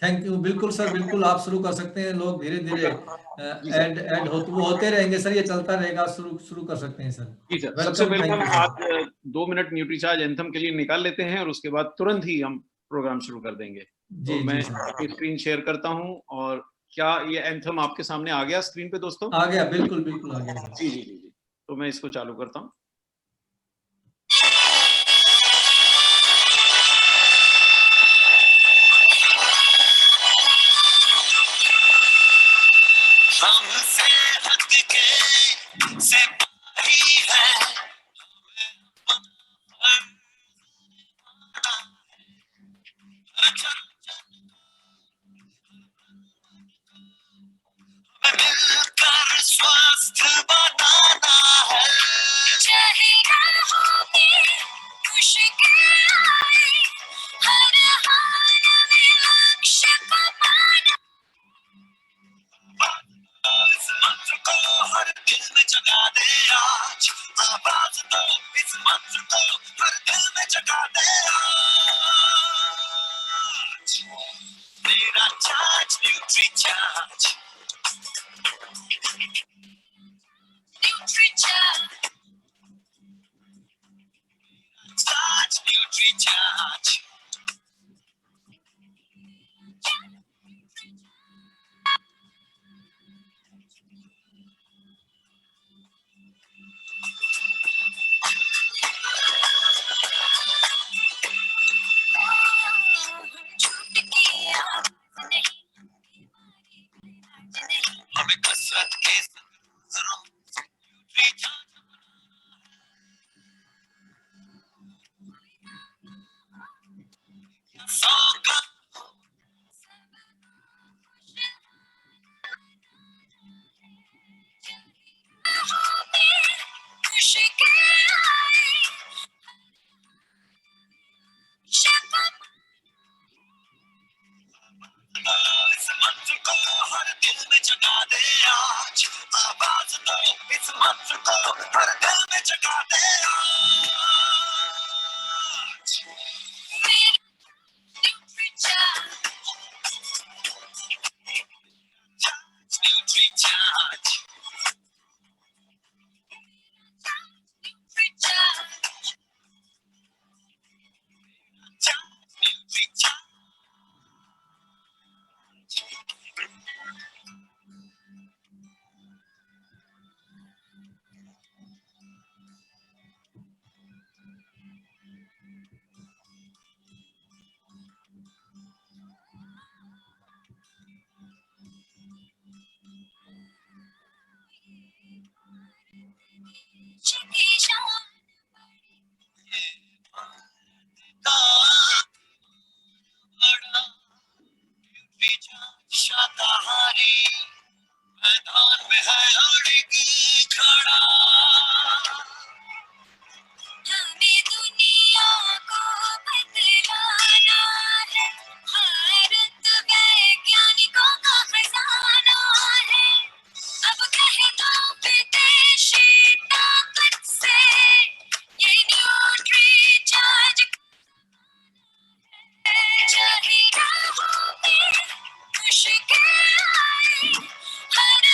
Thank you. बिल्कुल sir, बिल्कुल आप शुरू कर सकते हैं। लोग धीरे धीरे जी सर। ऐड ऐड होते रहेंगे सर, ये चलता रहेगा। शुरू शुरू कर सकते हैं सर। जी सर, सबसे वेलकम, पहले थैंक हम यू सर। आज 2 मिनट न्यूट्रीचार्ज एंथम के लिए निकाल लेते हैं और उसके बाद तुरंत ही हम प्रोग्राम शुरू कर देंगे। जी तो मैं जी सर। अपनी स्क्रीन शेयर करता हूं। और क्या ये एंथम आपके सामने आ गया स्क्रीन पे दोस्तों? आ गया, बिल्कुल बिल्कुल आ गया सर। जी जी जी जी। तो मैं इसको चालू करता हूं। मिलकर स्वस्थ बनाना है, चाहे मुश्किल आए, हर हाल में लक्ष्य पाना। इस मंत्र को हर दिल में जगा दे आज, आवाज दो इस मंत्र को हर दिल में जगा दे आज। मेरा charge nutri charge, nutri charge, charge nutri charge. हमें कसरत के इस मंत्र को हर दिल में जगा दे आज, आवाज दो इस मंत्र को हर दिल में जगा दे आज। Nutri charge, nutri charge, nutri charge, nutri charge. शाकाहारी मैदान में है अड़िग खड़ा, हमें दुनिया को बदलाना है, भारत वैज्ञानिकों का खजाना है। अब कहे तो विदेशी ताकत से ये न्यूट्री चार्ज चाहिए मुश्किल आए, हर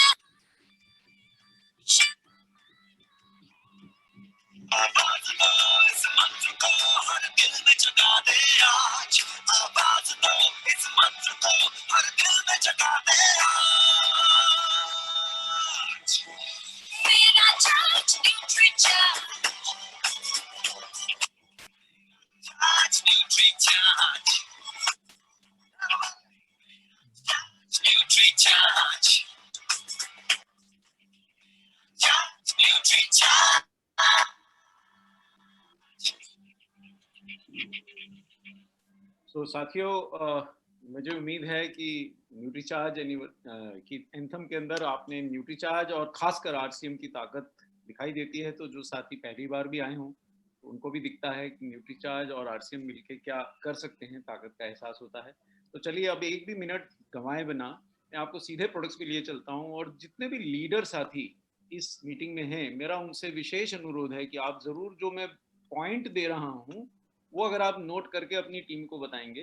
आवाज दो इस मंत्र को हर दिल में जगा दे आज, आवाज दो इस मंत्र को हर दिल में जगा दे आज। मेरा charge nutri charge, charge nutri charge, nutri charge, charge nutri charge. तो साथियों, मुझे उम्मीद है कि न्यूट्रीचार्ज की एंथम के अंदर आपने न्यूट्रीचार्ज और खासकर आरसीएम की ताकत दिखाई देती है। तो जो साथी पहली बार भी आए हों तो उनको भी दिखता है कि न्यूट्रीचार्ज और आरसीएम मिलके क्या कर सकते हैं, ताकत का एहसास होता है। तो चलिए अब एक भी मिनट गंवाए बिना मैं आपको सीधे प्रोडक्ट्स के लिए चलता हूँ। और जितने भी लीडर साथी इस मीटिंग में हैं, मेरा उनसे विशेष अनुरोध है कि आप जरूर जो मैं पॉइंट दे रहा हूँ वो अगर आप नोट करके अपनी टीम को बताएंगे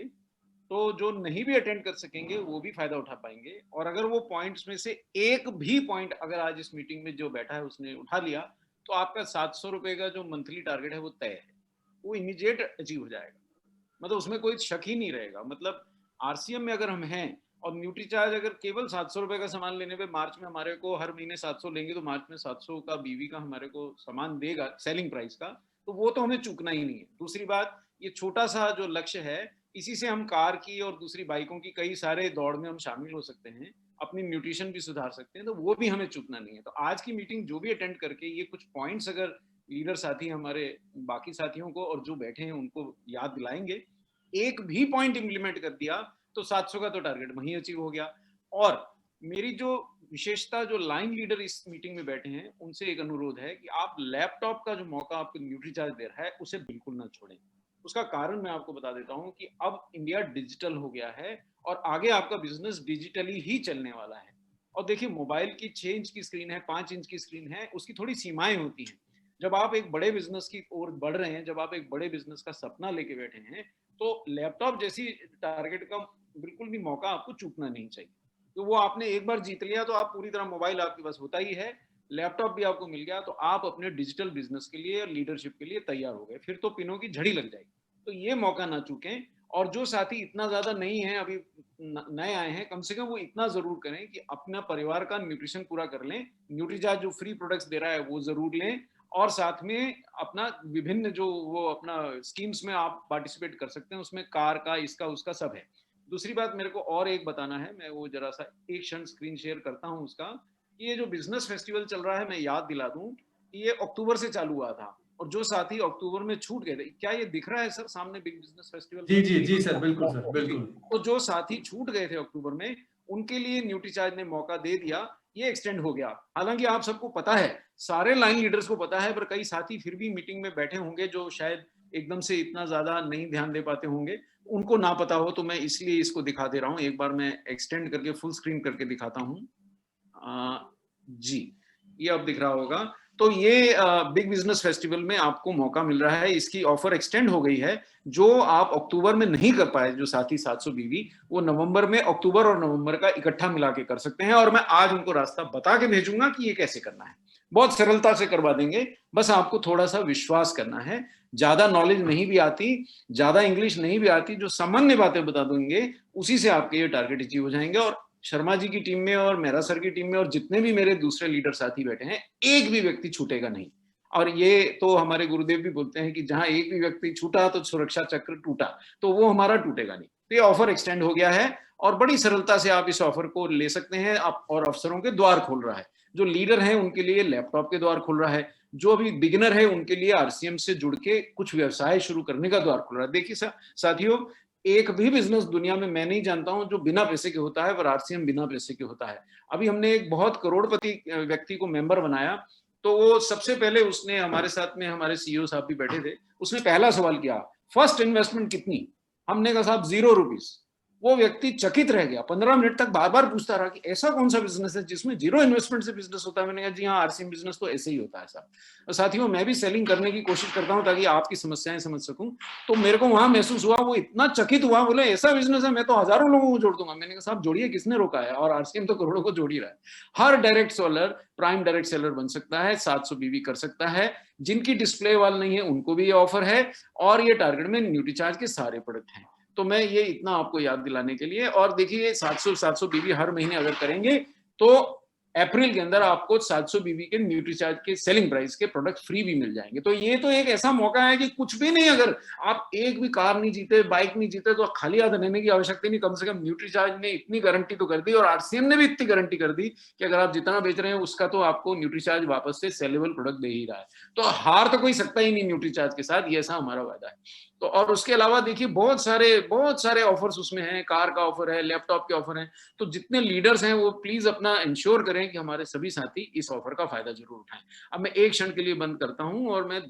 तो जो नहीं भी अटेंड कर सकेंगे वो भी फायदा उठा पाएंगे। और अगर वो पॉइंट्स में से एक भी पॉइंट अगर आज इस मीटिंग में जो बैठा है उसने उठा लिया, तो आपका 700 रुपए का जो मंथली टारगेट है वो तय है, वो इमीडिएट अचीव हो जाएगा। मतलब उसमें कोई शक ही नहीं रहेगा। मतलब आरसीएम में अगर हम हैं और न्यूट्रीचार्ज अगर केवल 700 रुपए का सामान लेने पे मार्च में हमारे को हर महीने 700 लेंगे, तो मार्च में 700 का बीवी का हमारे को सामान देगा सेलिंग प्राइस का, तो वो तो हमें चूकना ही नहीं है। दूसरी बात, ये छोटा सा जो लक्ष्य है, इसी से हम कार की और दूसरी बाइकों की कई सारे दौड़ में हम शामिल हो सकते हैं, अपनी न्यूट्रिशन भी सुधार सकते हैं, तो वो भी हमें चूकना नहीं है। तो आज की मीटिंग जो भी अटेंड करके ये कुछ पॉइंट्स अगर लीडर साथी हमारे बाकी साथियों को और जो बैठे हैं उनको याद दिलाएंगे, एक भी पॉइंट इंप्लीमेंट कर दिया, तो 700 का तो टारगेट वहीं अचीव हो गया। और मेरी जो विशेषता, जो लाइन लीडर इस मीटिंग में बैठे हैं, उनसे एक अनुरोध है कि आप लैपटॉप का जो मौका आपको न्यूट्रीचार्ज दे रहा है उसे बिल्कुल ना छोड़ें। उसका कारण मैं आपको बता देता हूं कि अब इंडिया डिजिटल हो गया है और आगे आपका बिजनेस डिजिटली ही चलने वाला है। और देखिए, मोबाइल की 6 इंच की स्क्रीन है, 5 इंच की स्क्रीन है, उसकी थोड़ी सीमाएं होती हैं। जब आप एक बड़े बिजनेस की ओर बढ़ रहे हैं, जब आप एक बड़े बिजनेस का सपना लेके बैठे हैं, तो लैपटॉप जैसी टारगेट का बिल्कुल भी मौका आपको चूकना नहीं चाहिए। तो वो आपने एक बार जीत लिया तो आप पूरी तरह, मोबाइल आपके पास होता ही है, लैपटॉप भी आपको मिल गया, तो आप अपने डिजिटल बिजनेस के लिए और लीडरशिप के लिए तैयार हो गए। फिर तो पिनों की झड़ी लग जाएगी। तो ये मौका ना चूकें। और जो साथी इतना ज्यादा नहीं है, अभी नए आए हैं, कम से कम वो इतना जरूर करें कि अपना परिवार का न्यूट्रिशन पूरा कर लें। न्यूट्रीचार्ज जो फ्री प्रोडक्ट्स दे रहा है वो जरूर लें, और साथ में अपना विभिन्न जो वो अपना स्कीम्स में आप पार्टिसिपेट कर सकते हैं, उसमें कार का, इसका, उसका सब है। दूसरी बात मेरे को और एक बताना है, मैं वो जरा सा एक क्षण स्क्रीन शेयर करता हूं उसका। ये जो बिजनेस फेस्टिवल चल रहा है, मैं याद दिला दूं, ये अक्टूबर से चालू हुआ था, और जो साथी अक्टूबर में छूट गए थे, क्या ये दिख रहा है सर सामने बिग बिजनेस फेस्टिवल जी का? जी जी सर, बिल्कुल सर, बिल्कुल। तो जो साथी छूट गए थे अक्टूबर में, उनके लिए न्यूट्रीचार्ज ने मौका दे दिया, ये एक्सटेंड हो गया। हालांकि आप सबको पता है, सारे लाइन लीडर्स को पता है, पर कई साथी फिर भी मीटिंग में बैठे होंगे जो शायद एकदम से इतना ज्यादा नहीं ध्यान दे पाते होंगे, उनको ना पता हो, तो मैं इसलिए इसको दिखा दे रहा हूं। एक बार मैं एक्सटेंड करके फुल स्क्रीन करके दिखाता हूं। जी, ये अब दिख रहा होगा। तो ये बिग बिजनेस फेस्टिवल में आपको मौका मिल रहा है, इसकी ऑफर एक्सटेंड हो गई है। जो आप अक्टूबर में नहीं कर पाए, जो साथी 700 बीवी, वो नवंबर में, अक्टूबर और नवंबर का इकट्ठा मिला के कर सकते हैं। और मैं आज उनको रास्ता बता के भेजूंगा कि ये कैसे करना है। बहुत सरलता से करवा देंगे, बस आपको थोड़ा सा विश्वास करना है। ज्यादा नॉलेज नहीं भी आती, ज्यादा इंग्लिश नहीं भी आती, जो सामान्य बातें बता देंगे, उसी से आपके ये टारगेट अचीव हो जाएंगे। और शर्मा जी की टीम में और मेहरा सर की टीम में और जितने भी मेरे दूसरे लीडर साथी बैठे हैं, एक भी व्यक्ति छूटेगा नहीं। और ये तो हमारे गुरुदेव भी बोलते हैं कि जहां एक भी व्यक्ति छूटा तो सुरक्षा चक्र टूटा, तो वो हमारा टूटेगा नहीं। तो ये ऑफर एक्सटेंड हो गया है और बड़ी सरलता से आप इस ऑफर को ले सकते हैं। आप और अफसरों के द्वार खोल रहा है। जो लीडर हैं उनके लिए लैपटॉप के द्वार खोल रहा है, जो अभी बिगिनर है उनके लिए आरसीएम से जुड़ के कुछ व्यवसाय शुरू करने का द्वार खोल रहा है। देखिए साथियों, एक भी बिजनेस दुनिया में मैं नहीं जानता हूं जो बिना पैसे के होता है, पर आरसीएम बिना पैसे के होता है। अभी हमने एक बहुत करोड़पति व्यक्ति को मेंबर बनाया, तो वो सबसे पहले उसने, हमारे साथ में हमारे सीईओ साहब भी बैठे थे, उसने पहला सवाल किया, फर्स्ट इन्वेस्टमेंट कितनी? हमने कहा साहब 0 रुपीज। वो व्यक्ति चकित रह गया, 15 मिनट तक बार बार पूछता रहा कि ऐसा कौन सा बिजनेस है जिसमें 0 इन्वेस्टमेंट से बिजनेस होता है? मैंने कहा जी हाँ, आरसीएम बिजनेस तो ऐसे ही होता है साहब। साथियों, मैं भी सेलिंग करने की कोशिश करता हूं ताकि आपकी समस्याएं समझ सकूं। तो मेरे को वहां महसूस हुआ, वो इतना चकित हुआ, बोले ऐसा बिजनेस है, मैं तो हजारों लोगों को जोड़ दूंगा। मैंने कहा साहब जोड़िए, किसने रोका है? और आरसीएम तो करोड़ों को जोड़ ही रहा है। हर direct seller prime direct seller बन सकता है, 700 बीवी कर सकता है। जिनकी डिस्प्ले वाल नहीं है उनको भी ये ऑफर है, और ये टारगेट में न्यूट्रीचार्ज के सारे प्रोडक्ट हैं। तो मैं ये इतना आपको याद दिलाने के लिए। और देखिए, 700 बीवी हर महीने अगर करेंगे तो अप्रैल के अंदर आपको 700 बीवी के न्यूट्रीचार्ज के सेलिंग प्राइस के प्रोडक्ट फ्री भी मिल जाएंगे। तो ये तो एक ऐसा मौका है कि कुछ भी नहीं, अगर आप एक भी कार नहीं जीते, बाइक नहीं जीते, तो खाली हाथ रहने की आवश्यकता नहीं। कम से कम न्यूट्रीचार्ज ने इतनी गारंटी तो कर दी, और आरसीएम ने भी इतनी गारंटी कर दी कि अगर आप जितना बेच रहे हैं उसका तो आपको न्यूट्रीचार्ज वापस से सेलेबल प्रोडक्ट दे ही रहा है। तो हार तो कोई सकता ही नहीं न्यूट्रीचार्ज के साथ, ये ऐसा हमारा वादा है। तो और उसके अलावा देखिए, बहुत सारे ऑफर्स उसमें हैं। कार का ऑफर है, लैपटॉप के ऑफर हैं। तो जितने लीडर्स हैं वो प्लीज अपना इंश्योर करें कि हमारे सभी साथी इस ऑफर का फायदा जरूर उठाएं। अब मैं एक क्षण के लिए बंद करता हूं और मैं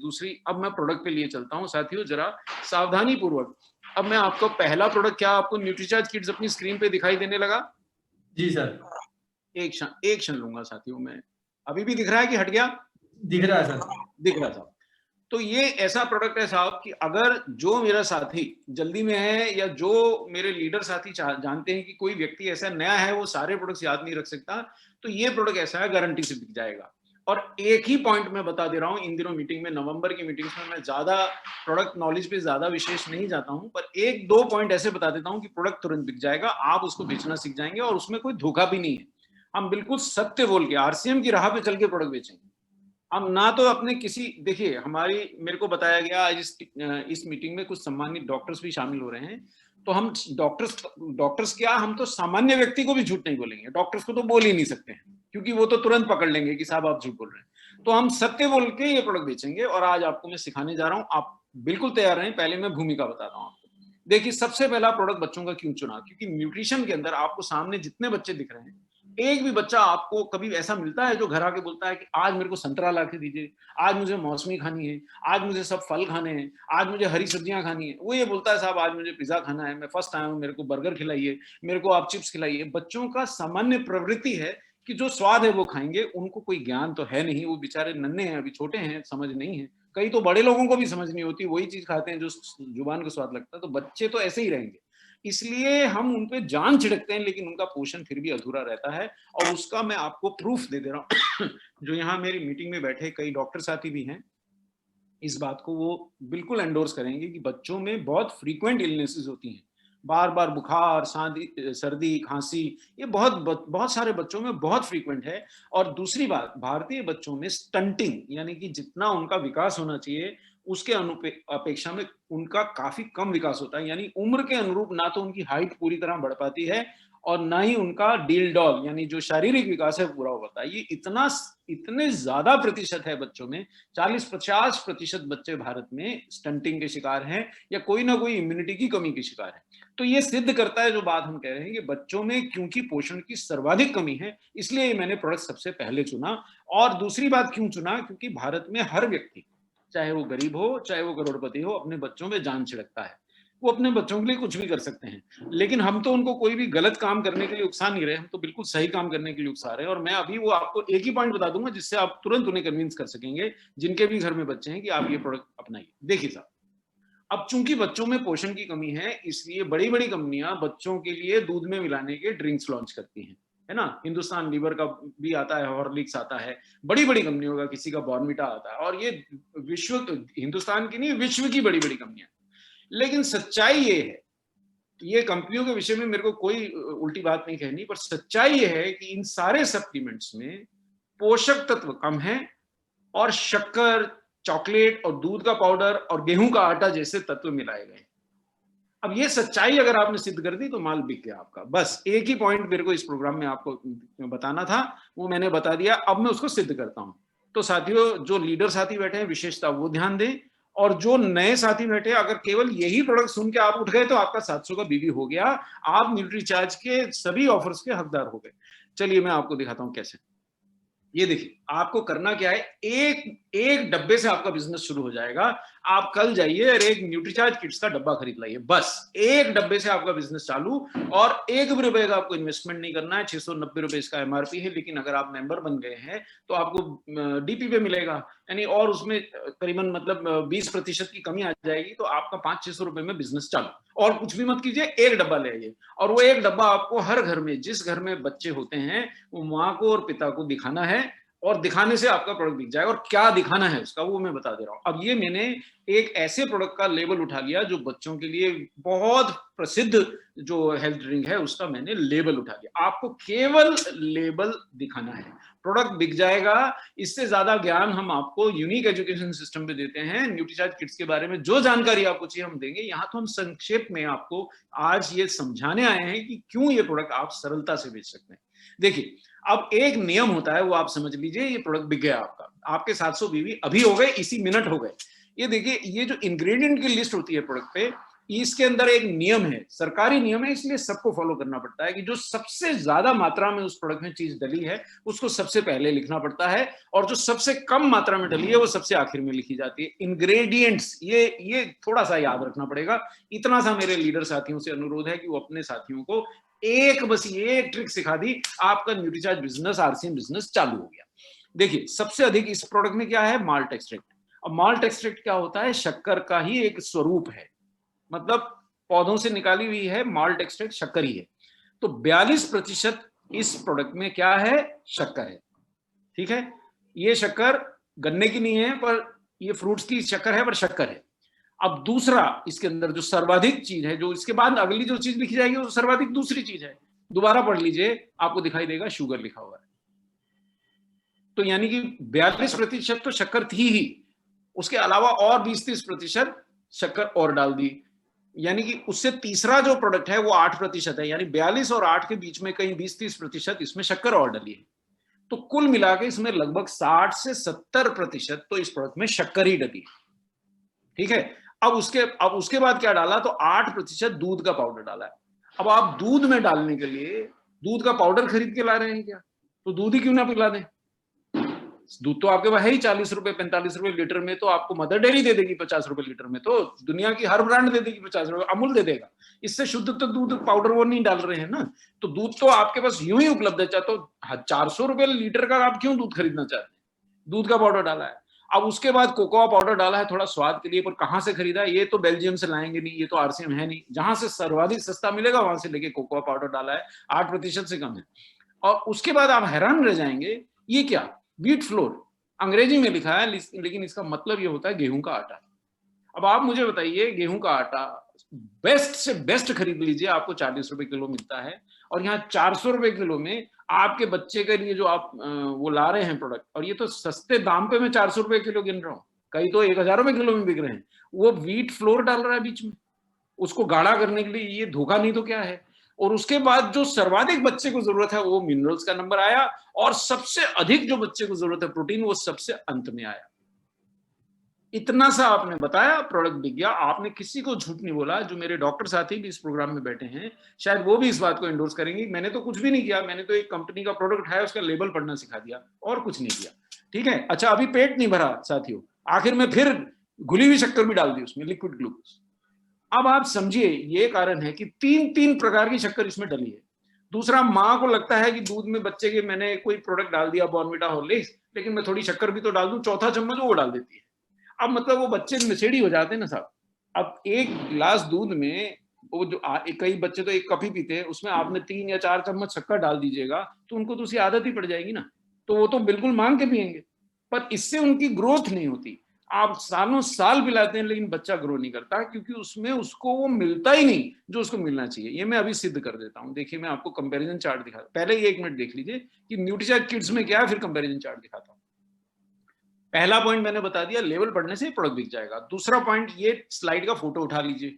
अब मैं प्रोडक्ट पे लिए चलता हूं। साथियों, जरा सावधानी पूर्वक, अब मैं आपको पहला प्रोडक्ट, क्या आपको न्यूट्रीचार्ज किड्स अपनी स्क्रीन पे दिखाई देने लगा? जी सर। एक क्षण लूंगा साथियों। मैं, अभी भी दिख रहा है कि हट गया? दिख रहा है सर। दिख रहा था। तो ये ऐसा प्रोडक्ट है साहब कि अगर जो मेरा साथी जल्दी में है या जो मेरे लीडर साथी जानते हैं कि कोई व्यक्ति ऐसा नया है वो सारे प्रोडक्ट्स याद नहीं रख सकता, तो ये प्रोडक्ट ऐसा है गारंटी से बिक जाएगा। और एक ही पॉइंट मैं बता दे रहा हूं, इन दिनों मीटिंग में, नवंबर की मीटिंग्स में मैं ज्यादा प्रोडक्ट नॉलेज पे ज्यादा विशेष नहीं जाता हूं, पर एक दो पॉइंट ऐसे बता देता हूं कि प्रोडक्ट तुरंत बिक जाएगा, आप उसको बेचना सीख जाएंगे और उसमें कोई धोखा भी नहीं है। हम बिल्कुल सत्य बोल के आरसीएम की राह पे चल के प्रोडक्ट बेचेंगे। हम ना तो अपने किसी, देखिए हमारी, मेरे को बताया गया आज इस मीटिंग में कुछ सम्मानित डॉक्टर्स भी शामिल हो रहे हैं, तो हम डॉक्टर्स क्या, हम तो सामान्य व्यक्ति को भी झूठ नहीं बोलेंगे, डॉक्टर्स को तो बोल ही नहीं सकते हैं क्योंकि वो तो तुरंत पकड़ लेंगे कि साहब आप झूठ बोल रहे हैं। तो हम सत्य बोल के ये प्रोडक्ट बेचेंगे और आज आपको मैं सिखाने जा रहा हूं, आप बिल्कुल तैयार रहें। पहले मैं भूमिका बताता हूं आपको। देखिए सबसे पहला प्रोडक्ट बच्चों का क्यों चुना, क्योंकि न्यूट्रिशन के अंदर आपको सामने जितने बच्चे दिख रहे हैं, एक भी बच्चा आपको कभी ऐसा मिलता है जो घर आके बोलता है कि आज मेरे को संतरा ला के दीजिए, आज मुझे मौसमी खानी है, आज मुझे सब फल खाने हैं, आज मुझे हरी सब्जियां खानी है। वो ये बोलता है साहब आज मुझे पिज्जा खाना है, मैं फर्स्ट आया हूँ, मेरे को बर्गर खिलाइए, मेरे को आप चिप्स खिलाइए। बच्चों का सामान्य प्रवृत्ति है कि जो स्वाद है वो खाएंगे, उनको कोई ज्ञान तो है नहीं, वो बेचारे नन्हे हैं, अभी छोटे हैं, समझ नहीं है। कई तो बड़े लोगों को भी समझ नहीं होती, वही चीज खाते हैं जो जुबान को स्वाद लगता है। तो बच्चे तो ऐसे ही रहेंगे, इसलिए हम उन पे जान छिड़कते हैं, लेकिन उनका पोषण फिर भी अधूरा रहता है। और उसका मैं आपको प्रूफ दे दे रहा हूँ जो यहाँ मेरी मीटिंग में बैठे कई डॉक्टर साथी भी हैं, इस बात को वो बिल्कुल एंडोर्स करेंगे कि बच्चों में बहुत फ्रीक्वेंट इलनेसेस होती हैं, बार बार बुखार, सर्दी, खांसी, ये बहुत सारे बच्चों में बहुत फ्रीक्वेंट है। और दूसरी बात, भारतीय बच्चों में स्टंटिंग, यानी कि जितना उनका विकास होना चाहिए उसके अपेक्षा में उनका काफी कम विकास होता है, यानी उम्र के अनुरूप ना तो उनकी हाइट पूरी तरह बढ़ पाती है और ना ही उनका डील डॉल यानी जो शारीरिक विकास है पूरा होता है। ये इतने ज्यादा प्रतिशत है बच्चों में, 40-50% बच्चे भारत में स्टंटिंग के शिकार हैं या कोई ना कोई इम्यूनिटी की कमी के शिकार है। तो ये सिद्ध करता है जो बात हम कह रहे हैं कि बच्चों में क्योंकि पोषण की सर्वाधिक कमी है, इसलिए मैंने प्रोडक्ट सबसे पहले चुना। और दूसरी बात क्यों चुना, क्योंकि भारत में हर व्यक्ति, चाहे वो गरीब हो चाहे वो करोड़पति हो, अपने बच्चों में जान छिड़कता है। वो अपने बच्चों के लिए कुछ भी कर सकते हैं, लेकिन हम तो उनको कोई भी गलत काम करने के लिए उकसा नहीं रहे, हम तो बिल्कुल सही काम करने के लिए उकसा रहे हैं। और मैं अभी वो आपको एक ही पॉइंट बता दूंगा जिससे आप तुरंत उन्हें कन्विंस कर सकेंगे, जिनके भी घर में बच्चे हैं, कि आप ये प्रोडक्ट अपनाइए। देखिए साहब, अब चूंकि बच्चों में पोषण की कमी है, इसलिए बड़ी बड़ी कंपनियां बच्चों के लिए दूध में मिलाने के ड्रिंक्स लॉन्च करती हैं, है ना। हिंदुस्तान लीवर का भी आता है, हॉर्लिक्स आता है, बड़ी बड़ी कंपनियों का, किसी का बॉर्नविटा आता है, और ये विश्व, हिंदुस्तान की नहीं, विश्व की बड़ी बड़ी कंपनियां। लेकिन सच्चाई ये है, ये कंपनियों के विषय में मेरे को कोई उल्टी बात नहीं कहनी, पर सच्चाई ये है कि इन सारे सप्लीमेंट्स में पोषक तत्व कम है और शक्कर, चॉकलेट और दूध का पाउडर और गेहूं का आटा जैसे तत्व मिलाए गए। अब ये सच्चाई अगर आपने सिद्ध कर दी तो माल बिक गया आपका। बस एक ही पॉइंट मेरे को इस प्रोग्राम में आपको बताना था, वो मैंने बता दिया, अब मैं उसको सिद्ध करता हूं। तो साथियों, जो लीडर साथी बैठे हैं विशेषता वो ध्यान दें, और जो नए साथी बैठे, अगर केवल यही प्रोडक्ट सुन के आप उठ गए तो आपका 700 का बीबी हो गया, आप न्यूट्रीचार्ज के सभी ऑफर्स के हकदार हो गए। चलिए मैं आपको दिखाता हूं कैसे। ये देखिए, आपको करना क्या है, एक डब्बे से आपका बिजनेस शुरू हो जाएगा। आप कल जाइए और एक न्यूट्रीचार्ज किट्स का डब्बा खरीद लाइए, बस एक डब्बे से आपका बिजनेस चालू। और एक भी रुपए का आपको इन्वेस्टमेंट नहीं करना है। 690 रुपए इसका एमआरपी है, लेकिन अगर आप मेंबर बन गए हैं तो आपको डीपी पे मिलेगा, यानी और उसमें करीबन मतलब 20% की कमी आ जाएगी, तो आपका 500-600 रुपए में बिजनेस चालू। और कुछ भी मत कीजिए, एक डब्बा ले आइए, और वो एक डब्बा आपको हर घर में, जिस घर में बच्चे होते हैं, वो माँ को और पिता को दिखाना है, और दिखाने से आपका प्रोडक्ट बिक जाएगा। और क्या दिखाना है उसका वो मैं बता दे रहा हूं। अब ये मैंने एक ऐसे प्रोडक्ट का लेबल उठा लिया जो बच्चों के लिए बहुत प्रसिद्ध जो हेल्थ ड्रिंक है उसका मैंने लेबल उठा लिया। आपको केवल लेबल दिखाना है, प्रोडक्ट बिक जाएगा। इससे ज्यादा ज्ञान हम आपको यूनिक एजुकेशन सिस्टम पे देते हैं। न्यूट्रीचार्ज किट्स के बारे में जो जानकारी आपको चाहिए हम देंगे। यहाँ तो हम संक्षेप में आपको आज ये समझाने आए हैं कि क्यों ये प्रोडक्ट आप सरलता से बेच सकते हैं। देखिए, अब एक नियम होता है, वो आप समझ लीजिए। ये प्रोडक्ट बिक गया आपका, आपके 700 बीवी अभी हो गए, इसी मिनट हो गए। ये देखिए, ये जो इंग्रेडिएंट की लिस्ट होती है प्रोडक्ट पे, इसके अंदर एक नियम है, सरकारी नियम है, इसलिए सबको फॉलो करना पड़ता है कि जो सबसे ज्यादा मात्रा में उस प्रोडक्ट में चीज डली है उसको सबसे पहले लिखना पड़ता है, और जो सबसे कम मात्रा में डली है वो सबसे आखिर में लिखी जाती है। इंग्रेडिएंट्स, ये थोड़ा सा याद रखना पड़ेगा। इतना सा मेरे लीडर साथियों से अनुरोध है कि वो अपने साथियों को बस ये ट्रिक सिखा दी, आपका न्यूट्रीचार्ज बिजनेस, आरसीएम बिजनेस चालू हो गया। देखिए, सबसे अधिक इस प्रोडक्ट में क्या है, माल्ट एक्सट्रैक्ट। अब माल्ट एक्सट्रैक्ट क्या होता है? शक्कर का ही एक स्वरूप है, मतलब पौधों से निकाली हुई है माल्ट एक्सट्रैक्ट शक्कर ही है। तो 42% इस प्रोडक्ट में क्या है? शक्कर है। ठीक है, ये शक्कर गन्ने की नहीं है, पर ये फ्रूट्स की शक्कर है, पर शक्कर है। अब दूसरा इसके अंदर जो सर्वाधिक चीज है, जो इसके बाद अगली जो चीज लिखी जाएगी वो सर्वाधिक दूसरी चीज है, दोबारा पढ़ लीजिए, आपको दिखाई देगा शुगर लिखा हुआ है। तो यानी कि 42% तो शक्कर थी ही, उसके अलावा और 20-30% शक्कर और डाल दी, यानी कि उससे तीसरा जो प्रोडक्ट है वो 8% है, यानी 42 और 8 के बीच में कहीं 20-30% इसमें शक्कर और डाली है। तो कुल मिला के इसमें लगभग 60 से 70% तो इस प्रोडक्ट में शक्कर ही डली है। ठीक है, अब उसके बाद क्या डाला? तो 8% दूध का पाउडर डाला है। अब आप दूध में डालने के लिए दूध का पाउडर खरीद के ला रहे हैं क्या? तो दूध ही क्यों ना पिला दें? दूध तो आपके पास है ही 40 रुपए 45 रुपए लीटर में, तो आपको मदर डेयरी दे देगी 50 रुपए लीटर में, तो दुनिया की हर ब्रांड दे देगी 50 रुपए, अमूल दे देगा। इससे शुद्ध तो दूध पाउडर वो नहीं डाल रहे हैं ना। तो दूध तो आपके पास यूं ही उपलब्ध है, चाहे तो 400 रुपए लीटर का आप क्यों दूध खरीदना चाहते हैं? दूध का पाउडर डाला है। अब उसके बाद कोकोआ पाउडर डाला है थोड़ा स्वाद के लिए, पर कहां से खरीदा है? ये तो बेल्जियम से लाएंगे नहीं, ये तो आरसीएम है नहीं, जहां से सर्वाधिक सस्ता मिलेगा वहां से लेके कोकोआ पाउडर डाला है, 8% से कम है। और उसके बाद आप हैरान रह जाएंगे, ये क्या? व्हीट फ्लोर, अंग्रेजी में लिखा है, लेकिन इसका मतलब ये होता है गेहूं का आटा। अब आप मुझे बताइए, गेहूं का आटा बेस्ट से बेस्ट खरीद लीजिए, आपको 40 रुपए किलो मिलता है, और यहाँ 400 रुपए किलो में आपके बच्चे के लिए जो आप वो ला रहे हैं प्रोडक्ट, और ये तो सस्ते दाम पे मैं 400 रुपए किलो गिन रहा हूँ, कई तो 1000 रुपए किलो में बिक रहे हैं, वो व्हीट फ्लोर डाल रहा है बीच में उसको गाढ़ा करने के लिए। ये धोखा नहीं तो क्या है? और उसके बाद जो सर्वाधिक बच्चे को जरूरत है वो मिनरल्स का नंबर आया, और सबसे अधिक जो बच्चे को जरूरत है प्रोटीन, वो सबसे अंत में आया। इतना सा आपने बताया, प्रोडक्ट बिक गया। आपने किसी को झूठ नहीं बोला। जो मेरे डॉक्टर साथी भी इस प्रोग्राम में बैठे हैं, शायद वो भी इस बात को एंडोर्स करेंगे, मैंने तो कुछ भी नहीं किया, मैंने तो एक कंपनी का प्रोडक्ट उठाया, उसका लेबल पढ़ना सिखा दिया, और कुछ नहीं किया। ठीक है, अच्छा अभी पेट नहीं भरा साथियों, आखिर में फिर घुली हुई शक्कर भी डाल दी उसमें, लिक्विड ग्लूकोज। अब आप समझिए, ये कारण है कि तीन प्रकार की शक्कर इसमें डली है। दूसरा, माँ को लगता है कि दूध में बच्चे के मैंने कोई प्रोडक्ट डाल दिया, बॉर्नविटा हॉर्लिक्स, लेकिन मैं थोड़ी शक्कर भी तो डाल दूं, चौथा चम्मच वो डाल देती है। अब मतलब वो बच्चे नशेड़ी हो जाते हैं ना साहब। अब एक गिलास दूध में वो जो कई बच्चे तो एक कप ही पीते हैं, उसमें आपने 3 या 4 चम्मच शक्कर डाल दीजिएगा, तो उनको तो उसकी आदत ही पड़ जाएगी ना, तो वो तो बिल्कुल मांग के पियेंगे, पर इससे उनकी ग्रोथ नहीं होती। आप सालों साल पिलाते हैं लेकिन बच्चा ग्रो नहीं करता, क्योंकि उसमें उसको वो मिलता ही नहीं जो उसको मिलना चाहिए। ये मैं अभी सिद्ध कर देता हूँ। देखिए, मैं आपको कंपैरिजन चार्ट दिखा, पहले ही 1 मिनट देख लीजिए कि न्यूट्रीचार्ज किड्स में क्या है, फिर कंपैरिजन चार्ट दिखाता हूँ। पहला पॉइंट मैंने बता दिया, लेवल पढ़ने से प्रोडक्ट बिक जाएगा। दूसरा पॉइंट, ये स्लाइड का फोटो उठा लीजिए।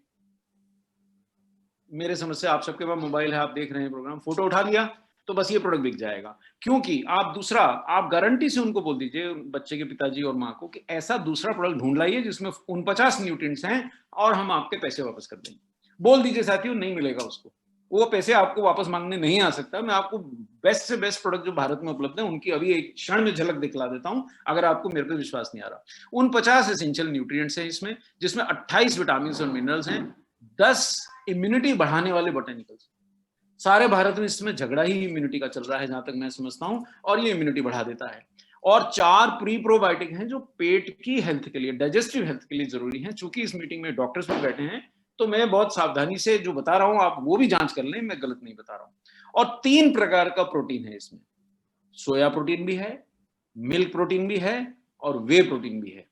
मेरे समझ से आप सबके पास मोबाइल है, आप देख रहे हैं प्रोग्राम, फोटो उठा लिया तो बस ये प्रोडक्ट बिक जाएगा। क्योंकि आप दूसरा, आप गारंटी से उनको बोल दीजिए, बच्चे के पिताजी और माँ को, कि ऐसा दूसरा प्रोडक्ट ढूंढ लाइए जिसमें 49 न्यूट्रिएंट्स हैं, और हम आपके पैसे वापस कर देंगे। बोल दीजिए साथियों, नहीं मिलेगा उसको, वो पैसे आपको वापस मांगने नहीं आ सकता। मैं आपको बेस्ट से बेस्ट प्रोडक्ट जो भारत में उपलब्ध है उनकी अभी एक क्षण में झलक दिखला देता हूं, अगर आपको मेरे पे विश्वास नहीं आ रहा। 49 एसेंशियल न्यूट्रिएंट्स हैं इसमें, जिसमें 28 विटामिन और मिनरल्स हैं, 10 इम्यूनिटी बढ़ाने वाले बोटेनिकल्स। सारे भारत में इसमें झगड़ा ही इम्यूनिटी का चल रहा है जहां तक मैं समझता हूं, और ये इम्यूनिटी बढ़ा देता है। और 4 प्री प्रोबायोटिक हैं जो पेट की हेल्थ के लिए, डाइजेस्टिव हेल्थ के लिए जरूरी हैं। चूंकि इस मीटिंग में डॉक्टर्स भी बैठे हैं, तो मैं बहुत सावधानी से जो बता रहा हूं, आप वो भी जांच कर लें, मैं गलत नहीं बता रहा हूं। और 3 प्रकार का प्रोटीन है इसमें, सोया प्रोटीन भी है, मिल्क प्रोटीन भी है, और वे प्रोटीन भी है।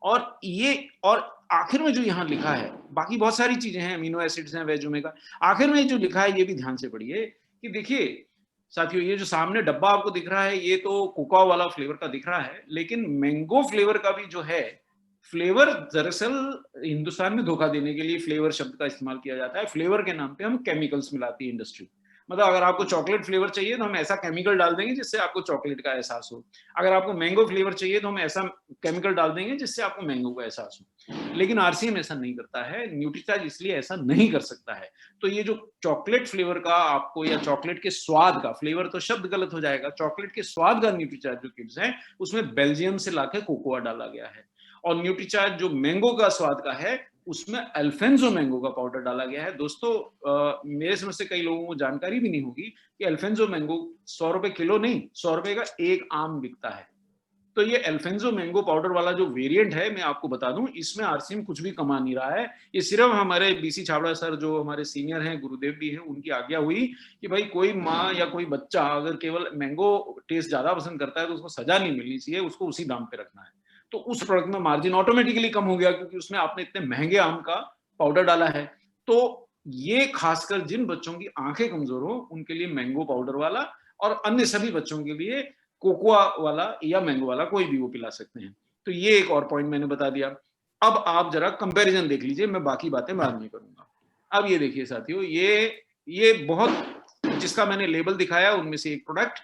और ये, और आखिर में जो यहाँ लिखा है, बाकी बहुत सारी चीजें हैं, अमीनो एसिड्स हैं, वेज ओमेगा, आखिर में जो लिखा है ये भी ध्यान से पढ़िए कि देखिए साथियों, ये जो सामने डब्बा आपको दिख रहा है, ये तो कोकोआ वाला फ्लेवर का दिख रहा है, लेकिन मैंगो फ्लेवर का भी जो है फ्लेवर, दरअसल हिंदुस्तान में धोखा देने के लिए फ्लेवर शब्द का इस्तेमाल किया जाता है। फ्लेवर के नाम पे हम केमिकल्स मिलाती है इंडस्ट्री। मतलब अगर आपको चॉकलेट फ्लेवर चाहिए तो हम ऐसा केमिकल डाल देंगे जिससे आपको चॉकलेट का एहसास हो, अगर आपको मैंगो फ्लेवर चाहिए तो हम ऐसा केमिकल डाल देंगे जिससे आपको मैंगो का एहसास हो। लेकिन आरसीएम ऐसा नहीं करता है, न्यूट्रीचार्ज इसलिए ऐसा नहीं कर सकता है। तो ये जो चॉकलेट फ्लेवर का आपको, या चॉकलेट के स्वाद का, फ्लेवर तो शब्द गलत हो जाएगा, चॉकलेट के स्वाद का न्यूट्रीचार्ज जो किड्स है, उसमें बेल्जियम से लाके कोकोआ डाला गया है। और न्यूट्रीचार्ज जो मैंगो का स्वाद का है, उसमें अल्फेंजो मैंगो का पाउडर डाला गया है। दोस्तों, मेरे समझ से कई लोगों को जानकारी भी नहीं होगी कि अल्फेंजो मैंगो 100 रुपए किलो नहीं, 100 रुपए का एक आम बिकता है। तो ये अल्फेंसो मैंगो पाउडर वाला जो वेरिएंट है, मैं आपको बता दूं, इसमें आरसीएम कुछ भी कमा नहीं रहा है। ये सिर्फ हमारे बीसी छाबड़ा सर जो हमारे सीनियर हैं, गुरुदेव भी हैं, उनकी आज्ञा हुई कि भाई कोई माँ या कोई बच्चा अगर केवल मैंगो टेस्ट ज्यादा पसंद करता है तो उसको सजा नहीं मिलनी चाहिए, उसको उसी दाम पे रखना है। तो उस प्रोडक्ट में मार्जिन ऑटोमेटिकली कम हो गया, क्योंकि उसमें आपने इतने महंगे आम का पाउडर डाला है। तो ये खासकर जिन बच्चों की आंखें कमजोर हो उनके लिए मैंगो पाउडर वाला, और अन्य सभी बच्चों के लिए कोकोआ वाला या मैंगो वाला, कोई भी वो पिला सकते हैं। तो ये एक और पॉइंट मैंने बता दिया। अब आप जरा कंपैरिजन देख लीजिए, मैं बाकी बातें बाद में करूंगा। अब ये देखिए साथियों, ये बहुत, जिसका मैंने लेबल दिखाया उनमें से एक प्रोडक्ट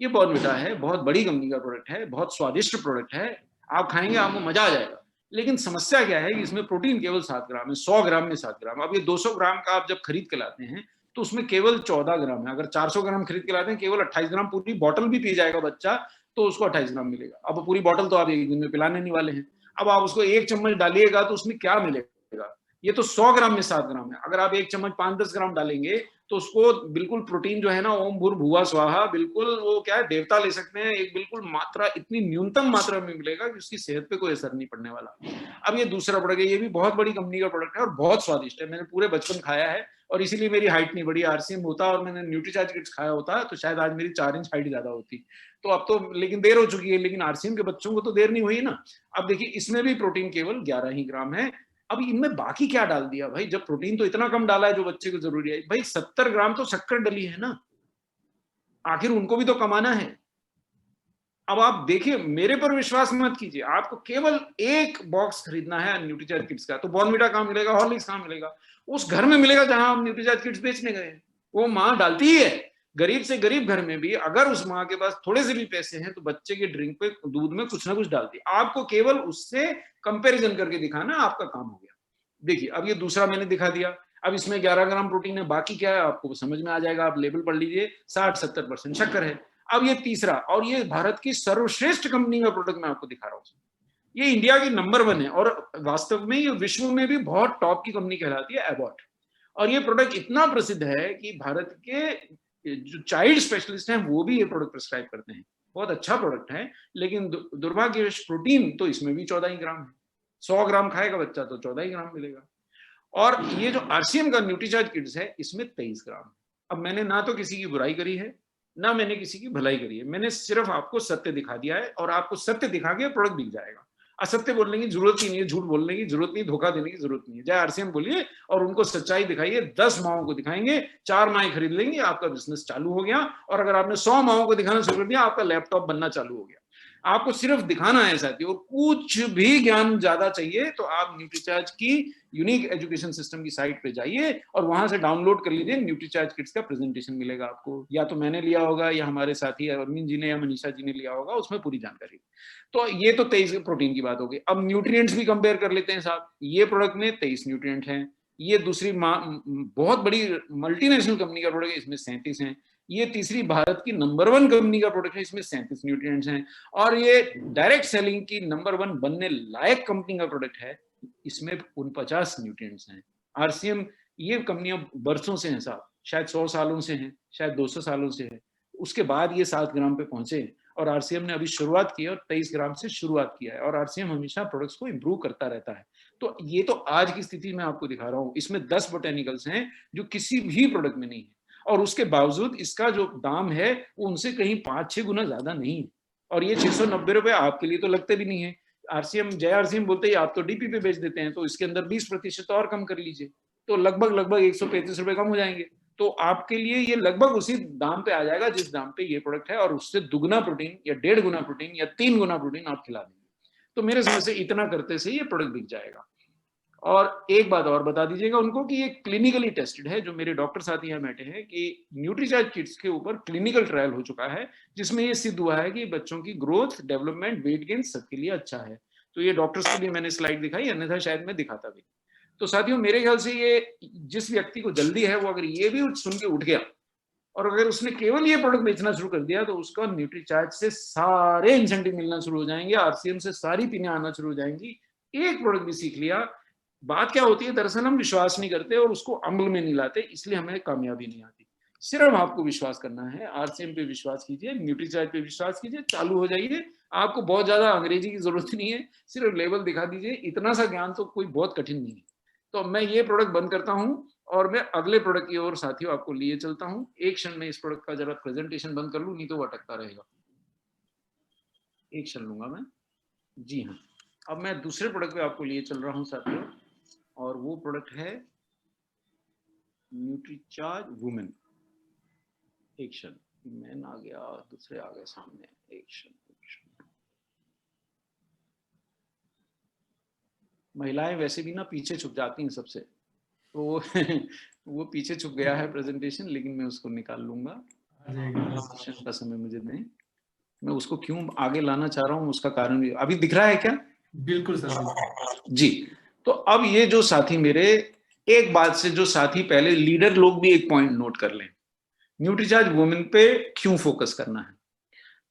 ये बॉर्नविटा है। बहुत बड़ी कंपनी का प्रोडक्ट है, बहुत स्वादिष्ट प्रोडक्ट है, आप खाएंगे आपको मजा आ जाएगा। लेकिन समस्या क्या है कि इसमें प्रोटीन केवल 7 ग्राम है, 100 ग्राम में 7 ग्राम। अब ये 200 ग्राम का आप जब खरीद के लाते हैं तो उसमें केवल 14 ग्राम है। अगर 400 ग्राम खरीद के लाते हैं, केवल 28 ग्राम। पूरी बोतल भी पी जाएगा बच्चा तो उसको 28 ग्राम मिलेगा। अब पूरी बोतल तो आप एक दिन में पिलाने नहीं वाले हैं। अब आप उसको एक चम्मच डालिएगा तो उसमें क्या मिलेगा? ये तो 100 ग्राम में 7 ग्राम है। अगर आप एक चम्मच 5-10 ग्राम डालेंगे तो उसको बिल्कुल प्रोटीन जो है ना, ओम भूर्भुवः स्वाहा, बिल्कुल वो क्या है, देवता ले सकते हैं। एक बिल्कुल मात्रा, इतनी न्यूनतम मात्रा में मिलेगा कि उसकी सेहत पे कोई असर नहीं पड़ने वाला। अब ये दूसरा प्रोडक्ट है, ये भी बहुत बड़ी कंपनी का प्रोडक्ट है और बहुत स्वादिष्ट है। मैंने पूरे बचपन खाया है और इसीलिए मेरी हाइट नहीं बढ़ी। आरसीएम होता और मैंने न्यूट्रीचार्ज किट्स खाया होता तो शायद आज मेरी 4 इंच हाइट ज्यादा होती। तो अब तो लेकिन देर हो चुकी है, लेकिन आरसीएम के बच्चों को तो देर नहीं हुई ना। अब देखिए, इसमें भी प्रोटीन केवल 11 ही ग्राम है। अब इनमें बाकी क्या डाल दिया भाई? जब प्रोटीन तो इतना कम डाला है जो बच्चे को जरूरी है, भाई 70 ग्राम तो शक्कर डली है ना, आखिर उनको भी तो कमाना है। अब आप देखिए, मेरे पर विश्वास मत कीजिए, आपको केवल एक बॉक्स खरीदना है न्यूट्रीचार्ज किट्स का। तो बॉर्नविटा कहाँ मिलेगा, हॉर्लिक्स कहाँ मिलेगा? उस घर में मिलेगा जहां आप न्यूट्रीचार्ज किट्स बेचने गए। वो माँ डालती ही है। गरीब से गरीब घर में भी अगर उस माँ के पास थोड़े से भी पैसे हैं तो बच्चे के ड्रिंक पे, दूध में कुछ ना कुछ डालती है। आपको केवल उससे कंपेरिजन करके दिखाना, आपका काम हो गया। देखिए, अब ये दूसरा मैंने दिखा दिया। अब इसमें 11 ग्राम प्रोटीन है, बाकी क्या है आपको समझ में आ जाएगा। आप लेबल पढ़ लीजिए, 60-70% शक्कर है। अब ये तीसरा, और ये भारत की सर्वश्रेष्ठ कंपनी का प्रोडक्ट मैं आपको दिखा रहा हूँ। ये इंडिया की नंबर 1 है और वास्तव में ये विश्व में भी बहुत टॉप की कंपनी कहलाती है, एबॉट। और ये प्रोडक्ट इतना प्रसिद्ध है कि भारत के जो चाइल्ड स्पेशलिस्ट हैं वो भी ये प्रोडक्ट प्रिस्क्राइब करते हैं। बहुत अच्छा प्रोडक्ट है, लेकिन दुर्भाग्यवश प्रोटीन तो इसमें भी 14 ही ग्राम है। 100 ग्राम खाएगा बच्चा तो 14 ही ग्राम मिलेगा। और ये जो आरसीएम का न्यूट्रीचार्ज किट्स है, इसमें 23 ग्राम। अब मैंने ना तो किसी की बुराई करी है, ना मैंने किसी की भलाई करी है। मैंने सिर्फ आपको सत्य दिखा दिया है और आपको सत्य दिखा के प्रोडक्ट बिक जाएगा। असत्य बोलने की जरूरत ही नहीं है, झूठ बोलने की जरूरत नहीं, धोखा देने की जरूरत नहीं है। जय आरसीएम बोलिए और उनको सच्चाई दिखाइए। 10 माओं को दिखाएंगे, 4 माएँ खरीद लेंगे, आपका बिजनेस चालू हो गया। और अगर आपने 100 माओं को दिखाना शुरू कर दिया, आपका लैपटॉप बनना चालू हो गया। आपको सिर्फ दिखाना है साथियों, कुछ भी ज्ञान ज्यादा चाहिए तो आप न्यूट्रीचार्ज की यूनिक एजुकेशन सिस्टम की साइट पे जाइए और वहां से डाउनलोड कर लीजिए। न्यूट्रीचार्ज किट्स का प्रेजेंटेशन मिलेगा आपको, या तो मैंने लिया होगा या हमारे साथी अरविंद जी ने या मनीषा जी ने लिया होगा, उसमें पूरी जानकारी। तो ये तो 23 प्रोटीन की बात होगी। अब न्यूट्रिएंट्स भी कंपेयर कर लेते हैं साहब। ये प्रोडक्ट में 23 न्यूट्रिएंट हैं। ये दूसरी बहुत बड़ी मल्टीनेशनल कंपनी का प्रोडक्ट है, इसमें 37 हैं। ये तीसरी भारत की नंबर 1 कंपनी का प्रोडक्ट है, इसमें 37 न्यूट्रिएंट्स हैं। और ये डायरेक्ट सेलिंग की नंबर 1 बनने लायक कंपनी का प्रोडक्ट है, इसमें 49 न्यूट्रिएंट्स हैं। आरसीएम, ये कंपनियां बरसों से हैं साहब, शायद 100 सालों से हैं, शायद 200 सालों से है। उसके बाद ये 7 ग्राम पे पहुंचे और आरसीएम ने अभी शुरुआत की है और 23 ग्राम से शुरुआत किया है। और आरसीएम हमेशा प्रोडक्ट्स को इंप्रूव करता रहता है। तो ये तो आज की स्थिति में आपको दिखा रहा हूँ। इसमें 10 बोटेनिकल्स हैं जो किसी भी प्रोडक्ट में नहीं है, और उसके बावजूद इसका जो दाम है वो उनसे कहीं 5-6 गुना ज्यादा नहीं है। और ये 690 रुपए आपके लिए तो लगते भी नहीं है। आरसीएम, जय आरसीएम बोलते ही आप तो डीपी पे बेच देते हैं, तो इसके अंदर 20% और कम कर लीजिए तो लगभग 135 रुपए कम हो जाएंगे। तो आपके लिए ये लगभग उसी दाम पे आ जाएगा जिस दाम पे ये प्रोडक्ट है, और उससे दुगना प्रोटीन या 1.5 गुना प्रोटीन या 3 गुना प्रोटीन आप खिला देंगे। तो मेरे समझ से इतना करते से ये प्रोडक्ट बिक जाएगा। और एक बात और बता दीजिएगा उनको कि ये क्लिनिकली टेस्टेड है। जो मेरे डॉक्टर साथी यहाँ बैठे हैं कि न्यूट्रीचार्ज किट्स के ऊपर क्लिनिकल ट्रायल हो चुका है, जिसमें ये सिद्ध हुआ है कि बच्चों की ग्रोथ, डेवलपमेंट, वेट गेन सबके लिए अच्छा है। तो ये डॉक्टर्स के लिए मैंने स्लाइड दिखाई, अन्यथा शायद मैं दिखाता भी। तो साथियों, मेरे ख्याल से ये जिस व्यक्ति को जल्दी है वो अगर ये भी सुन के उठ गया और अगर उसने केवल ये प्रोडक्ट बेचना शुरू कर दिया तो उसका न्यूट्रीचार्ज से सारे इंसेंटिव मिलना शुरू हो जाएंगे, आरसीएम से सारी पिनें आना शुरू हो जाएंगी। एक प्रोडक्ट भी सीख लिया। बात क्या होती है, दरअसल हम विश्वास नहीं करते और उसको अमल में नहीं लाते, इसलिए हमें कामयाबी नहीं आती। सिर्फ आपको विश्वास करना है, आरसीएम पे विश्वास कीजिए, न्यूट्रीचार्ज पे विश्वास कीजिए, चालू हो जाइए। आपको बहुत ज्यादा अंग्रेजी की जरूरत नहीं है, सिर्फ लेबल दिखा दीजिए, इतना सा ज्ञान तो कोई बहुत कठिन नहीं है। तो मैं ये प्रोडक्ट बंद करता हूँ और मैं अगले प्रोडक्ट की ओर साथियों आपको लिए चलता हूँ। एक क्षण में इस प्रोडक्ट का जरा प्रेजेंटेशन बंद कर लूँ, नहीं तो वो अटकता रहेगा। एक क्षण लूंगा मैं। जी हाँ, अब मैं दूसरे प्रोडक्ट पे आपको लिए चल रहा हूँ साथियों, और वो प्रोडक्ट है न्यूट्रीचार्ज वुमेन। एक क्षण, मैन आ गया, दूसरे आ गए सामने। एक क्षण। महिलाएं वैसे भी ना पीछे छुप जाती हैं सबसे, तो वो पीछे छुप गया है प्रेजेंटेशन, लेकिन मैं उसको निकाल लूंगा। का समय मुझे दें, मैं उसको क्यों आगे लाना चाह रहा हूँ उसका कारण भी अभी दिख रहा है क्या? बिल्कुल सर जी। तो अब ये जो साथी मेरे, एक बात से जो साथी पहले लीडर लोग भी एक पॉइंट नोट कर लें, न्यूट्रीचार्ज वुमेन पे क्यों फोकस करना है।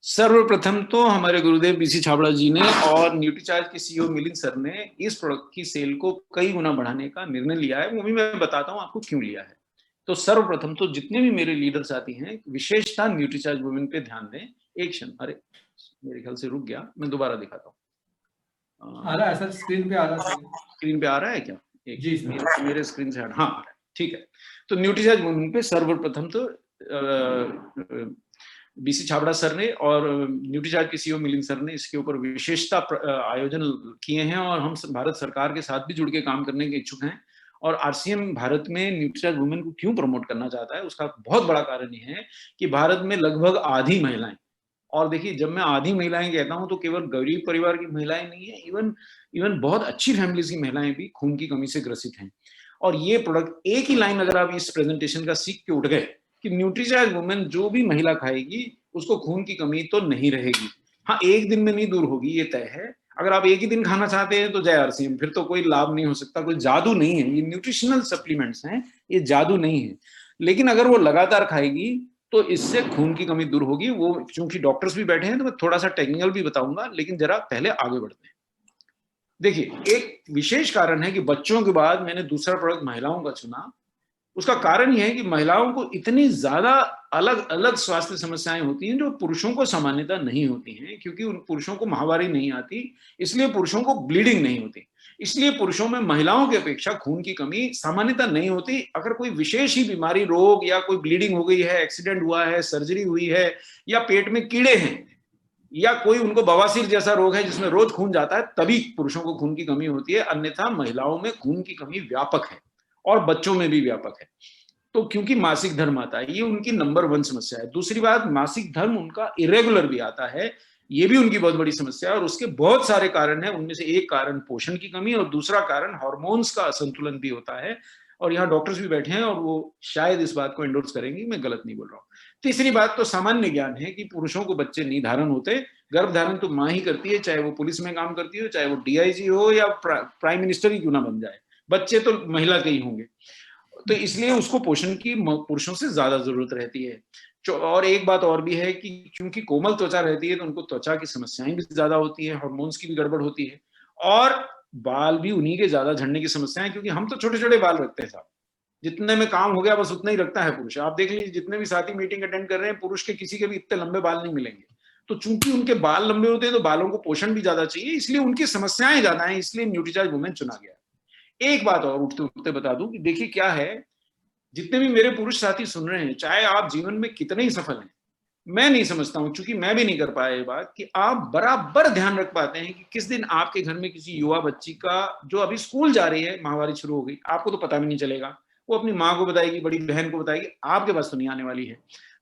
सर्वप्रथम तो हमारे गुरुदेव बीसी छाबड़ा जी ने और न्यूट्रीचार्ज के सीईओ मिलिंद सर ने इस प्रोडक्ट की सेल को कई गुना बढ़ाने का निर्णय लिया है, वो भी मैं बताता हूं आपको क्यों लिया है। तो सर्वप्रथम तो जितने भी मेरे लीडर साथी हैं, विशेषता न्यूट्रीचार्ज वुमेन पे ध्यान दें। एक क्षण, अरे मेरे ख्याल से रुक गया, मैं दोबारा दिखाता हूँ। आ रहा है सर, स्क्रीन पे आ रहा है। स्क्रीन पे आ रहा है क्या? एक जी मेरे स्क्रीन से हाँ आ रहा है, ठीक है। तो न्यूट्रीचार्ज वुमेन पे सर्वप्रथम तो बीसी छाबड़ा सर ने और न्यूट्रीचार्ज के सीईओ मिलिंद सर ने इसके ऊपर विशेषता आयोजन किए हैं, और हम भारत सरकार के साथ भी जुड़ के काम करने के इच्छुक हैं। और आरसीएम भारत में न्यूट्रीचार्ज वुमेन को क्यों प्रमोट करना चाहता है, उसका बहुत बड़ा कारण ये है कि भारत में लगभग आधी महिलाएं, और देखिए जब मैं आधी महिलाएं कहता हूं तो केवल गरीब परिवार की महिलाएं नहीं है, इवन बहुत अच्छी फैमिलीज की महिलाएं भी खून की कमी से ग्रसित हैं। और ये प्रोडक्ट, एक ही लाइन अगर आप इस प्रेजेंटेशन का सीख के उठ गए कि न्यूट्रीचार्ज वुमेन जो भी महिला खाएगी उसको खून की कमी तो नहीं रहेगी। हाँ, एक दिन में नहीं दूर होगी, ये तय है। अगर आप एक ही दिन खाना चाहते हैं तो जय आरसीएम, फिर तो कोई लाभ नहीं हो सकता, कोई जादू नहीं है, ये न्यूट्रिशनल सप्लीमेंट्स हैं, ये जादू नहीं है। लेकिन अगर वो लगातार खाएगी तो इससे खून की कमी दूर होगी। वो चूंकि डॉक्टर्स भी बैठे हैं तो मैं थोड़ा सा टेक्निकल भी बताऊंगा, लेकिन जरा पहले आगे बढ़ते हैं। देखिए, एक विशेष कारण है कि बच्चों के बाद मैंने दूसरा प्रोडक्ट महिलाओं का चुना। उसका कारण यह है कि महिलाओं को इतनी ज्यादा अलग अलग स्वास्थ्य समस्याएं होती हैं जो पुरुषों को सामान्यतः नहीं होती हैं, क्योंकि उन पुरुषों को माहवारी नहीं आती, इसलिए पुरुषों को ब्लीडिंग नहीं होती। इसलिए पुरुषों में महिलाओं की अपेक्षा खून की कमी सामान्यतः नहीं होती। अगर कोई विशेष ही बीमारी, रोग, या कोई ब्लीडिंग हो गई है, एक्सीडेंट हुआ है, सर्जरी हुई है, या पेट में कीड़े हैं, या कोई उनको बवासीर जैसा रोग है जिसमें रोज खून जाता है, तभी पुरुषों को खून की कमी होती है। अन्यथा महिलाओं में खून की कमी व्यापक है और बच्चों में भी व्यापक है। तो क्योंकि मासिक धर्म आता है, ये उनकी नंबर 1 समस्या है। दूसरी बात, मासिक धर्म उनका इरेगुलर भी आता है, ये भी उनकी बहुत बड़ी समस्या है, और उसके बहुत सारे कारण हैं। उनमें से एक कारण पोषण की कमी और दूसरा कारण हार्मोन्स का असंतुलन भी होता है। और यहाँ डॉक्टर्स भी बैठे हैं और वो शायद इस बात को एंडोर्स करेंगे, मैं गलत नहीं बोल रहा हूँ। तीसरी बात तो सामान्य ज्ञान है कि पुरुषों को बच्चे नहीं धारण होते, गर्भधारण तो माँ ही करती है, चाहे वो पुलिस में काम करती हो, चाहे वो डीआईजी हो, या प्राइम मिनिस्टर ही क्यों ना बन जाए, बच्चे तो महिला के ही होंगे। तो इसलिए उसको पोषण की पुरुषों से ज्यादा जरूरत रहती है। और एक बात और भी है कि क्योंकि कोमल त्वचा रहती है तो उनको त्वचा की समस्याएं भी ज्यादा होती है, हार्मोन्स की भी गड़बड़ होती है, और बाल भी उन्हीं के ज्यादा झड़ने की समस्याएं, क्योंकि हम तो छोटे छोटे बाल रखते हैं साहब, जितने में काम हो गया बस उतना ही रखता है पुरुष। आप देख लीजिए जितने भी साथी मीटिंग अटेंड कर रहे हैं, पुरुष के किसी के भी इतने लंबे बाल नहीं मिलेंगे। तो चूंकि उनके बाल लंबे होते हैं तो बालों को पोषण भी ज्यादा चाहिए, इसलिए उनकी समस्याएं ज्यादा हैं, इसलिए न्यूट्रीचार्ज वुमेन चुना गया। एक बात और उठते उठते बता दूं कि देखिए क्या है, जितने भी मेरे पुरुष साथी सुन रहे हैं, चाहे आप जीवन में कितने ही सफल हैं, मैं नहीं समझता हूं, चूंकि मैं भी नहीं कर पाया ये बात, कि आप बराबर ध्यान रख पाते हैं कि किस दिन आपके घर में किसी युवा बच्ची का, जो अभी स्कूल जा रही है, माहवारी शुरू हो गई, आपको तो पता भी नहीं चलेगा, वो अपनी माँ को बताएगी, बड़ी बहन को बताएगी, आपके पास तो नहीं आने वाली है।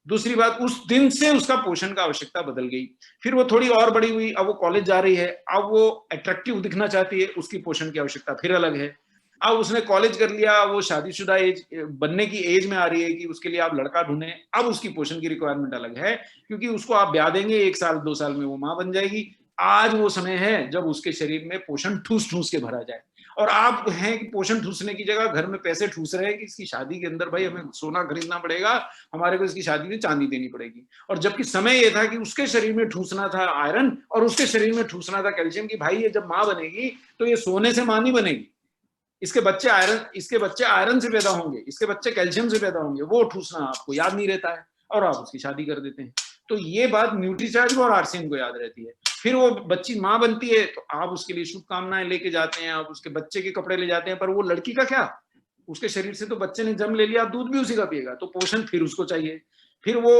दूसरी बात, उस दिन से उसका पोषण का आवश्यकता बदल गई, फिर वो थोड़ी और बड़ी हुई, अब वो कॉलेज जा रही है, अब वो अट्रैक्टिव दिखना चाहती है, उसकी पोषण की आवश्यकता फिर अलग है। अब उसने कॉलेज कर लिया, वो शादीशुदा एज बनने की एज में आ रही है कि उसके लिए आप लड़का ढूंढें, अब उसकी पोषण की रिक्वायरमेंट अलग है, क्योंकि उसको आप ब्याह देंगे, 1 साल 2 साल में वो मां बन जाएगी। आज वो समय है जब उसके शरीर में पोषण ठूस ठूस के भरा जाए, और आप हैं कि पोषण ठूसने की जगह घर में पैसे ठूस रहे हैं कि इसकी शादी के अंदर भाई हमें सोना खरीदना पड़ेगा, हमारे को इसकी शादी में चांदी देनी पड़ेगी। और जबकि समय ये था कि उसके शरीर में ठूसना था आयरन, और उसके शरीर में ठूसना था कैल्शियम, की भाई ये जब मां बनेगी तो ये सोने से मां नहीं बनेगी, इसके बच्चे आयरन से पैदा होंगे, इसके बच्चे कैल्शियम से पैदा होंगे, वो ठूसना आपको याद नहीं रहता है और आप उसकी शादी कर देते हैं। तो ये बात न्यूट्रीचार्ज को और आरसीएम को याद रहती है। फिर वो बच्ची माँ बनती है तो आप उसके लिए शुभकामनाएं लेके जाते हैं, आप उसके बच्चे के कपड़े ले जाते हैं, पर वो लड़की का क्या, उसके शरीर से तो बच्चे ने जन्म ले लिया, दूध भी उसी का पिएगा, तो पोषण फिर उसको चाहिए। फिर वो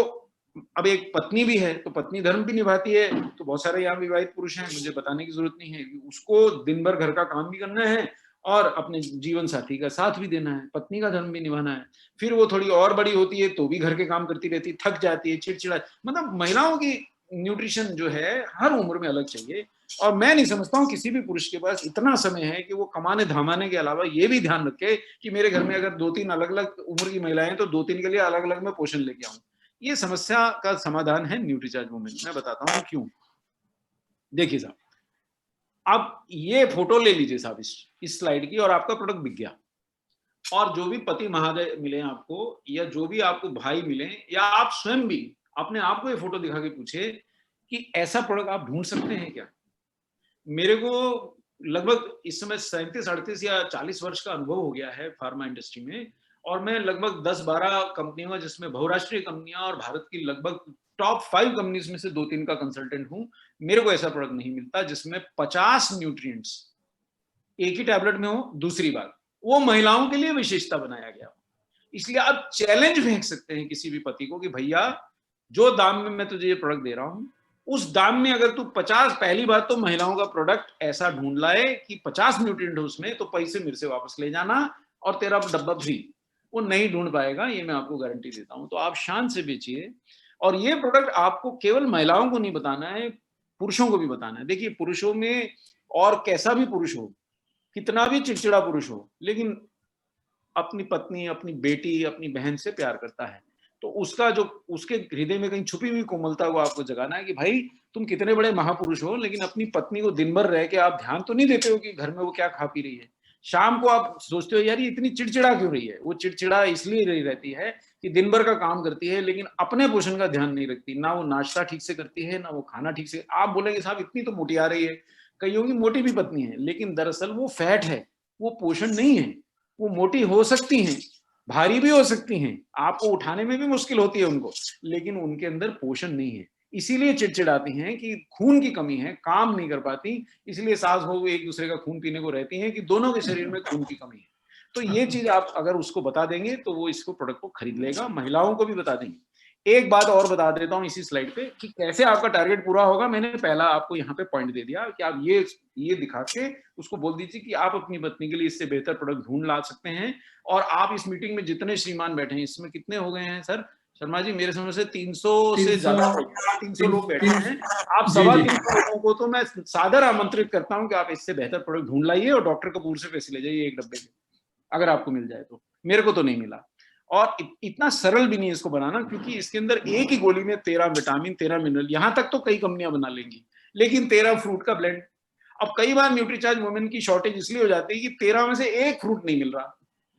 अब एक पत्नी भी है तो पत्नी धर्म भी निभाती है। तो बहुत सारे यहाँ विवाहित पुरुष हैं, मुझे बताने की जरूरत नहीं है, उसको दिन भर घर का काम भी करना है और अपने जीवन साथी का साथ भी देना है, पत्नी का धर्म भी निभाना है। फिर वो थोड़ी और बड़ी होती है तो भी घर के काम करती रहती है, थक जाती है, चिड़चिड़ा। मतलब महिलाओं की न्यूट्रिशन जो है हर उम्र में अलग चाहिए। और मैं नहीं समझता हूँ किसी भी पुरुष के पास इतना समय है कि वो कमाने धमाने के अलावा ये भी ध्यान रखे कि मेरे घर में अगर 2-3 अलग अलग उम्र की महिलाएं हैं तो 2-3 के लिए अलग अलग मैं पोषण लेके आऊं। ये समस्या का समाधान है न्यूट्रीचार्ज वुमेन। मैं बताता हूँ क्यों। देखिए साहब, अब ये फोटो ले लीजिए साहब इस स्लाइड की, और आपका प्रोडक्ट बिक गया। और जो भी पति महादय मिले आपको, या जो भी आपको भाई मिले, या आप स्वयं भी अपने आप को ये फोटो दिखा के पूछे कि ऐसा प्रोडक्ट आप ढूंढ सकते हैं क्या। मेरे को लगभग इस समय 37-38 या 40 वर्ष का अनुभव हो गया है फार्मा इंडस्ट्री में, और मैं लगभग 10-12 कंपनियों में, जिसमें बहुराष्ट्रीय कंपनियां और भारत की लगभग टॉप 5 कंपनीज में से 2-3 का कंसल्टेंट हूं। मेरे को ऐसा प्रोडक्ट नहीं मिलता जिसमें 50 न्यूट्रिएंट्स एक ही टैबलेट में हो। दूसरी बात, वो महिलाओं के लिए विशेषता बनाया गया। इसलिए आप चैलेंज फेंक सकते हैं किसी भी पति को कि भैया जो दाम में मैं तुझे ये प्रोडक्ट दे रहा हूं, उस दाम में अगर तू 50, पहली बात तो महिलाओं का प्रोडक्ट ऐसा ढूंढ लाए कि 50 न्यूट्रिएंट हो उसमें, तो पैसे मेरे से वापस ले जाना और तेरा डब्बा फ्री। वो नहीं ढूंढ पाएगा, ये मैं आपको गारंटी देता हूं। तो आप शान से बेचिए। और ये प्रोडक्ट आपको केवल महिलाओं को नहीं बताना है, पुरुषों को भी बताना है। देखिए, पुरुषों में, और कैसा भी पुरुष हो, कितना भी चिड़चिड़ा पुरुष हो, लेकिन अपनी पत्नी, अपनी बेटी, अपनी बहन से प्यार करता है, तो उसका जो उसके हृदय में कहीं छुपी हुई कोमलता को आपको जगाना है कि भाई तुम कितने बड़े महापुरुष हो, लेकिन अपनी पत्नी को दिन भर रह के आप ध्यान तो नहीं देते हो कि घर में वो क्या खा पी रही है। शाम को आप सोचते हो यार ये इतनी चिड़चिड़ा क्यों रही है। वो चिड़चिड़ा इसलिए रही रहती है कि दिन भर का काम करती है, लेकिन अपने पोषण का ध्यान नहीं रखती। ना वो नाश्ता ठीक से करती है, ना वो खाना ठीक से। आप बोलेंगे साहब इतनी तो मोटी आ रही है, कईयों की मोटी भी पत्नी है, लेकिन दरअसल वो फैट है, वो पोषण नहीं है। वो मोटी हो सकती हैं, भारी भी हो सकती हैं, आपको उठाने में भी मुश्किल होती है उनको, लेकिन उनके अंदर पोषण नहीं है। इसीलिए चिड़चिड़ाती हैं कि खून की कमी है, काम नहीं कर पाती। इसलिए सास बहू एक दूसरे का खून पीने को रहती हैं कि दोनों के शरीर में खून की कमी है। तो ये चीज आप अगर उसको बता देंगे तो वो इसको प्रोडक्ट को खरीद लेगा। महिलाओं को भी बता देंगे। एक बात और बता देता हूं इसी स्लाइड पे कि कैसे आपका टारगेट पूरा होगा। मैंने पहला आपको यहाँ पे पॉइंट दे दिया कि आप ये दिखा के उसको बोल दीजिए कि आप अपनी पत्नी के लिए इससे बेहतर प्रोडक्ट ढूंढ ला सकते हैं। और आप इस मीटिंग में जितने श्रीमान बैठे हैं, इसमें कितने हो गए हैं सर शर्मा जी, मेरे समझ से 300 से ज्यादा, 300 लोग बैठे हैं। आप 325 लोगों को तो मैं सादर आमंत्रित करता हूं कि आप इससे बेहतर प्रोडक्ट ढूंढ लाइए और डॉक्टर कपूर से पैसे ले जाइए एक डब्बे के, अगर आपको मिल जाए तो। मेरे को तो नहीं मिला। और इतना सरल भी नहीं है इसको बनाना, क्योंकि इसके अंदर एक ही गोली में 13 विटामिन, 13 मिनरल, यहां तक तो कई कंपनियां बना लेंगी, लेकिन 13 फ्रूट का ब्लेंड। अब कई बार न्यूट्रीचार्ज वुमेन की शॉर्टेज इसलिए हो जाती है कि 13 में से एक फ्रूट नहीं मिल रहा।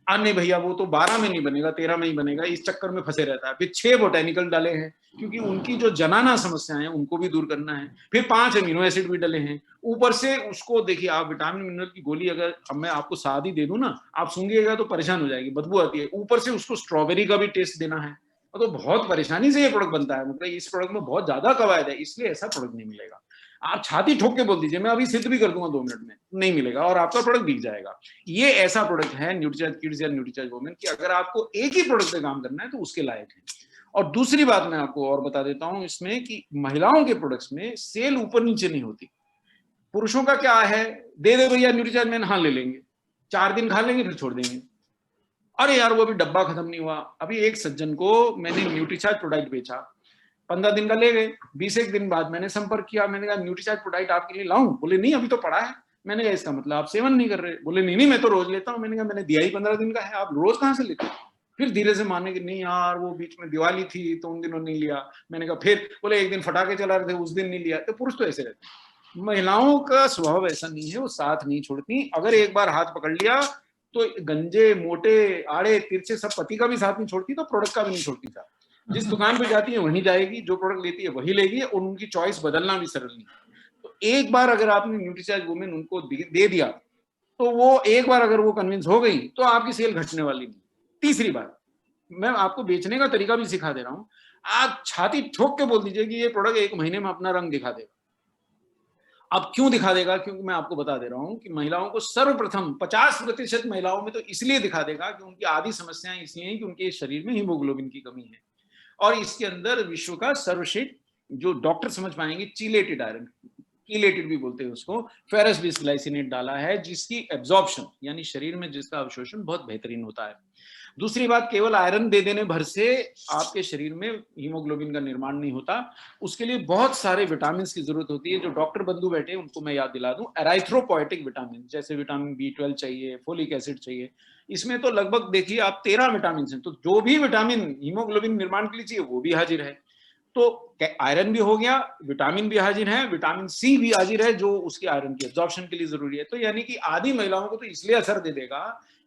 नहीं भैया वो तो 12 में नहीं बनेगा, 13 में ही बनेगा, इस चक्कर में फंसे रहता है। फिर 6 बोटेनिकल डाले हैं क्योंकि उनकी जो जनाना समस्याएं हैं उनको भी दूर करना है। फिर 5 अमीनो एसिड भी डाले हैं ऊपर से। उसको देखिए, आप विटामिन मिनरल की गोली अगर अब मैं आपको सादी दे दूं ना, आप सूंघिएगा तो परेशान हो जाएगी, बदबू आती है। ऊपर से उसको स्ट्रॉबेरी का भी टेस्ट देना है, तो बहुत परेशानी से ये प्रोडक्ट बनता है। मतलब इस प्रोडक्ट में बहुत ज्यादा कवायद है, इसलिए ऐसा प्रोडक्ट नहीं मिलेगा। आप छाती ठोक के बोल दीजिए, मैं अभी सिद्ध भी कर दूंगा 2 मिनट में, नहीं मिलेगा और आपका प्रोडक्ट बिक जाएगा। ये ऐसा प्रोडक्ट है न्यूट्रीचार्ज किड्स या न्यूट्रीचार्ज वुमेन कि अगर आपको एक ही प्रोडक्ट पे काम करना है तो उसके लायक है। और दूसरी बात मैं आपको और बता देता हूं इसमें कि महिलाओं के प्रोडक्ट्स में सेल ऊपर नीचे नहीं होती। पुरुषों का क्या है, दे दे भैया न्यूट्रीचार्ज मैन, हाँ ले लेंगे, 4 दिन खा लेंगे फिर छोड़ देंगे। अरे यार वो अभी डब्बा खत्म नहीं हुआ। अभी एक सज्जन को मैंने न्यूट्रीचार्ज प्रोडक्ट बेचा, 15 दिन का ले गए। 20 दिन बाद मैंने संपर्क किया, मैंने कहा न्यूट्रीचार्ज प्रोडक्ट आपके लिए लाऊं? बोले नहीं अभी तो पड़ा है। मैंने कहा इसका मतलब आप सेवन नहीं कर रहे? बोले नहीं मैं तो रोज लेता हूं। मैंने कहा मैंने दिया ही 15 दिन का है, आप रोज कहां से लेते? फिर धीरे से मानने की, नहीं यार वो बीच में दिवाली थी तो उन दिनों नहीं लिया। मैंने कहा फिर, बोले एक दिन फटाके चला रहे थे उस दिन नहीं लिया। तो पुरुष तो ऐसे रहते, महिलाओं का स्वभाव ऐसा नहीं है, वो साथ नहीं छोड़ती। अगर एक बार हाथ पकड़ लिया तो गंजे मोटे आड़े तिरछे सब पति का भी साथ नहीं छोड़ती, तो प्रोडक्ट का भी नहीं छोड़ती साथ। जिस दुकान पे जाती है वहीं जाएगी, जो प्रोडक्ट लेती है वही लेगी, और उनकी चॉइस बदलना भी सरल नहीं। तो एक बार अगर आपने न्यूट्रीचार्ज वुमेन उनको दे दिया तो वो एक बार अगर वो कन्विंस हो गई तो आपकी सेल घटने वाली नहीं। तीसरी बात, मैं आपको बेचने का तरीका भी सिखा दे रहा हूं। आप छाती ठोक के बोल दीजिए कि ये प्रोडक्ट 1 महीने में अपना रंग दिखा देगा। अब क्यों दिखा देगा? क्योंकि मैं आपको बता दे रहा हूं कि महिलाओं को सर्वप्रथम 50% महिलाओं में तो इसलिए दिखा देगा कि उनकी आधी समस्याएं इसलिए हैं कि उनके शरीर में हीमोग्लोबिन की कमी है। और इसके अंदर विश्व का सर्वश्रेष्ठ जो डॉक्टर समझ पाएंगे, चीलेटेड आयरन, कीलेटेड भी बोलते हैं उसको, फेरस बिसग्लाइसिनेट डाला है, जिसकी एब्जॉर्प्शन यानी शरीर में जिसका अवशोषण बहुत बेहतरीन होता है। दूसरी बात, केवल आयरन दे देने भर से आपके शरीर में हीमोग्लोबिन का निर्माण नहीं होता, उसके लिए बहुत सारे विटामिन की जरूरत होती है। जो डॉक्टर बंधु बैठे उनको मैं याद दिला दूं, एराइथ्रोपोएटिक विटामिन, जैसे विटामिन B12 चाहिए, फोलिक एसिड चाहिए। इसमें तो लगभग देखिए आप 13 विटामिन हैं, तो जो भी विटामिन हीमोग्लोबिन निर्माण के लिए चाहिए वो भी हाजिर है। तो आयरन भी हो गया, विटामिन भी हाजिर है, विटामिन C भी हाजिर है जो उसकी आयरन की एब्जॉर्प्शन के लिए जरूरी है। तो यानी कि आधी महिलाओं को तो इसलिए असर दे देगा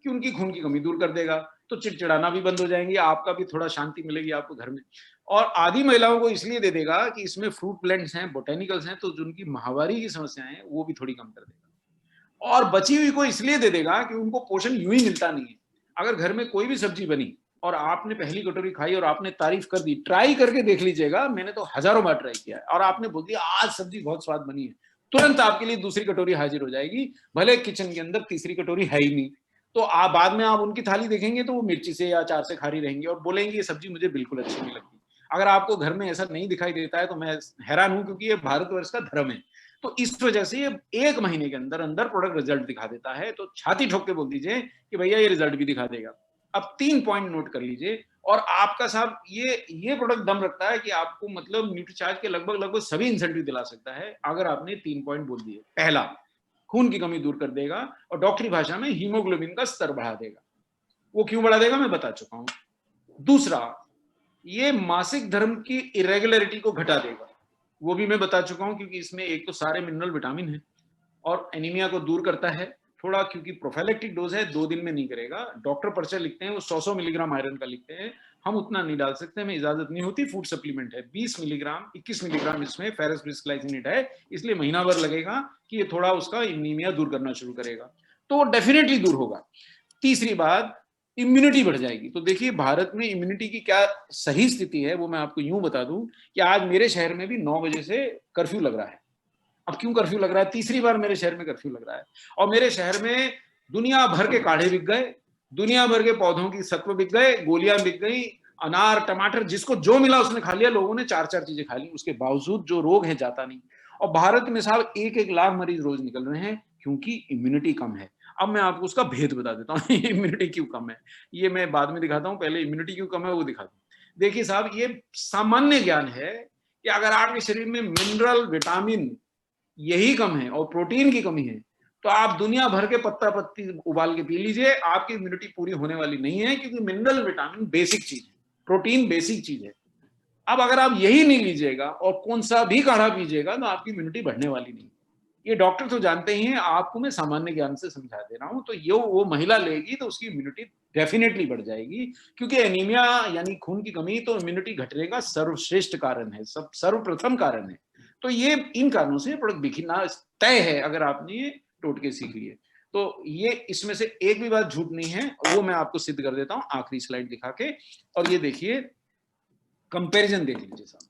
कि उनकी खून की कमी दूर कर देगा, तो चिड़चिड़ाना भी बंद हो जाएंगी, आपका भी थोड़ा शांति मिलेगी आपको घर में। और आधी महिलाओं को इसलिए दे देगा कि इसमें फ्रूट प्लांट्स हैं, बोटेनिकल्स हैं, तो जिनकी माहवारी की समस्याएं हैं वो भी थोड़ी कम कर देगा। और बची हुई को इसलिए दे देगा कि उनको पोषण यूं ही मिलता नहीं है। अगर घर में कोई भी सब्जी बनी और आपने पहली कटोरी खाई और आपने तारीफ कर दी, ट्राई करके देख लीजिएगा, मैंने तो हजारों बार ट्राई किया है, और आपने बोल दिया आज सब्जी बहुत स्वाद बनी है, तुरंत आपके लिए दूसरी कटोरी हाजिर हो जाएगी, भले किचन के अंदर तीसरी कटोरी है ही नहीं। तो आप बाद में आप उनकी थाली देखेंगे तो वो मिर्ची से या अचार से खारी रहेंगी और बोलेंगे ये सब्जी मुझे बिल्कुल अच्छी नहीं लगती। अगर आपको घर में ऐसा नहीं दिखाई देता है तो मैं हैरान हूं, क्योंकि ये भारतवर्ष का धर्म है। तो इस वजह से ये 1 महीने के अंदर अंदर प्रोडक्ट रिजल्ट दिखा देता है। तो छाती ठोक के बोल दीजिए कि भैया ये रिजल्ट भी दिखा देगा। अब 3 पॉइंट नोट कर लीजिए, और आपका साहब ये प्रोडक्ट दम रखता है कि आपको मतलब न्यूट्रीचार्ज के लगभग सभी इंसेंटिव दिला सकता है अगर आपने 3 पॉइंट बोल दिए। पहला, खून की कमी दूर कर देगा, और डॉक्टरी भाषा में हीमोग्लोबिन का स्तर बढ़ा देगा। वो क्यों बढ़ा देगा मैं बता चुका हूं। दूसरा, ये मासिक धर्म की इरेगुलरिटी को घटा देगा, वो भी मैं बता चुका हूं, क्योंकि इसमें एक तो सारे मिनरल विटामिन है, और एनीमिया को दूर करता है थोड़ा, क्योंकि प्रोफाइलेक्टिक डोज है, 2 दिन में नहीं करेगा। डॉक्टर पर्चा लिखते हैं वो 100 मिलीग्राम आयरन का लिखते हैं, हम उतना नहीं डाल सकते, हमें इजाजत नहीं होती। फूड सप्लीमेंट है, 20 मिलीग्राम 21 मिलीग्राम इसमें फेरस बिसग्लाइसिनेट है, इसलिए महीना भर लगेगा कि ये थोड़ा उसका एनीमिया दूर करना शुरू करेगा, तो डेफिनेटली दूर होगा। तीसरी बात, इम्यूनिटी बढ़ जाएगी। तो देखिए भारत में इम्यूनिटी की क्या सही स्थिति है वो मैं आपको यूं बता दूं कि आज मेरे शहर में भी 9 बजे से कर्फ्यू लग रहा है। अब क्यों कर्फ्यू लग रहा है? तीसरी बार मेरे शहर में कर्फ्यू लग रहा है, और मेरे शहर में दुनिया भर के काढ़े बिक गए, दुनिया भर के पौधों की सत्व बिक गए, गोलियां बिक गई, अनार टमाटर जिसको जो मिला उसने खा लिया। लोगों ने 4-4 चीजें खा ली, उसके बावजूद जो रोग है जाता नहीं। और भारत में साहब 1-1 लाख मरीज रोज निकल रहे हैं, क्योंकि इम्यूनिटी कम है। अब मैं आपको उसका भेद बता देता हूँ इम्यूनिटी क्यों कम है, ये मैं बाद में दिखाता हूँ, पहले इम्यूनिटी क्यों कम है वो दिखाता हूँ। देखिए साहब, ये सामान्य ज्ञान है कि अगर आपके शरीर में मिनरल विटामिन यही कम है और प्रोटीन की कमी है, तो आप दुनिया भर के पत्ता पत्ती उबाल के पी लीजिए, आपकी इम्यूनिटी पूरी होने वाली नहीं है, क्योंकि मिनरल विटामिन बेसिक चीज है, प्रोटीन बेसिक चीज है। अब अगर आप यही नहीं लीजिएगा और कौन सा भी काढ़ा पीजिएगा तो आपकी इम्यूनिटी बढ़ने वाली नहीं। ये डॉक्टर तो जानते ही हैं, आपको मैं सामान्य ज्ञान से समझा दे रहा हूं। तो ये वो महिला लेगी तो उसकी इम्यूनिटी डेफिनेटली बढ़ जाएगी, क्योंकि एनीमिया यानी खून की कमी तो इम्यूनिटी घटने का सर्वश्रेष्ठ कारण है, सर्वप्रथम कारण है। तो ये इन कारणों से प्रोडक्ट बिकना तय है, अगर आपने ये टोटके सीख लिए तो। ये इसमें से एक भी बात झूठ नहीं है, वो मैं आपको सिद्ध कर देता हूं आखिरी स्लाइड दिखा के। और ये देखिए, कंपैरिजन देख लीजिए साहब।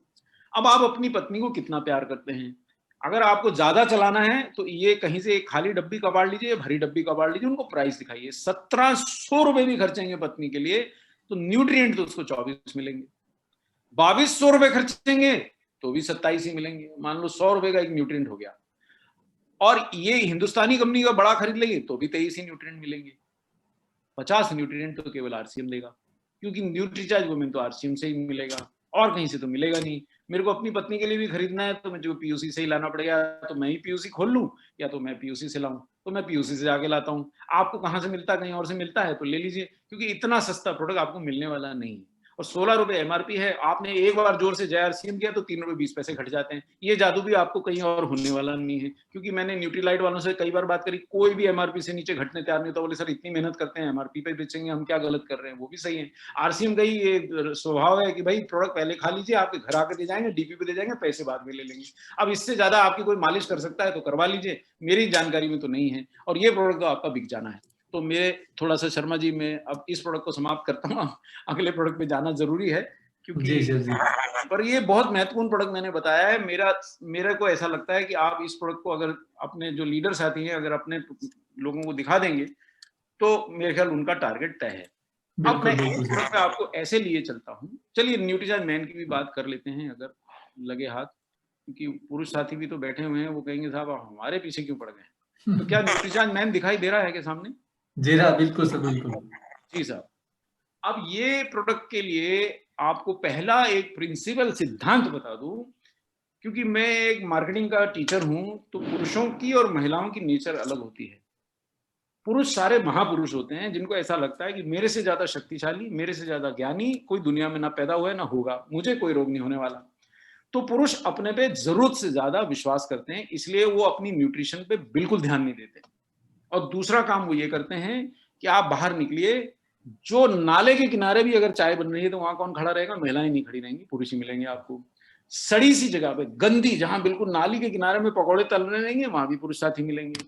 अब आप अपनी पत्नी को कितना प्यार करते हैं, अगर आपको ज्यादा चलाना है तो ये कहीं से एक खाली डब्बी कबाड़ लीजिए या भरी डब्बी कबाड़ लीजिए, उनको प्राइस दिखाइए। 1700 रुपए भी खर्चेंगे पत्नी के लिए तो न्यूट्रिएंट तो उसको 24 मिलेंगे, 2200 रुपए खर्चेंगे तो भी 27 ही मिलेंगे। मान लो 100 रुपए का एक न्यूट्रिएंट हो गया, और ये हिंदुस्तानी कंपनी का बड़ा खरीद लेंगे तो भी 23 ही न्यूट्रिएंट मिलेंगे। 50 न्यूट्रिएंट तो केवल आरसीएम देगा, क्योंकि न्यूट्रीचार्ज वुमेन तो आरसीएम से ही मिलेगा और कहीं से तो मिलेगा नहीं। मेरे को अपनी पत्नी के लिए भी खरीदना है तो मुझे पीयूसी से ही लाना पड़ेगा, तो मैं ही पीयूसी खोल लूं या तो मैं पीयूसी से लाऊं, तो मैं पीयूसी से जाके लाता हूं। आपको कहां से मिलता है? कहीं और से मिलता है तो ले लीजिए, क्योंकि इतना सस्ता प्रोडक्ट आपको मिलने वाला नहीं है। और 16 रुपए एमआरपी है, आपने एक बार जोर से जय आरसीएम किया तो 3 रुपए 20 पैसे घट जाते हैं। ये जादू भी आपको कहीं और होने वाला नहीं है, क्योंकि मैंने न्यूट्रीलाइट वालों से कई बार बात करी, कोई भी एमआरपी से नीचे घटने तैयार नहीं होता। बोले सर इतनी मेहनत करते हैं, एमआरपी पे बेचेंगे, हम क्या गलत कर रहे हैं? वो भी सही है। आरसीएम का ही ये स्वभाव है कि भाई प्रोडक्ट पहले खा लीजिए, आपके घर आकर दे जाएंगे, डीपी पे दे जाएंगे, पैसे बाद में ले लेंगे। अब इससे ज्यादा आपकी कोई मालिश कर सकता है तो करवा लीजिए, मेरी जानकारी में तो नहीं है, और ये प्रोडक्ट तो आपका बिक जाना है। तो मेरे थोड़ा सा शर्मा जी, मैं अब इस प्रोडक्ट को समाप्त करता हूँ, अगले प्रोडक्ट पे जाना जरूरी है, क्योंकि जी सर जी। पर ये बहुत महत्वपूर्ण प्रोडक्ट मैंने बताया है। मेरे को ऐसा लगता है कि आप इस प्रोडक्ट को अगर अपने जो लीडर साथी हैं, अगर अपने लोगों को दिखा देंगे तो मेरे ख्याल उनका टारगेट तय है। अब मैं इस प्रोडक्ट पे आपको ऐसे लिए चलता हूँ। चलिए न्यूट्रीचार्ज मैन की भी बात कर लेते हैं, अगर लगे हाथ, क्योंकि पुरुष साथी भी तो बैठे हुए हैं, वो कहेंगे साहब हमारे पीछे क्यों पड़ गए। तो क्या न्यूट्रीचार्ज मैन दिखाई दे रहा है क्या सामने? जी हाँ, बिल्कुल सर, बिल्कुल जी साहब। अब ये प्रोडक्ट के लिए आपको पहला एक प्रिंसिपल सिद्धांत बता दूं, क्योंकि मैं एक मार्केटिंग का टीचर हूं, तो पुरुषों की और महिलाओं की नेचर अलग होती है। पुरुष सारे महापुरुष होते हैं, जिनको ऐसा लगता है कि मेरे से ज्यादा शक्तिशाली, मेरे से ज्यादा ज्ञानी कोई दुनिया में ना पैदा हुआ है ना होगा, मुझे कोई रोग नहीं होने वाला। तो पुरुष अपने पे जरूरत से ज्यादा विश्वास करते हैं, इसलिए वो अपनी न्यूट्रिशन पे बिल्कुल ध्यान नहीं देते। और दूसरा काम वो ये करते हैं कि आप बाहर निकलिए, जो नाले के किनारे भी अगर चाय बन रही है तो वहां कौन खड़ा रहेगा? महिलाएं नहीं खड़ी रहेंगी, पुरुष ही मिलेंगे आपको। सड़ी सी जगह पे, गंदी, जहां बिल्कुल नाली के किनारे में पकौड़े तल रहे रहेंगे, वहां भी पुरुष साथी मिलेंगे।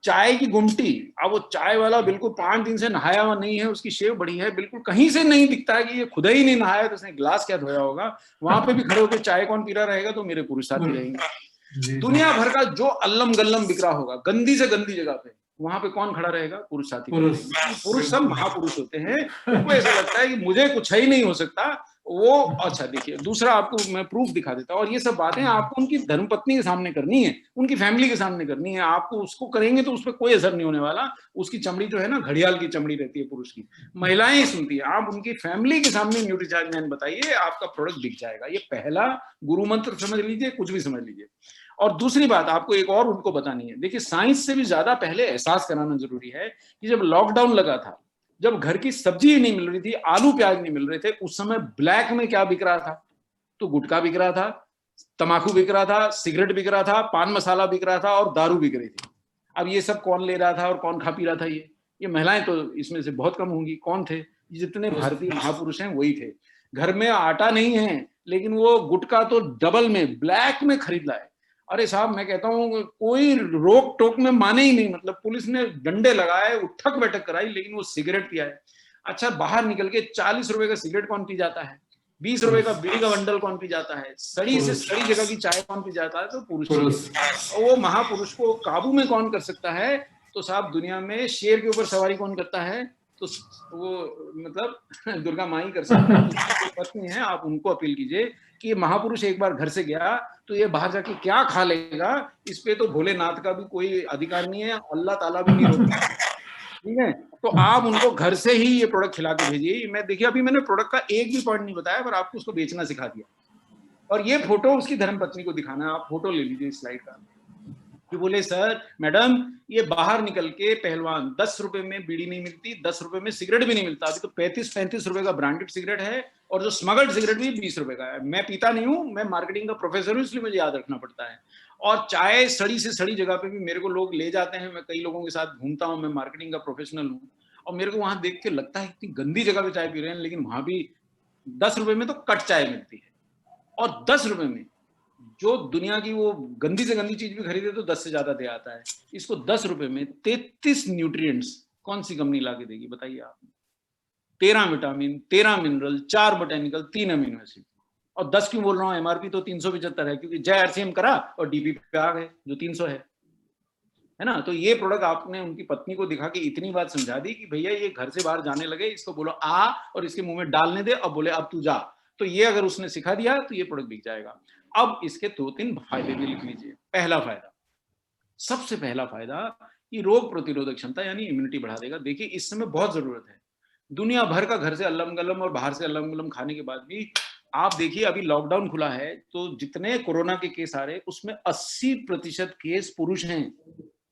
चाय की गुमटी, अब वो चाय वाला बिल्कुल 5 दिन से नहाया हुआ नहीं है, उसकी शेव बड़ी है, बिल्कुल कहीं से नहीं दिखता है कि ये खुदा ही नहीं नहाया, तो उसने गिलास क्या धोया होगा, वहां पे भी खड़े होकर चाय कौन पी रहा रहेगा? तो मेरे पुरुष साथी रहेंगे। दुनिया भर का जो अल्लम गल्लम बिक रहा होगा गंदी से गंदी जगह पे, वहां पे कौन खड़ा रहेगा? पुरुष साथी। पुरुष सब महापुरुष होते हैं, उनको ऐसा लगता है कि मुझे कुछ ही नहीं हो सकता वो। अच्छा देखिए, दूसरा आपको मैं प्रूफ दिखा देता हूँ, और ये सब बातें आपको उनकी धर्मपत्नी के सामने करनी है, उनकी फैमिली के सामने करनी है। आपको उसको करेंगे तो उस पर कोई असर नहीं होने वाला। उसकी चमड़ी जो है ना, घड़ियाल की चमड़ी रहती है पुरुष की, महिलाएं ही सुनती है। आप उनकी फैमिली के सामने न्यूट्रीचार्ज मैन बताइए, आपका प्रोडक्ट बिक जाएगा। ये पहला गुरु मंत्र समझ लीजिए, कुछ भी समझ लीजिए। और दूसरी बात आपको एक और उनको बतानी है। देखिए, साइंस से भी ज्यादा पहले एहसास कराना जरूरी है कि जब लॉकडाउन लगा था, जब घर की सब्जी नहीं मिल रही थी, आलू प्याज नहीं मिल रहे थे, उस समय ब्लैक में क्या बिक रहा था? तो गुटखा बिक रहा था, तंबाकू बिक रहा था, सिगरेट बिक रहा था, पान मसाला बिक रहा था, और दारू बिक रही थी। अब ये सब कौन ले रहा था और कौन खा पी रहा था? ये महिलाएं तो इसमें से बहुत कम होंगी। कौन थे? जितने भारतीय महापुरुष हैं वही थे। घर में आटा नहीं है, लेकिन वो गुटखा तो डबल में, ब्लैक में खरीद लाए। अरे साहब, मैं कहता हूँ कोई रोक टोक में माने ही नहीं, मतलब पुलिस ने डंडे लगाए, उठक बैठक कराई, लेकिन वो सिगरेट पिया है। अच्छा, बाहर निकल के 40 रुपए का सिगरेट कौन पी जाता है? 20 रुपए का बीड़ी का बंडल कौन पी जाता है? सड़ी से सड़ी जगह की चाय कौन पी जाता है? तो पुरुष। वो महापुरुष को काबू में कौन कर सकता है? तो साहब, दुनिया में शेर के ऊपर सवारी कौन करता है? तो वो मतलब दुर्गा माँ ही कर सकती है। पत्नी है, आप उनको अपील कीजिए कि ये महापुरुष एक बार घर से गया तो ये बाहर जाके क्या खा लेगा, इस पे तो भोलेनाथ का भी कोई अधिकार नहीं है, अल्लाह ताला भी नहीं रोकता। ठीक है, तो आप उनको घर से ही ये प्रोडक्ट खिला के भेजिए। मैं देखिए, अभी मैंने प्रोडक्ट का एक भी पॉइंट नहीं बताया, पर आपको उसको बेचना सिखा दिया। और ये फोटो उसकी धर्मपत्नी को दिखाना है। आप फोटो ले लीजिए इस स्लाइड का। कि बोले सर मैडम, ये बाहर निकल के पहलवान 10 रुपए में बीड़ी नहीं मिलती, 10 रुपए में सिगरेट भी नहीं मिलता। अभी तो 35 रुपए का ब्रांडेड सिगरेट है, और जो स्मगल्ड सिगरेट भी 20 रुपए का है। मैं पीता नहीं हूँ, मैं मार्केटिंग का प्रोफेसर हूँ, इसलिए मुझे याद रखना पड़ता है। और चाय सड़ी से सड़ी जगह पे भी मेरे को लोग ले जाते हैं। मैं कई लोगों के साथ घूमता हूँ, मैं मार्केटिंग का प्रोफेशनल हूँ, और मेरे को वहां देख के लगता है इतनी गंदी जगह पे चाय पी रहे हैं, लेकिन वहां भी 10 रुपए में तो कट चाय मिलती है। और 10 रुपए में जो दुनिया की वो गंदी से गंदी चीज भी खरीदे तो 10 से ज्यादा दे आता है। इसको 10 रुपए में 33 न्यूट्रिएंट्स कौन सी कंपनी ला के देगी बताइए आप? 13 vitamin, 13 mineral, 4 botanical, 3 amino acid. और 10 क्यों बोल रहा हूँ? एमआरपी तो 375 है, क्योंकि जय आरसीएम करा और डीपी पे आ गए जो 300 है ना। तो ये प्रोडक्ट आपने उनकी पत्नी को दिखा के इतनी बात समझा दी कि भैया ये घर से बाहर जाने लगे, इसको बोलो आ, और इसके मुंह में डालने दे, और बोले अब तू जा। तो ये अगर उसने सिखा दिया तो ये प्रोडक्ट बिक जाएगा। अब इसके 2-3 फायदे भी लिख लीजिए। पहला फायदा, सबसे पहला फायदा, कि रोग प्रतिरोधक क्षमता यानी इम्यूनिटी बढ़ा देगा। देखिए, इस समय बहुत जरूरत है। दुनिया भर का घर से अल्लम गलम और बाहर से अल्लम गलम खाने के बाद भी आप देखिए, अभी लॉकडाउन खुला है तो जितने कोरोना के केस आ रहे, उसमें 80% केस पुरुष हैं।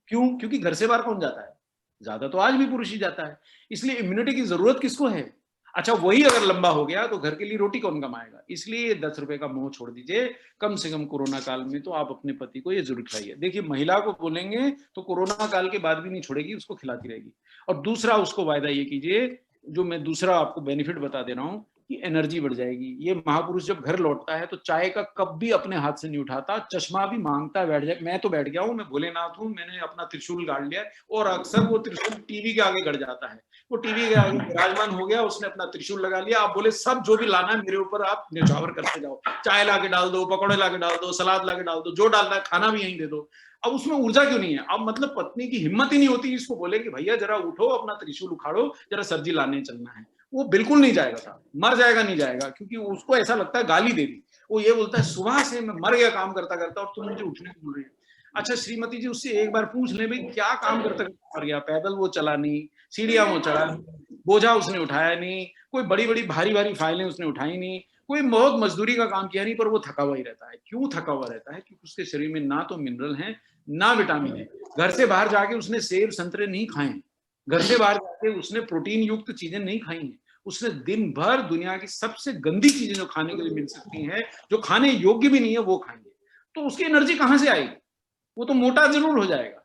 क्यों? क्योंकि घर से बाहर कौन जाता है? ज्यादा तो आज भी पुरुष ही जाता है। इसलिए इम्यूनिटी की जरूरत किसको है? अच्छा वही अगर लंबा हो गया तो घर के लिए रोटी कौन कमाएगा? इसलिए 10 रुपए का मोह छोड़ दीजिए, कम से कम कोरोना काल में तो आप अपने पति को ये जरूर खिलाइए। देखिए महिला को बोलेंगे तो कोरोना काल के बाद भी नहीं छोड़ेगी, उसको खिलाती रहेगी। और दूसरा उसको वायदा ये कीजिए, जो मैं दूसरा आपको बेनिफिट बता दे रहा हूँ, कि एनर्जी बढ़ जाएगी। ये महापुरुष जब घर लौटता है तो चाय का कप भी अपने हाथ से नहीं उठाता, चश्मा भी मांगता है, बैठ जाए। मैं तो बैठ गया हूँ, मैं भोलेनाथ हूँ, मैंने अपना त्रिशूल गाड़ लिया और अक्सर वो त्रिशूल टीवी के आगे गड़ जाता है। वो टीवी के आगे विराजमान हो गया, उसने अपना त्रिशूल लगा लिया। आप बोले सब जो भी लाना है मेरे ऊपर आप न्यौछावर करते जाओ, चाय ला के डाल दो, पकौड़े ला के डाल दो, सलाद ला के डाल दो, जो डालना है, खाना भी यहीं दे दो। अब उसमें ऊर्जा क्यों नहीं है? अब मतलब पत्नी की हिम्मत ही नहीं होती इसको बोले कि भैया जरा उठो, अपना त्रिशूल उखाड़ो, जरा सब्जी लाने चलना है। वो बिल्कुल नहीं जाएगा था, मर जाएगा नहीं जाएगा, क्योंकि उसको ऐसा लगता है गाली दे दी। वो ये बोलता है सुबह से मैं मर गया काम करता करता और तुम मुझे उठने को बोल रही हो। अच्छा श्रीमती जी उससे एक बार पूछ ले भाई क्या काम करता करता मर गया? पैदल वो चला नहीं, सीढ़ियां वो चढ़ा नहीं, बोझा उसने उठाया नहीं, कोई बड़ी बड़ी भारी भारी फाइलें उसने उठाई नहीं, कोई बहुत मजदूरी का काम किया नहीं, पर वो थका हुआ ही रहता है। क्यों थका हुआ रहता है? क्योंकि उसके शरीर में ना तो मिनरल है ना विटामिन है। घर से बाहर जाके उसने सेब संतरे नहीं खाए, घर से बाहर जाके उसने प्रोटीन युक्त चीजें नहीं खाई हैं। उसने दिन भर दुनिया की सबसे गंदी चीजें जो खाने के लिए मिल सकती हैं, जो खाने योग्य भी नहीं है, वो खाएंगे। तो उसकी एनर्जी कहां से आएगी? वो तो मोटा जरूर हो जाएगा।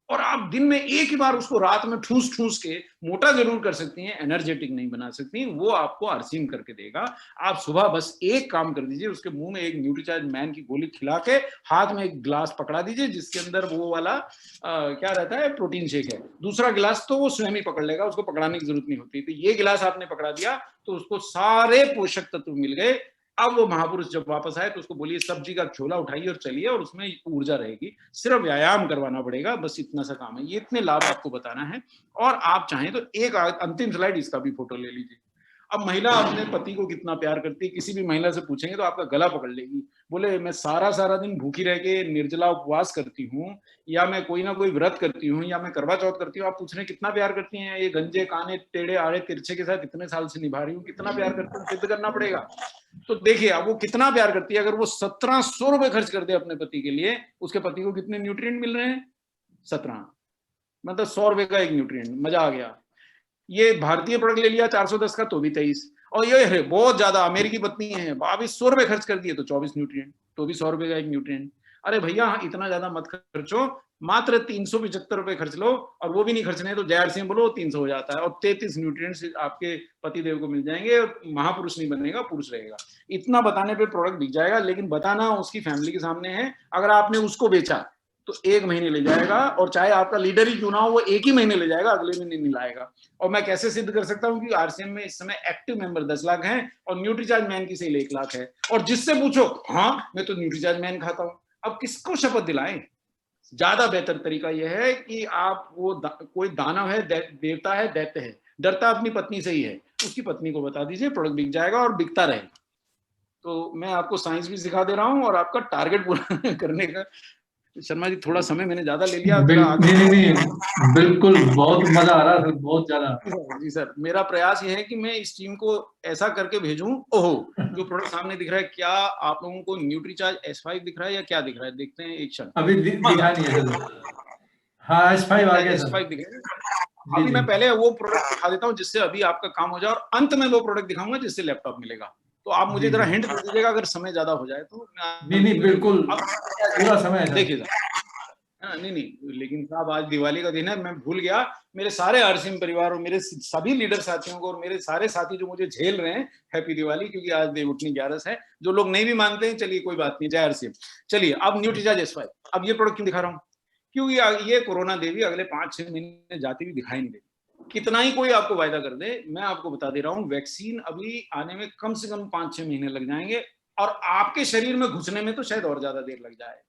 और आप दिन में एक ही बार उसको रात में ठूस ठूस के मोटा जरूर कर सकती हैं, एनर्जेटिक नहीं बना सकती। वो आपको आरसीएम करके देगा। आप सुबह बस एक काम कर दीजिए, उसके मुंह में एक न्यूट्रीचार्ज मैन की गोली खिला के हाथ में एक गिलास पकड़ा दीजिए जिसके अंदर वो वाला क्या रहता है, प्रोटीन शेक है। दूसरा गिलास तो वो स्वयं ही पकड़ लेगा, उसको पकड़ाने की जरूरत नहीं होती। तो ये गिलास आपने पकड़ा दिया तो उसको सारे पोषक तत्व मिल गए। अब वो महापुरुष जब वापस आए तो उसको बोलिए सब्जी का झोला उठाइए और चलिए, और उसमें ऊर्जा रहेगी। सिर्फ व्यायाम करवाना पड़ेगा, बस इतना सा काम है। ये इतने लाभ आपको बताना है। और आप चाहें तो एक अंतिम स्लाइड इसका भी फोटो ले लीजिए। अब महिला अपने पति को कितना प्यार करती है, किसी भी महिला से पूछेंगे तो आपका गला पकड़ लेगी। बोले मैं सारा दिन भूखी रह के निर्जला उपवास करती हूँ, या मैं कोई ना कोई व्रत करती हूँ, या मैं करवा चौथ करती हूँ। आप पूछ रहे हैं कितना प्यार करती हैं? ये गंजे काने टेढ़े आड़े तिरछे के साथ इतने साल से निभा रही हूँ, कितना प्यार करती हूँ सिद्ध करना पड़ेगा। तो देखिए अब वो कितना प्यार करती है। अगर वो 1700 रुपए खर्च कर दे अपने पति के लिए, उसके पति को कितने न्यूट्रिएंट मिल रहे हैं? 17, मतलब 100 रुपए का एक न्यूट्रिएंट। मजा आ गया। ये भारतीय प्रोडक्ट ले लिया 410 का तो भी 23, और ये है बहुत ज्यादा अमेरिकी पत्नी है 2200 रुपए खर्च कर दिए तो 24 न्यूट्रिएंट, तो भी 100 रुपए का एक न्यूट्रिएंट। अरे भैया इतना ज्यादा मत खर्चो, मात्र 375 रुपए खर्च लो, और वो भी नहीं खर्चने है तो जय आरसीएम बोलो, 300 हो जाता है, और 33 न्यूट्रिएंट्स आपके पतिदेव को मिल जाएंगे। महापुरुष नहीं बनेगा, पुरुष रहेगा। इतना बताने पे प्रोडक्ट बिक जाएगा, लेकिन बताना उसकी फैमिली के सामने है। अगर आपने उसको बेचा तो 1 महीने ले जाएगा, और चाहे आपका लीडर ही क्यों ना हो वो 1 ही महीने ले जाएगा, अगले महीने नहीं लाएगा। और मैं कैसे सिद्ध कर सकता हूँ कि आरसीएम में इस समय एक्टिव मेंबर 10 लाख हैं और न्यूट्रीचार्ज मैन की सेल 1 लाख है। और जिससे पूछो हाँ मैं तो न्यूट्रीचार्ज मैन खाता हूँ। अब किसको शपथ दिलाएं? ज्यादा बेहतर तरीका यह है कि आप वो कोई दानव है, देवता है, दैत्य है, डरता अपनी पत्नी से ही है, उसकी पत्नी को बता दीजिए, प्रोडक्ट बिक जाएगा और बिकता रहेगा। तो मैं आपको साइंस भी सिखा दे रहा हूँ और आपका टारगेट पूरा करने का। शर्मा जी थोड़ा समय मैंने ज्यादा ले लिया। नहीं, बिल्कुल बहुत मजा आ रहा है, बहुत ज्यादा। जी सर, मेरा प्रयास ये है कि मैं इस टीम को ऐसा करके भेजूं। ओहो, जो प्रोडक्ट सामने दिख रहा है, क्या आप लोगों को न्यूट्रीचार्ज S5 दिख रहा है या क्या दिख रहा है? देखते हैं एक क्षण। अभी दिखा नहीं है। हाँ S5 आ गया, S5 दिख रहा है। अभी मैं पहले वो प्रोडक्ट दिखा देता हूँ जिससे अभी आपका काम हो जाए, और अंत में वो प्रोडक्ट दिखाऊंगा जिससे लैपटॉप मिलेगा। तो आप मुझे जरा हिंट दे दीजिएगा अगर समय ज्यादा हो जाए तो। नहीं बिल्कुल पूरा समय है। देखिए नहीं, लेकिन साहब आज दिवाली का दिन है, मैं भूल गया। मेरे सारे आरसीएम परिवार और मेरे सभी लीडर साथियों को और मेरे सारे साथी जो मुझे झेल रहे हैं, हैप्पी दिवाली, क्योंकि आज देवउठनी 11 है। जो लोग नहीं भी मानते हैं, चलिए कोई बात नहीं, जय आरसीएम। चलिए अब न्यूट्रीचार्ज S5। अब ये प्रोडक्ट क्यों दिखा रहा हूँ? क्योंकि ये कोरोना देवी अगले 5-6 महीने जाती हुई दिखाई नहीं देती। कितना ही कोई आपको वायदा कर दे, मैं आपको बता दे रहा हूँ, वैक्सीन अभी आने में कम से कम 5-6 महीने लग जाएंगे, और आपके शरीर में घुसने में तो शायद और ज्यादा देर लग जाए।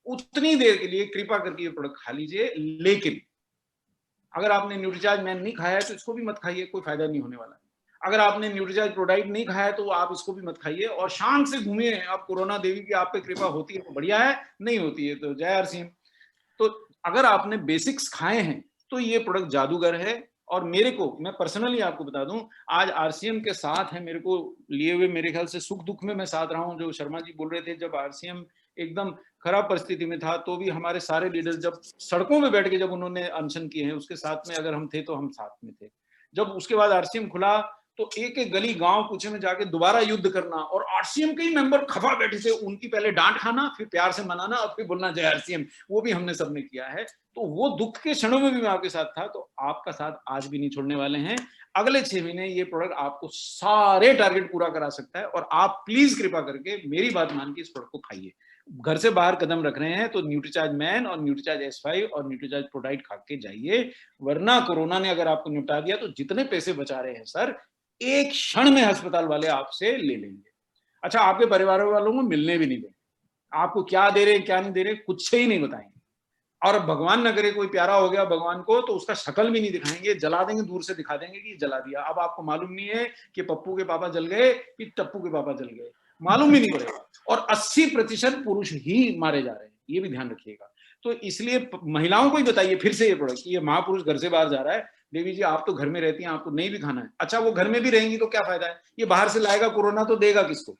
उतनी देर के लिए कृपा करके ये प्रोडक्ट खा लीजिए। लेकिन अगर आपने न्यूट्रीचार्ज मैन नहीं खाया है तो इसको भी मत खाइए, कोई फायदा नहीं होने वाला। अगर आपने न्यूट्रीचार्ज प्रोडाइट नहीं खाया है तो आप इसको भी मत खाइए, और शांत से घूमिए। आप कोरोना देवी की आप पे कृपा होती है तो बढ़िया है, नहीं होती है तो जय आरसीएम। तो अगर आपने बेसिक्स खाए हैं तो ये प्रोडक्ट जादूगर है। और मेरे को, मैं पर्सनली आपको बता दूं, आज आरसीएम के साथ है मेरे को लिए हुए, मेरे ख्याल से सुख दुख में मैं साथ रहा हूं। जो शर्मा जी बोल रहे थे, जब आरसीएम एकदम खराब परिस्थिति में था तो भी हमारे सारे लीडर्स जब सड़कों में बैठ के जब उन्होंने अनशन किए हैं, उसके साथ में अगर हम थे तो हम साथ में थे। जब उसके बाद आरसीएम खुला तो एक एक गली गांव पूछे में जाके दोबारा युद्ध करना, और आरसीएम के ही मेंबर खफा बैठे थे, उनकी पहले डांट खाना, फिर प्यार से मनाना, और फिर बोलना जय आरसीएम, वो भी हमने सबने किया है। तो वो दुख के क्षणों में भी मैं आपके साथ था, तो आपका साथ आज भी नहीं छोड़ने वाले हैं। अगले 6 महीने ये प्रोडक्ट आपको सारे टारगेट पूरा करा सकता है, और आप प्लीज कृपा करके मेरी बात मान के इस प्रोडक्ट को खाइए। घर से बाहर कदम रख रहे हैं तो न्यूट्रीचार्ज मैन और न्यूट्रीचार्ज S5 और न्यूट्रीचार्ज प्रोडाइट खा के जाइए, वरना कोरोना ने अगर आपको निपटा दिया तो जितने पैसे बचा रहे हैं सर, एक क्षण में अस्पताल वाले आपसे ले लेंगे। अच्छा, आपके परिवार वालों को मिलने भी नहीं देंगे, आपको क्या दे रहे हैं क्या नहीं दे रहे कुछ ही नहीं बताएंगे, और भगवान न करे कोई प्यारा हो गया भगवान को तो उसका शक्ल भी नहीं दिखाएंगे, जला देंगे, दूर से दिखा देंगे कि जला दिया। अब आपको मालूम नहीं है कि पप्पू के पापा जल गए कि टप्पू के पापा जल गए, मालूम ही नहीं पड़ेगा। और 80% पुरुष ही मारे जा रहे हैं, ये भी ध्यान रखिएगा। तो इसलिए महिलाओं को ही बताइए फिर से ये प्रोडक्ट कि ये महापुरुष घर से बाहर जा रहा है, देवी जी आप तो घर में रहती हैं, आपको नहीं भी खाना है। अच्छा, वो घर में भी रहेंगी तो क्या फायदा है, ये बाहर से लाएगा कोरोना तो देगा किसको,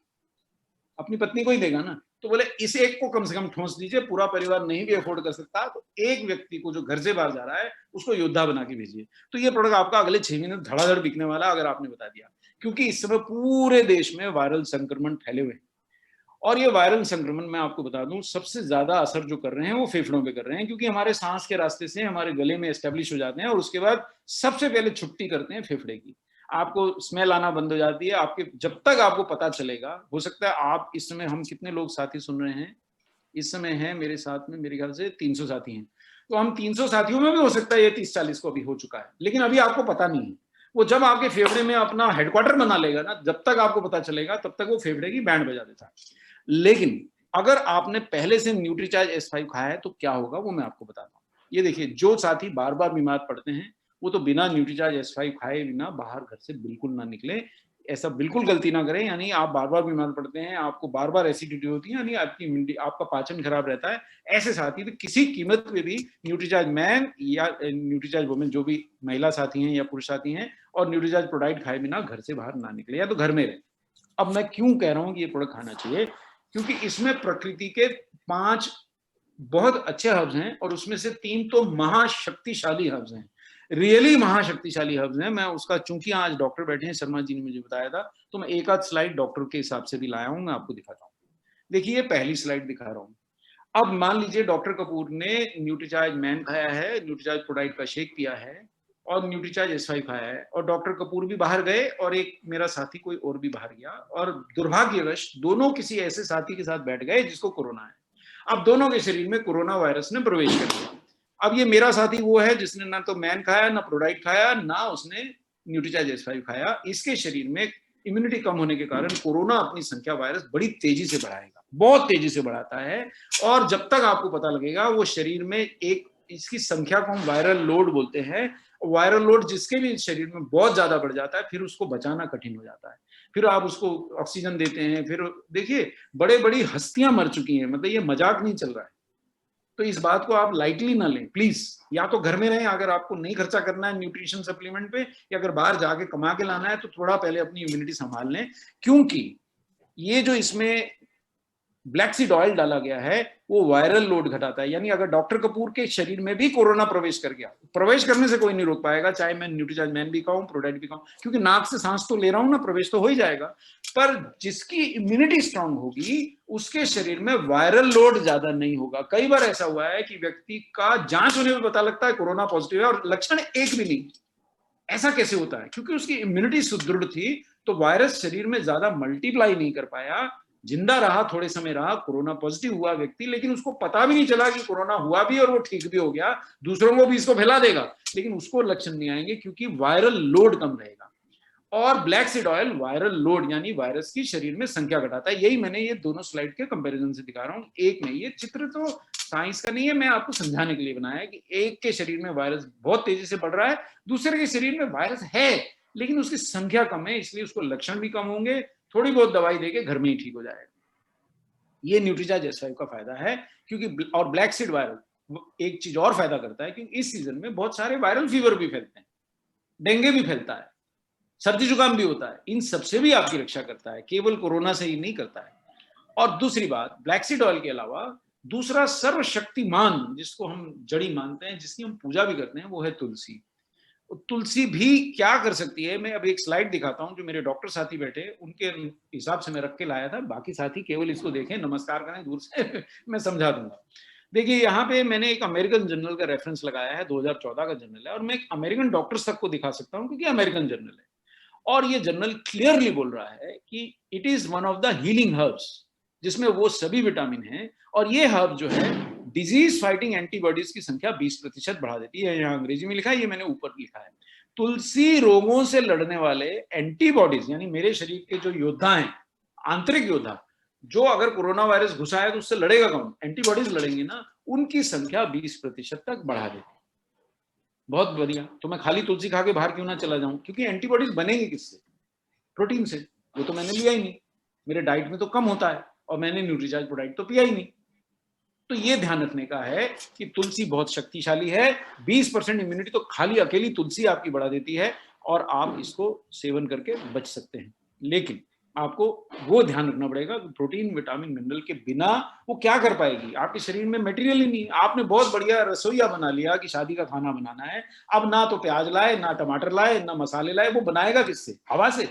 अपनी पत्नी को ही देगा ना। तो बोले इस एक को कम से कम ठोंस दीजिए, पूरा परिवार नहीं भी अफोर्ड कर सकता तो एक व्यक्ति को जो घर से बाहर जा रहा है उसको योद्धा बना के भेजिए। तो ये प्रोडक्ट आपका अगले 6 महीने धड़ाधड़ बिकने वाला, अगर आपने बता दिया, क्योंकि इस समय पूरे देश में वायरल संक्रमण फैले हुए हैं। और ये वायरल संक्रमण मैं आपको बता दूं सबसे ज्यादा असर जो कर रहे हैं वो फेफड़ों पे कर रहे हैं, क्योंकि हमारे सांस के रास्ते से हमारे गले में एस्टेब्लिश हो जाते हैं और उसके बाद सबसे पहले छुट्टी करते हैं फेफड़े की। आपको स्मेल आना बंद हो जाती है आपके, जब तक आपको पता चलेगा। हो सकता है आप इस समय, हम कितने लोग साथी सुन रहे हैं इस समय हैं मेरे साथ में, मेरे ख्याल से 300 साथी हैं, तो हम 300 साथियों में भी हो सकता है ये 30-40 को अभी हो चुका है, लेकिन अभी आपको पता नहीं है। वो जब आपके फेफड़े में अपना हेडक्वार्टर बना लेगा ना, जब तक आपको पता चलेगा तब तक वो फेफड़े की बैंड बजा देता है। लेकिन अगर आपने पहले से न्यूट्रीचार्ज S5 खाया है तो क्या होगा वो मैं आपको बताता हूँ। ये देखिए, जो साथी बार बार बीमार पड़ते हैं वो तो बिना न्यूट्रीचार्ज S5 खाए बिना बाहर घर से बिल्कुल ना निकले, ऐसा बिल्कुल गलती ना करें। यानी आप बार बार बीमार पड़ते हैं, आपको बार बार एसिडिटी होती है, यानी आपकी इम्यूनिटी, आपका पाचन खराब रहता है, ऐसे साथी तो किसी कीमत पे भी न्यूट्रीचार्ज मैन या न्यूट्रीचार्ज वुमेन, जो भी महिला साथी हैं या पुरुष साथी हैं, और न्यूट्रीचार्ज प्रोडाइट खाए बिना घर से बाहर ना निकले, या तो घर में रहे। अब मैं क्यों कह रहा हूँ कि ये प्रोडक्ट खाना चाहिए, क्योंकि इसमें प्रकृति के 5 बहुत अच्छे हर्ब्स हैं और उसमें से 3 तो महाशक्तिशाली हर्ब्स हैं, रियली महाशक्तिशाली हर्ब्स हैं। मैं उसका, चूंकि आज डॉक्टर बैठे हैं, शर्मा जी ने मुझे बताया था, तो मैं एक आध स्लाइड डॉक्टर के हिसाब से भी लाया हूं, मैं आपको दिखाता हूँ। देखिए, पहली स्लाइड दिखा रहा हूँ। अब मान लीजिए डॉक्टर कपूर ने न्यूट्रीचार्ज मैन खाया है, न्यूट्रीचार्ज प्रोडाइट का शेक पिया है और न्यूट्रीचार्ज S5 खाया है, और डॉक्टर कपूर भी बाहर गए और एक मेरा साथी कोई और भी बाहर गया, और दुर्भाग्यवश दोनों किसी ऐसे साथी के साथ बैठ गए जिसको कोरोना है। अब दोनों के शरीर में कोरोना वायरस ने प्रवेश कर दिया। अब ये मेरा साथी वो है जिसने ना तो मैन खाया, ना प्रोडाइट खाया, ना उसने न्यूट्रीचार्ज S5 खाया। इसके शरीर में इम्यूनिटी कम होने के कारण कोरोना अपनी संख्या वायरस बड़ी तेजी से बढ़ाएगा, बहुत तेजी से बढ़ाता है, और जब तक आपको पता लगेगा वो शरीर में एक, इसकी संख्या को हम वायरल लोड बोलते हैं। वायरल लोड जिसके भी शरीर में बहुत ज्यादा बढ़ जाता है, फिर उसको बचाना कठिन हो जाता है, फिर आप उसको ऑक्सीजन देते हैं। फिर देखिए, बड़े बड़ी हस्तियां मर चुकी हैं, मतलब ये मजाक नहीं चल रहा है। तो इस बात को आप लाइटली ना लें प्लीज। या तो घर में रहें, अगर आपको नहीं खर्चा करना है न्यूट्रिशन सप्लीमेंट पे, या अगर बाहर जाके कमा के लाना है तो थोड़ा पहले अपनी इम्यूनिटी संभाल लें, क्योंकि ये जो इसमें ब्लैक सीड ऑयल डाला गया है वो वायरल लोड घटाता है। यानी अगर डॉक्टर कपूर के शरीर में भी कोरोना प्रवेश कर गया, प्रवेश करने से कोई नहीं रोक पाएगा, चाहे मैं न्यूट्रीचार्ज मैन भी खाऊं, प्रोडाइट भी खाऊं, क्योंकि नाक से सांस तो ले रहा हूं ना, प्रवेश तो हो ही जाएगा। पर जिसकी इम्यूनिटी स्ट्रांग होगी उसके शरीर में वायरल लोड ज्यादा नहीं होगा। कई बार ऐसा हुआ है कि व्यक्ति का जांच होने में पता लगता है कोरोना पॉजिटिव है और लक्षण एक भी नहीं। ऐसा कैसे होता है? क्योंकि उसकी इम्यूनिटी सुदृढ़ थी, तो वायरस शरीर में ज्यादा मल्टीप्लाई नहीं कर पाया, जिंदा रहा, थोड़े समय रहा, कोरोना पॉजिटिव हुआ व्यक्ति, लेकिन उसको पता भी नहीं चला कि कोरोना हुआ भी और वो ठीक भी हो गया, दूसरों को भी इसको फैला देगा, लेकिन उसको लक्षण नहीं आएंगे क्योंकि वायरल लोड कम रहेगा। और black seed oil viral load यानी वायरस की शरीर में संख्या घटाता है। यही मैंने ये दोनों स्लाइड के कंपैरिजन से दिखा रहा हूं, एक में। ये चित्र तो साइंस का नहीं है, मैं आपको समझाने के लिए बनाया है कि एक के शरीर में वायरस बहुत तेजी से बढ़ रहा है, दूसरे के शरीर में वायरस है लेकिन उसकी संख्या कम है, इसलिए उसको लक्षण भी कम होंगे, थोड़ी बहुत दवाई देके घर में ही ठीक हो जाएगा। ये न्यूट्रीचार्ज S5 का फायदा है। क्योंकि और ब्लैक सीड वायरल एक चीज और फायदा करता है, क्योंकि इस सीजन में बहुत सारे वायरल फीवर भी फैलते हैं, डेंगू भी फैलता है, सर्दी जुकाम भी होता है, इन सबसे भी आपकी रक्षा करता है, केवल कोरोना से ही नहीं करता है। और दूसरी बात, ब्लैक सीड ऑयल के अलावा दूसरा सर्वशक्तिमान जिसको हम जड़ी मानते हैं, जिसकी हम पूजा भी करते हैं, वो है तुलसी। तुलसी भी क्या कर सकती है, मैं अब एक स्लाइड दिखाता हूं जो मेरे डॉक्टर साथी बैठे उनके हिसाब से मैं रख के लाया था, बाकी साथी केवल इसको देखें, नमस्कार करें दूर से मैं समझा दूंगा। देखिए यहाँ पे मैंने एक अमेरिकन जर्नल का रेफरेंस लगाया है, 2014 का जर्नल है, और मैं एक अमेरिकन डॉक्टर्स तक को दिखा सकता हूँ क्योंकि अमेरिकन जर्नल है, और ये जर्नल क्लियरली बोल रहा है कि it is one of the healing herbs, जिसमें वो सभी विटामिन हैं, और ये हर्ब जो है डिजीज फाइटिंग एंटीबॉडीज की संख्या 20% बढ़ा देती है। यहाँ अंग्रेजी में लिखा है, ये मैंने ऊपर लिखा है। तुलसी रोगों से लड़ने वाले एंटीबॉडीज, यानी मेरे शरीर के जो योद्धा हैं, आंतरिक योद्धा, जो अगर कोरोना वायरस घुसा है तो उससे लड़ेगा कौन, एंटीबॉडीज लड़ेंगे ना, उनकी संख्या 20% तक बढ़ा देती है। बहुत बढ़िया। तो मैं खाली तुलसी खा के बाहर क्यों ना चला जाऊं, क्योंकि एंटीबॉडीज बनेंगे किससे, प्रोटीन से, वो तो मैंने लिया ही नहीं, मेरे डाइट में तो कम होता है, और मैंने न्यूट्रीचार्ज प्रोडक्ट तो पिया ही नहीं। तो ये ध्यान रखने का है कि तुलसी बहुत शक्तिशाली है, 20% इम्यूनिटी तो खाली अकेली तुलसी आपकी बढ़ा देती है, और आप इसको सेवन करके बच सकते हैं। लेकिन आपको वो ध्यान रखना पड़ेगा कि प्रोटीन विटामिन मिनरल के बिना वो क्या कर पाएगी, आपके शरीर में मटेरियल ही नहीं। आपने बहुत बढ़िया रसोईया बना लिया कि शादी का खाना बनाना है, अब ना तो प्याज लाए, ना टमाटर लाए, ना मसाले लाए, वो बनाएगा किससे, हवा से।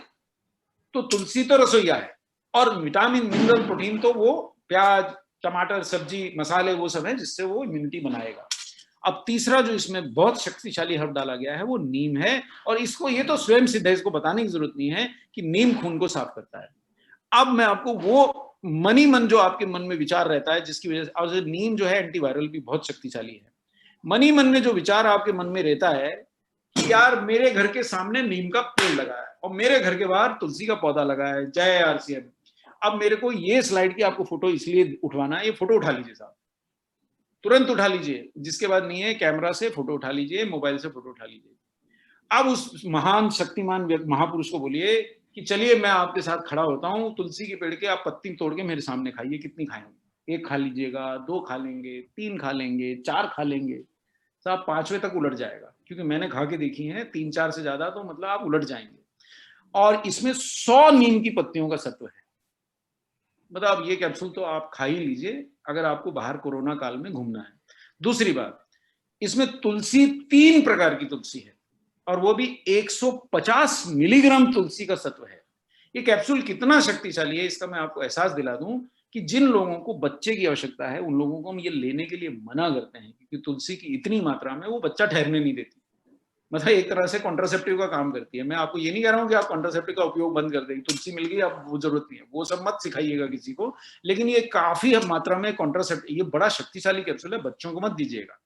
तो तुलसी तो रसोईया है, और विटामिन मिनरल प्रोटीन तो वो प्याज टमाटर सब्जी मसाले वो सब है जिससे वो इम्यूनिटी बनाएगा। अब तीसरा जो इसमें बहुत शक्तिशाली हर्ब डाला गया है वो नीम है, और इसको ये तो स्वयं सिद्ध है, इसको बताने की जरूरत नहीं है कि नीम खून को साफ करता है। अब मैं आपको वो मनी मन जो आपके मन में विचार रहता है, जिसकी वजह से, और नीम जो है एंटीवायरल भी बहुत शक्तिशाली है, मनी मन में जो विचार आपके मन में रहता है कि यार मेरे घर के सामने नीम का पेड़ लगा है और मेरे घर के बाहर तुलसी का पौधा लगा है, जय आरसीएम। अब मेरे को ये स्लाइड की आपको फोटो इसलिए उठवाना है, ये फोटो उठा लीजिए साहब, तुरंत उठा लीजिए, जिसके बाद नहीं है कैमरा से फोटो उठा लीजिए, मोबाइल से फोटो उठा लीजिए। अब उस महान शक्तिमान महापुरुष को बोलिए कि चलिए मैं आपके साथ खड़ा होता हूं, तुलसी के पेड़ के आप पत्ती तोड़ के मेरे सामने खाइए, कितनी खाएंगे, 1 खा लीजिएगा, 2 खा लेंगे, 3 खा लेंगे, 4 खा लेंगे, साहब 5वें तक उलट जाएगा, क्योंकि मैंने खा के देखी है 3-4 से ज्यादा तो मतलब आप उलट जाएंगे। और इसमें 100 नीम की पत्तियों का सत्व है, मतलब ये कैप्सूल तो आप खा ही लीजिए अगर आपको बाहर कोरोना काल में घूमना है। दूसरी बात, इसमें तुलसी 3 प्रकार की तुलसी है, और वो भी 150 मिलीग्राम तुलसी का सत्व है। ये कैप्सूल कितना शक्तिशाली है इसका मैं आपको एहसास दिला दूं कि जिन लोगों को बच्चे की आवश्यकता है उन लोगों को हम ये लेने के लिए मना करते हैं, क्योंकि तुलसी की इतनी मात्रा में वो बच्चा ठहरने नहीं देती, मतलब एक तरह से कॉन्ट्रासेप्टिव का काम करती है। मैं आपको ये नहीं कह रहा हूँ कि आप कॉन्ट्रासेप्टिव का उपयोग बंद कर देंगे, तुलसी मिल गई अब वो जरूरत नहीं है, वो सब मत सिखाइएगा किसी को, लेकिन ये काफी मात्रा में कॉन्ट्रासेप्टिव, ये बड़ा शक्तिशाली कैप्सूल है, बच्चों को मत दीजिएगा,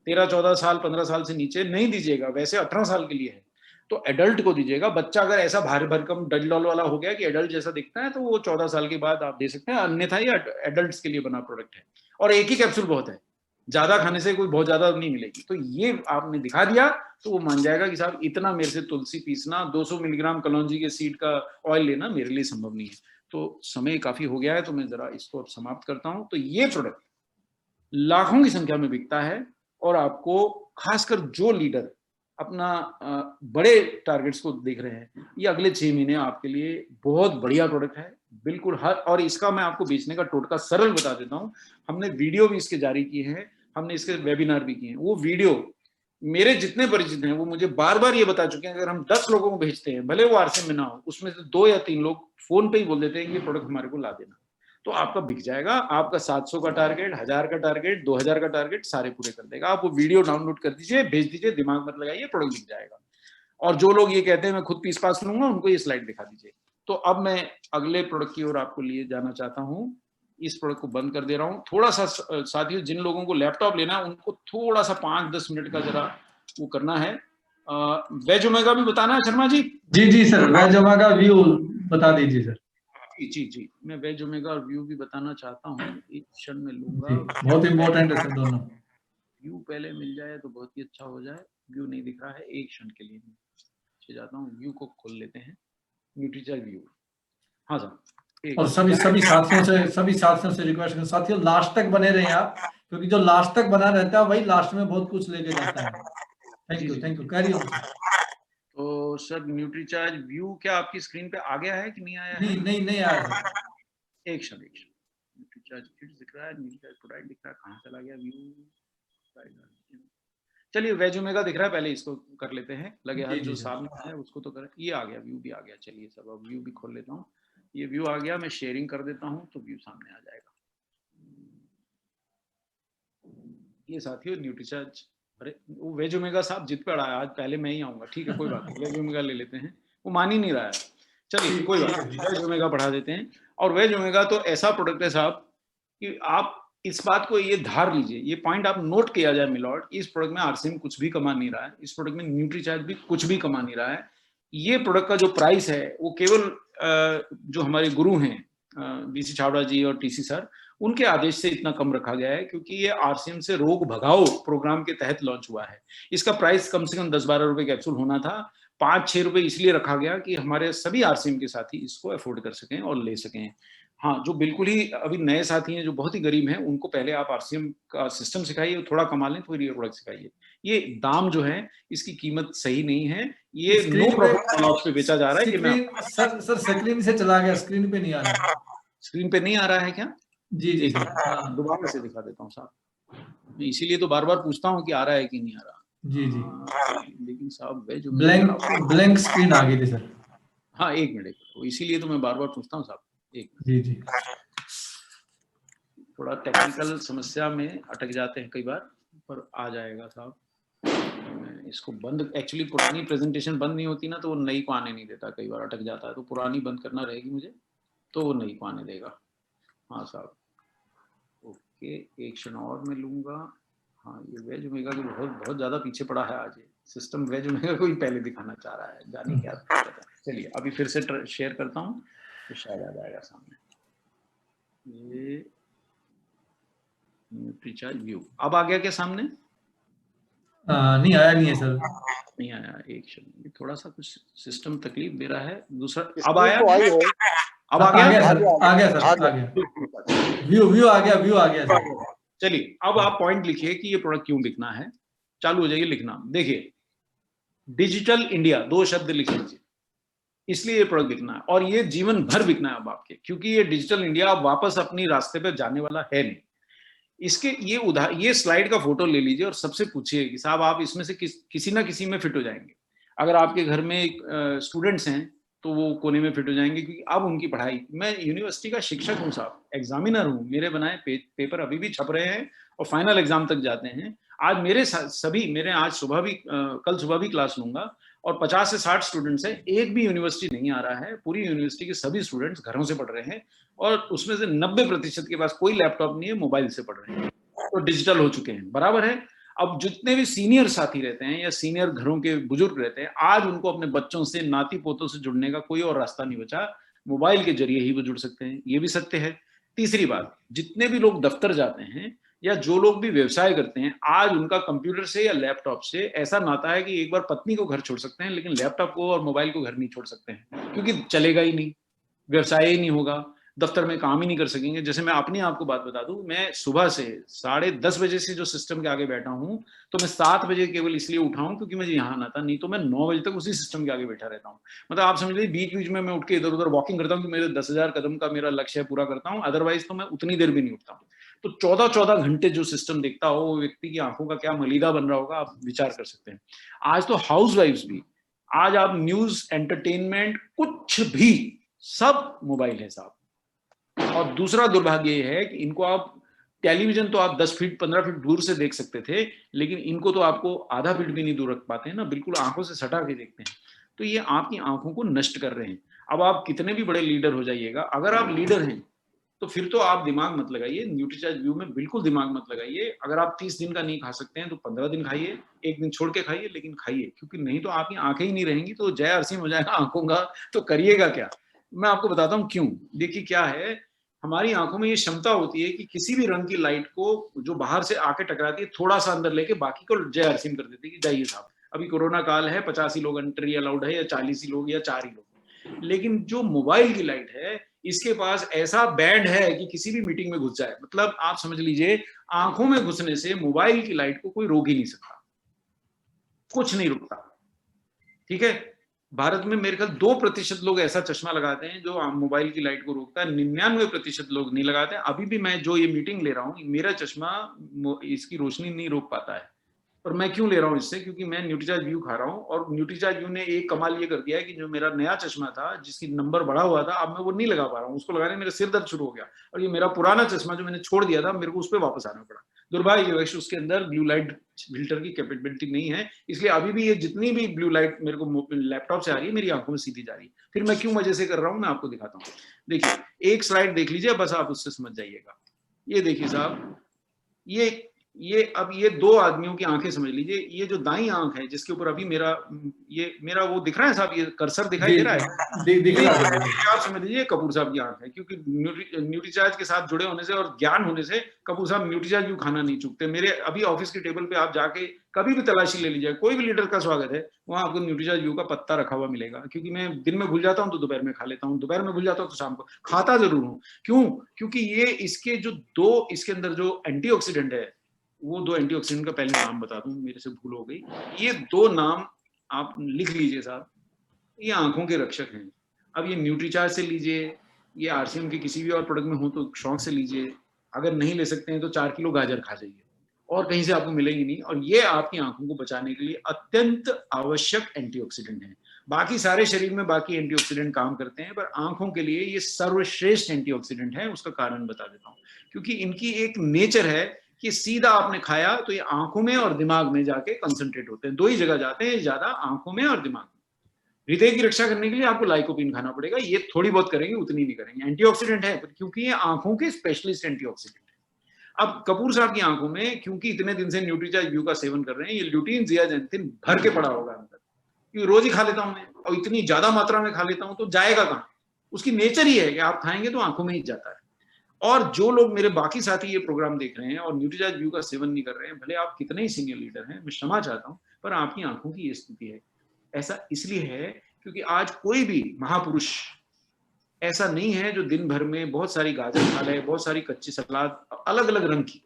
13-14 साल 15 साल से नीचे नहीं दीजिएगा, वैसे 18 साल के लिए है, तो एडल्ट को दीजिएगा। बच्चा अगर ऐसा भारी भरकम डल वाला हो गया कि एडल्ट जैसा दिखता है तो वो 14 साल के बाद आप दे सकते हैं, अन्यथा ये एडल्ट्स के लिए बना प्रोडक्ट है, और एक ही कैप्सूल बहुत है, ज्यादा खाने से कोई बहुत ज्यादा नहीं मिलेगी। तो ये आपने दिखा दिया तो वो मान जाएगा कि साहब इतना मेरे से तुलसी पीसना, 200 मिलीग्राम कलौंजी के सीड का ऑयल लेना मेरे लिए संभव नहीं है। तो समय काफी हो गया है तो मैं जरा इसको अब समाप्त करता हूं। तो ये प्रोडक्ट लाखों की संख्या में बिकता है, और आपको खासकर जो लीडर अपना बड़े टारगेट्स को देख रहे हैं, ये अगले 6 महीने आपके लिए बहुत बढ़िया प्रोडक्ट है बिल्कुल। हर, और इसका मैं आपको बेचने का टोटका सरल बता देता हूं, हमने वीडियो भी इसके जारी किए हैं, हमने इसके वेबिनार भी किए हैं। वो वीडियो मेरे जितने परिचित हैं वो मुझे बार बार ये बता चुके हैं, अगर हम 10 लोगों को भेजते हैं, भले वो आरसीएम में ना हो, उसमें से 2 या 3 लोग फोन पे ही बोल देते हैं ये प्रोडक्ट हमारे को ला देना, तो आपका बिक जाएगा। आपका 700 का टारगेट, 1000 का टारगेट, 2000 का टारगेट सारे पूरे कर देगा। आप वो वीडियो डाउनलोड कर दीजिए, भेज दीजिए, दिमाग मत लगाइए, प्रोडक्ट बिक जाएगा। और जो लोग ये कहते हैं मैं खुद पीस पास लूंगा, उनको ये स्लाइड दिखा दीजिए। तो अब मैं अगले प्रोडक्ट की ओर आपको लिए जाना चाहता हूँ। इस प्रोडक्ट को बंद कर दे रहा हूँ। थोड़ा सा साथियों, जिन लोगों को लैपटॉप लेना है उनको थोड़ा सा 5-10 मिनट का जरा वो करना है। वेज ओमेगा भी बताना है शर्मा जी? जी सर, वेज ओमेगा व्यू बता दीजिए सर। जी, मैं वेज ओमेगा और व्यू भी बताना चाहता हूँ, एक क्षण में लूंगा। बहुत इंपॉर्टेंट है सर दोनों। व्यू पहले मिल जाए तो बहुत ही अच्छा हो जाए। व्यू नहीं दिख रहा है, एक क्षण के लिए मैं जाता हूँ, व्यू को खोल लेते हैं, न्यूट्रीचार्ज व्यू। हाँ सर, और सभी साथियों से रिक्वेस्ट करें, साथियों लास्ट तक बने रहे आप, क्योंकि जो लास्ट तक बना रहता है वही लास्ट में बहुत कुछ लेके जाता है। Thank you carry on sir. तो सर न्यूट्रीचार्ज व्यू क्या आपकी स्क्रीन पे आ गया है कि नहीं आया है? नहीं आया सर। एक क्षण न्यूट्रीचार्ज किट्स दिख रहा है, न्यूट्रीचार्ज प्रोडक्ट दिख रहा है, कहाँ चला गया व्यू? चलिए वेज ओमेगा दिख रहा है, पहले इसको कर लेते हैं, लगे हाथ जी, जो जी, सामने है उसको तो कर। ये आ गया, व्यू भी आ गया। चलिए सब, अब व्यू भी खोल लेता हूँ। ये व्यू आ गया, मैं शेयरिंग कर देता हूँ तो व्यू सामने आ जाएगा। ये साथियों न्यूट्रीचार्ज, अरे वो वेज ओमेगा साहब जिद पे अड़ा है आज, पहले मैं ही आऊंगा। ठीक है कोई बात नहीं, वेज ओमेगा ले लेते हैं, वो मान ही नहीं रहा है। चलिए ठीक कोई ठीक बात है नहीं, जी। वेज ओमेगा बढ़ा देते हैं। और वेज ओमेगा तो ऐसा प्रोडक्ट है साहब कि आप इस बात को ये धार लीजिए, ये पॉइंट आप नोट किया जाए मिलॉर्ड, इस प्रोडक्ट में आरसीएम कुछ भी कमा नहीं रहा है, इस प्रोडक्ट में न्यूट्रीचार्ज भी कुछ भी कमा नहीं रहा है। ये प्रोडक्ट का जो प्राइस है वो केवल जो हमारे गुरु हैं बीसी छावड़ा जी और टीसी सर, उनके आदेश से इतना कम रखा गया है, क्योंकि ये आरसीएम से रोग भगाओ प्रोग्राम के तहत लॉन्च हुआ है। इसका प्राइस कम से कम 10-12 रुपए कैप्सूल होना था, 5-6 रुपए इसलिए रखा गया कि हमारे सभी आरसीएम के साथी इसको अफोर्ड कर सकें और ले सकें। हाँ, जो बिल्कुल ही अभी नए साथी हैं, जो बहुत ही गरीब हैं, उनको पहले आप आरसीएम का सिस्टम सिखाइए, थोड़ा कमा लें, फिर ये प्रोडक्ट सिखाइए। ये दाम जो है इसकी कीमत सही नहीं है, ये नो स्क्रीन पे प्रॉफिट लॉस पे बेचा जा रहा है। ये मैं स्क्रीन सर स्क्रीन से चला गया, स्क्रीन पे नहीं आ रहा है। स्क्रीन पे नहीं आ रहा है क्या? जी जी एक सर, हाँ दोबारा से दिखा देता हूँ साहब, मैं इसीलिए तो बार बार पूछता हूँ कि आ रहा है कि नहीं आ रहा। जी जी, लेकिन साहब वेज ब्लैंक स्क्रीन आ गई थी सर। हाँ एक मिनट, तो इसीलिए तो मैं बार बार पूछता हूँ साहब, एक मिनट। जी जी, थोड़ा टेक्निकल समस्या में अटक जाते हैं कई बार, पर आ जाएगा साहब। मैं इसको बंद, एक्चुअली पुरानी प्रेजेंटेशन बंद नहीं होती ना तो वो नई को आने नहीं देता, कई बार अटक जाता है, तो पुरानी बंद करना रहेगी मुझे, तो वो नई को आने देगा। हाँ साहब, ओके, एक क्षण और मैं लूंगा। हाँ, ये वेज ओमेगा के बहुत बहुत ज्यादा पीछे पड़ा है आज, ये सिस्टम वेज ओमेगा को ही पहले दिखाना चाह रहा है, जाने क्या। चलिए अभी फिर से शेयर करता हूँ तो शायद आ जाएगा सामने। ये न्यूट्रीचार्ज व्यू अब आ गया क्या सामने? नहीं आया नहीं है सर। नहीं आया, एक क्षण, थोड़ा सा कुछ सिस्टम तकलीफ दे रहा है। दूसरा अब आया, अब आ आ गया सर, आ गया सर, आ गया। व्यू आ गया सर। चलिए अब आप पॉइंट लिखिए कि ये प्रोडक्ट क्यों बिकना है। चालू हो जाइए लिखना। देखिए, डिजिटल इंडिया 2 शब्द लिख लीजिए, इसलिए ये प्रोडक्ट बिकना है, और ये जीवन भर बिकना है अब आपके, क्योंकि ये डिजिटल इंडिया अब वापस अपनी रास्ते पे जाने वाला है नहीं। इसके ये स्लाइड का फोटो ले लीजिए और सबसे पूछिए कि साहब आप इसमें से किसी ना किसी में फिट हो जाएंगे। अगर आपके घर में स्टूडेंट्स हैं तो वो कोने में फिट हो जाएंगे, क्योंकि अब उनकी पढ़ाई, मैं यूनिवर्सिटी का शिक्षक हूँ साहब, एग्जामिनर हूँ, मेरे बनाए पेपर अभी भी छप रहे हैं और फाइनल एग्जाम तक जाते हैं। आज मेरे आज सुबह भी कल सुबह भी क्लास लूंगा, और 50 से 60 स्टूडेंट्स हैं, एक भी यूनिवर्सिटी नहीं आ रहा है, पूरी यूनिवर्सिटी के सभी स्टूडेंट्स घरों से पढ़ रहे हैं, और उसमें से 90% के पास कोई लैपटॉप नहीं है, मोबाइल से पढ़ रहे हैं, तो डिजिटल हो चुके हैं, बराबर है। अब जितने भी सीनियर साथी रहते हैं या सीनियर घरों के बुजुर्ग रहते हैं, आज उनको अपने बच्चों से, नाती पोतों से जुड़ने का कोई और रास्ता नहीं बचा, मोबाइल के जरिए ही वो जुड़ सकते हैं, ये भी सत्य है। तीसरी बात, जितने भी लोग दफ्तर जाते हैं या जो लोग भी व्यवसाय करते हैं, आज उनका कंप्यूटर से या लैपटॉप से ऐसा नाता है कि एक बार पत्नी को घर छोड़ सकते हैं, लेकिन लैपटॉप को और मोबाइल को घर नहीं छोड़ सकते हैं, क्योंकि चलेगा ही नहीं, व्यवसाय ही नहीं होगा, दफ्तर में काम ही नहीं कर सकेंगे। जैसे मैं अपनी आपको बात बता दूं, मैं सुबह से 10:30 बजे से जो सिस्टम के आगे बैठा हूं, तो मैं 7 बजे केवल इसलिए उठा हूं क्योंकि मुझे यहाँ आना था, नहीं तो मैं 9 बजे तक उसी सिस्टम के आगे बैठा रहता हूँ। मतलब आप समझ लीजिए बीच बीच में मैं उठ के इधर उधर वॉकिंग करता हूँ कि मेरे 10,000 कदम का मेरा लक्ष्य पूरा करता हूँ, अदरवाइज तो मैं उतनी देर भी नहीं उठता हूँ। तो 14-14 घंटे जो सिस्टम देखता हो, वो व्यक्ति की आंखों का क्या मलीदा बन रहा होगा, आप विचार कर सकते हैं। आज तो हाउस वाइफ्स भी, आज आप न्यूज, एंटरटेनमेंट, कुछ भी सब मोबाइल है साहब। और दूसरा दुर्भाग्य ये है कि इनको आप टेलीविजन तो आप 10 फीट 15 फीट दूर से देख सकते थे, लेकिन इनको तो आपको आधा फीट भी नहीं दूर रख पाते हैं ना, बिल्कुल आंखों से सटा के देखते हैं। तो ये आपकी आंखों को नष्ट कर रहे हैं। अब आप कितने भी बड़े लीडर हो जाइएगा, अगर आप लीडर हैं तो फिर तो आप दिमाग मत लगाइए, न्यूट्रीचार्ज व्यू में बिल्कुल दिमाग मत लगाइए। अगर आप 30 दिन का नहीं खा सकते हैं तो 15 दिन खाइए, एक दिन छोड़ के खाइए, लेकिन खाइए, क्योंकि नहीं तो आपकी आंखें ही नहीं रहेंगी, तो जय अरसीम हो जाएगा आंखों का, तो करिएगा क्या। मैं आपको बताता हूँ क्यों। देखिए क्या है, हमारी आंखों में ये क्षमता होती है कि किसी भी रंग की लाइट को जो बाहर से आके टकराती है, थोड़ा सा अंदर लेके बाकी को जय अरसीम कर देती है कि जाइए साहब, अभी कोरोना काल है, 50 ही लोग एंट्री अलाउड है, या 40 ही लोग, या 4 ही लोग। लेकिन जो मोबाइल की लाइट है, इसके पास ऐसा बैंड है कि किसी भी मीटिंग में घुस जाए। मतलब आप समझ लीजिए, आंखों में घुसने से मोबाइल की लाइट को कोई रोक ही नहीं सकता, कुछ नहीं रुकता। ठीक है, भारत में मेरे ख्याल 2% लोग ऐसा चश्मा लगाते हैं जो मोबाइल की लाइट को रोकता है, 99% लोग नहीं लगाते। अभी भी मैं जो ये मीटिंग ले रहा हूँ, मेरा चश्मा इसकी रोशनी नहीं रोक पाता है, और मैं क्यों ले रहा हूँ इससे, क्योंकि मैं न्यूट्रीचार्ज व्यू खा रहा हूँ, और न्यूट्रीचार्ज व्यू ने एक कमाल ये कर दिया है कि जो मेरा नया चश्मा था जिसकी नंबर बढ़ा हुआ था, अब मैं वो नहीं लगा पा रहा हूँ, उसको लगाने मेरा सिर दर्द शुरू हो गया, और ये मेरा पुराना चश्मा जो मैंने छोड़ दिया था मेरे को उस पर वापस आना पड़ा। दुर्भाग्यवश उसके अंदर ब्लू लाइट फिल्टर की कैपेबिलिटी नहीं है, इसलिए अभी भी ये जितनी भी ब्लू लाइट मेरे को लैपटॉप से आ रही है मेरी आंखों में सीधी जा रही है। फिर मैं क्यों मजे से कर रहा हूँ मैं आपको दिखाता हूँ। देखिए एक स्लाइड देख लीजिए, बस आप उससे समझ जाइएगा। ये देखिए साहब, ये अब ये दो आदमियों की आंखें समझ लीजिए। ये जो दाईं आंख है जिसके ऊपर अभी मेरा वो दिख रहा है साहब, ये कर्सर दिखाई दे रहा है, दिख रहा है। आप समझ लीजिए कपूर साहब की आंख है, क्योंकि न्यूट्रीचार्ज के साथ जुड़े होने से और ज्ञान होने से कपूर साहब न्यूट्रीचार्ज क्यों खाना नहीं चूकते। मेरे अभी ऑफिस की टेबल पे आप जाके कभी भी तलाशी ले लीजिए, कोई भी लीडर का स्वागत है, वहां आपको न्यूट्रीचार्ज व्यू का पत्ता रखा हुआ मिलेगा। क्योंकि मैं दिन में भूल जाता हूँ तो दोपहर में खा लेता हूँ, दोपहर में भूल जाता हूँ तो शाम को खाता जरूर हूँ। क्यों? क्योंकि ये इसके जो दो इसके अंदर जो एंटीऑक्सीडेंट है, वो दो एंटीऑक्सीडेंट का पहले नाम बता दूं, मेरे से भूल हो गई। ये दो नाम आप लिख लीजिए साहब, ये आंखों के रक्षक हैं। अब ये न्यूट्रीचार्ज से लीजिए, ये आरसीएम के किसी भी और प्रोडक्ट में हो तो शौक से लीजिए, अगर नहीं ले सकते हैं तो 4 किलो गाजर खा जाइए, और कहीं से आपको मिलेगी नहीं। और ये आपकी आंखों को बचाने के लिए अत्यंत आवश्यक एंटीऑक्सीडेंट है। बाकी सारे शरीर में बाकी एंटीऑक्सीडेंट काम करते हैं, पर आंखों के लिए ये सर्वश्रेष्ठ एंटीऑक्सीडेंट है। उसका कारण बता देता हूँ, क्योंकि इनकी एक नेचर है कि सीधा आपने खाया तो ये आंखों में और दिमाग में जाके कंसंट्रेट होते हैं, दो ही जगह जाते हैं ज्यादा, आंखों में और दिमाग में। हृदय की रक्षा करने के लिए आपको लाइकोपिन खाना पड़ेगा, ये थोड़ी बहुत करेंगे, उतनी नहीं करेंगे। एंटीऑक्सीडेंट है क्योंकि ये आंखों के स्पेशलिस्ट एंटीऑक्सीडेंट है। अब कपूर साहब की आंखों में, क्योंकि इतने दिन से न्यूट्रीचार्ज व्यू का सेवन कर रहे हैं, ये ल्यूटीन जियाजेंथिन भर के पड़ा होगा अंदर, क्योंकि रोज ही खा लेता हूं मैं, और इतनी ज्यादा मात्रा में खा लेता हूं तो जाएगा कहां। उसकी नेचर ही है कि आप खाएंगे तो आंखों में ही जाता है। और जो लोग मेरे बाकी साथी ये प्रोग्राम देख रहे हैं और न्यूट्रीचार्ज व्यू का सेवन नहीं कर रहे हैं, भले आप कितने ही सीनियर लीडर हैं, मैं क्षमा चाहता हूं, पर आपकी आंखों की ये स्थिति है। ऐसा इसलिए है क्योंकि आज कोई भी महापुरुष ऐसा नहीं है जो दिन भर में बहुत सारी गाजर खा ले, बहुत सारी कच्ची सलाद, अलग अलग रंग की,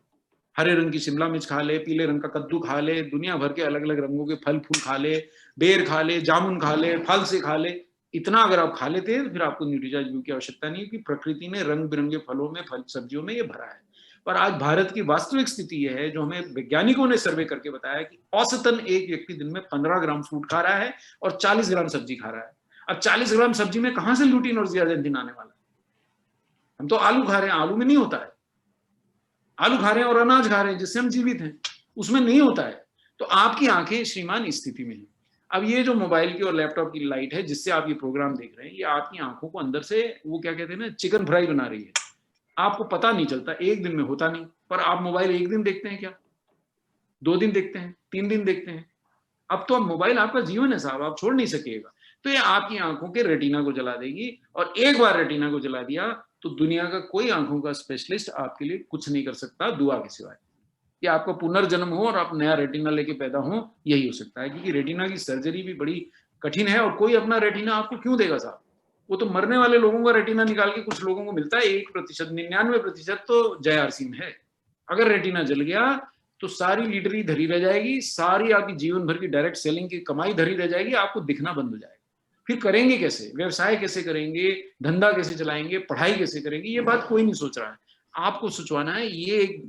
हरे रंग की शिमला मिर्च खा ले, पीले रंग का कद्दू खा ले, दुनिया भर के अलग अलग रंगों के फल फूल खा ले, बेर खा ले, जामुन खा ले, फल से खा ले। इतना अगर आप खा लेते हैं तो फिर आपको न्यूट्रीचार्ज व्यू की आवश्यकता नहीं है, कि प्रकृति में रंग बिरंगे फलों में, फल सब्जियों में ये भरा है। पर आज भारत की वास्तविक स्थिति यह है, जो हमें वैज्ञानिकों ने सर्वे करके बताया, कि औसतन एक व्यक्ति दिन में 15 ग्राम फ्रूट खा रहा है और 40 ग्राम सब्जी खा रहा है। अब 40 ग्राम सब्जी में कहां से ल्यूटीन और जियाजेंथिन आने वाला है? हम तो आलू खा रहे हैं, आलू में नहीं होता है। आलू खा रहे हैं और अनाज खा रहे हैं जिससे हम जीवित हैं, उसमें नहीं होता है। तो आपकी आंखें श्रीमान इस स्थिति में है। अब ये जो मोबाइल की और लैपटॉप की लाइट है जिससे आप ये प्रोग्राम देख रहे हैं, ये आपकी आंखों को अंदर से वो क्या कहते हैं ना, चिकन फ्राई बना रही है। आपको पता नहीं चलता, एक दिन में होता नहीं। पर आप मोबाइल एक दिन देखते हैं क्या? 2 दिन देखते हैं, 3 दिन देखते हैं। अब तो अब मोबाइल आपका जीवन है साहब, आप छोड़ नहीं सकेगा। तो ये आपकी आंखों के रेटिना को जला देगी, और एक बार रेटिना को जला दिया तो दुनिया का कोई आंखों का स्पेशलिस्ट आपके लिए कुछ नहीं कर सकता दुआ के सिवाय। कि आपका पुनर्जन्म हो और आप नया रेटिना लेके पैदा हो, यही हो सकता है। क्योंकि रेटिना की सर्जरी भी बड़ी कठिन है, और कोई अपना रेटिना आपको क्यों देगा साहब? वो तो मरने वाले लोगों का रेटिना निकाल के कुछ लोगों को मिलता है। 1%, 99% तो जय आरसीएम है। अगर रेटिना जल गया तो सारी लीडरी धरी रह जाएगी, सारी आपकी जीवन भर की डायरेक्ट सेलिंग की कमाई धरी रह जाएगी, आपको दिखना बंद हो जाएगा। फिर करेंगे कैसे? व्यवसाय कैसे करेंगे? धंधा कैसे चलाएंगे? पढ़ाई कैसे करेंगे? ये बात कोई नहीं सोच रहा है। आपको सोचवाना है ये एक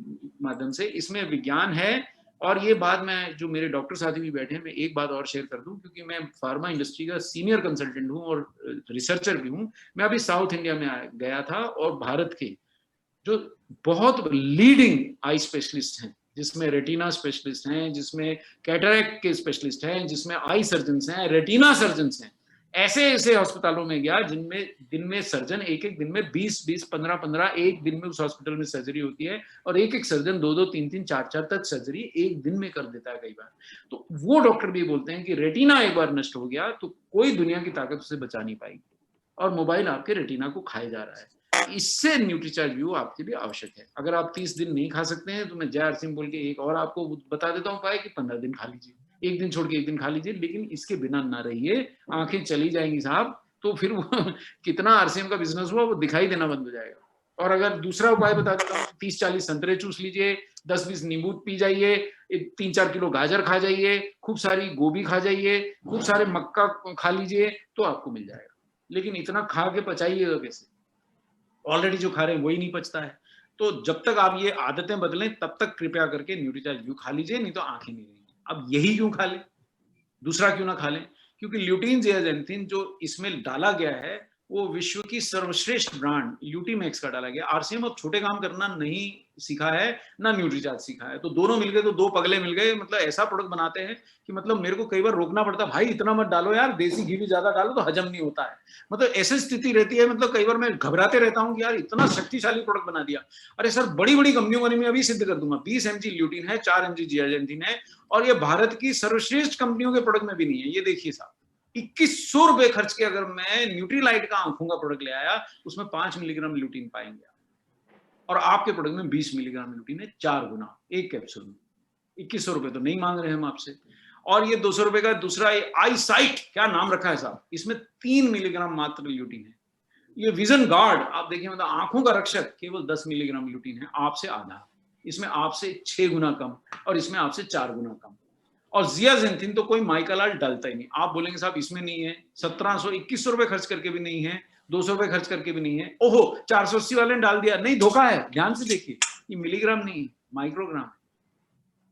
माध्यम से, इसमें विज्ञान है। और ये बात मैं, जो मेरे डॉक्टर साथी भी बैठे हैं, मैं एक बात और शेयर कर दूं, क्योंकि मैं फार्मा इंडस्ट्री का सीनियर कंसल्टेंट हूं और रिसर्चर भी हूं। मैं अभी साउथ इंडिया में गया था, और भारत के जो बहुत लीडिंग आई स्पेशलिस्ट हैं, जिसमें रेटिना स्पेशलिस्ट हैं, जिसमें कैटरैक्ट के स्पेशलिस्ट हैं, जिसमें आई सर्जन्स हैं, रेटिना सर्जन्स हैं, ऐसे ऐसे अस्पतालों में गया जिनमें दिन में सर्जन एक दिन में 20-20, 15-15 एक दिन में उस हॉस्पिटल में सर्जरी होती है, और एक सर्जन 2-2, 3-3, 4-4 तक सर्जरी एक दिन में कर देता है कई बार। तो वो डॉक्टर भी बोलते हैं कि रेटिना एक बार नष्ट हो गया तो कोई दुनिया की ताकत उसे बचा नहीं पाएगी, और मोबाइल आपके रेटिना को खाए जा रहा है। इससे न्यूट्रीचार्ज व्यू आपके लिए आवश्यक है। अगर आप 30 दिन नहीं खा सकते हैं तो मैं जय आरसीएम बोल के एक और आपको बता देता हूँ उपाय, कि 15 दिन खा लीजिए, एक दिन छोड़ के एक दिन खा लीजिए, लेकिन इसके बिना ना रहिए। आंखें चली जाएंगी साहब, तो फिर वो कितना आरसीएम का बिजनेस हुआ वो दिखाई देना बंद हो जाएगा। और अगर दूसरा उपाय बता देता हूँ, 30-40 संतरे चूस लीजिए, 10-20 नींबू पी जाइए, 3-4 किलो गाजर खा जाइए, खूब सारी गोभी खा जाइए, खूब सारे मक्का खा लीजिए, तो आपको मिल जाएगा। लेकिन इतना खा के पचाइएगा कैसे? ऑलरेडी जो खा रहे हैं वही नहीं पचता है। तो जब तक आप ये आदतें बदलें तब तक कृपया करके न्यूट्रीचार्ज व्यू खा लीजिए, नहीं तो आंखें नहीं रहेंगी। अब यही क्यों खा लें, दूसरा क्यों ना खा लें? क्योंकि ल्यूटीन ज़ियाज़ैंथिन जो इसमें डाला गया है वो विश्व की सर्वश्रेष्ठ ब्रांड ल्यूटीमैक्स का डाला गया। आरसीएम अब छोटे काम करना नहीं सीखा है, ना न्यूट्रीचार्ज सीखा है, तो दोनों मिल गए तो दो पगले मिल गए। मतलब ऐसा प्रोडक्ट बनाते हैं कि मतलब मेरे को कई बार रोकना पड़ता है, भाई इतना मत डालो यार, देसी घी भी ज्यादा डालो तो हजम नहीं होता है। मतलब ऐसी स्थिति रहती है, मतलब कई बार मैं घबराते रहता हूँ कि यार इतना शक्तिशाली प्रोडक्ट बना दिया। अरे सर, बड़ी बड़ी कंपनियों में मैं अभी सिद्ध कर दूंगा, 20 mg ल्यूटीन है, 4 mg ज़ियाज़ैंथिन है, और ये भारत की सर्वश्रेष्ठ कंपनियों के प्रोडक्ट में भी नहीं है। ये देखिए साहब, 2100 रुपए खर्च के अगर मैं न्यूट्रीलाइट का आंखों का प्रोडक्ट ले आया, उसमें 5 मिलीग्राम ल्यूटीन पाएंगे, और आपके प्रोडक्ट में 20 मिलीग्राम ल्यूटीन है, 4 गुना एक कैप्सूल में। 2100 रुपए तो नहीं मांग रहे हम आपसे। और ये 200 रुपए का दूसरा आई साइट, क्या नाम रखा है साहब, इसमें 3 मिलीग्राम मात्र ल्यूटीन है। ये विजन गार्ड आप देखिए, मतलब आंखों का रक्षक, केवल 10 मिलीग्राम ल्यूटीन है, आपसे आधा, इसमें आपसे 6 गुना कम, और इसमें आपसे 4 गुना कम। और ज़ियाज़ैंथिन तो कोई माइकालाल डालता ही नहीं। आप बोलेंगे साहब इसमें नहीं है, 1700 2100 रुपए खर्च करके भी नहीं है, 200 रुपए खर्च करके भी नहीं है, ओहो 480 वाले ने डाल दिया, नहीं, धोखा है। ध्यान से देखिए, ये मिलीग्राम नहीं, माइक्रोग्राम है।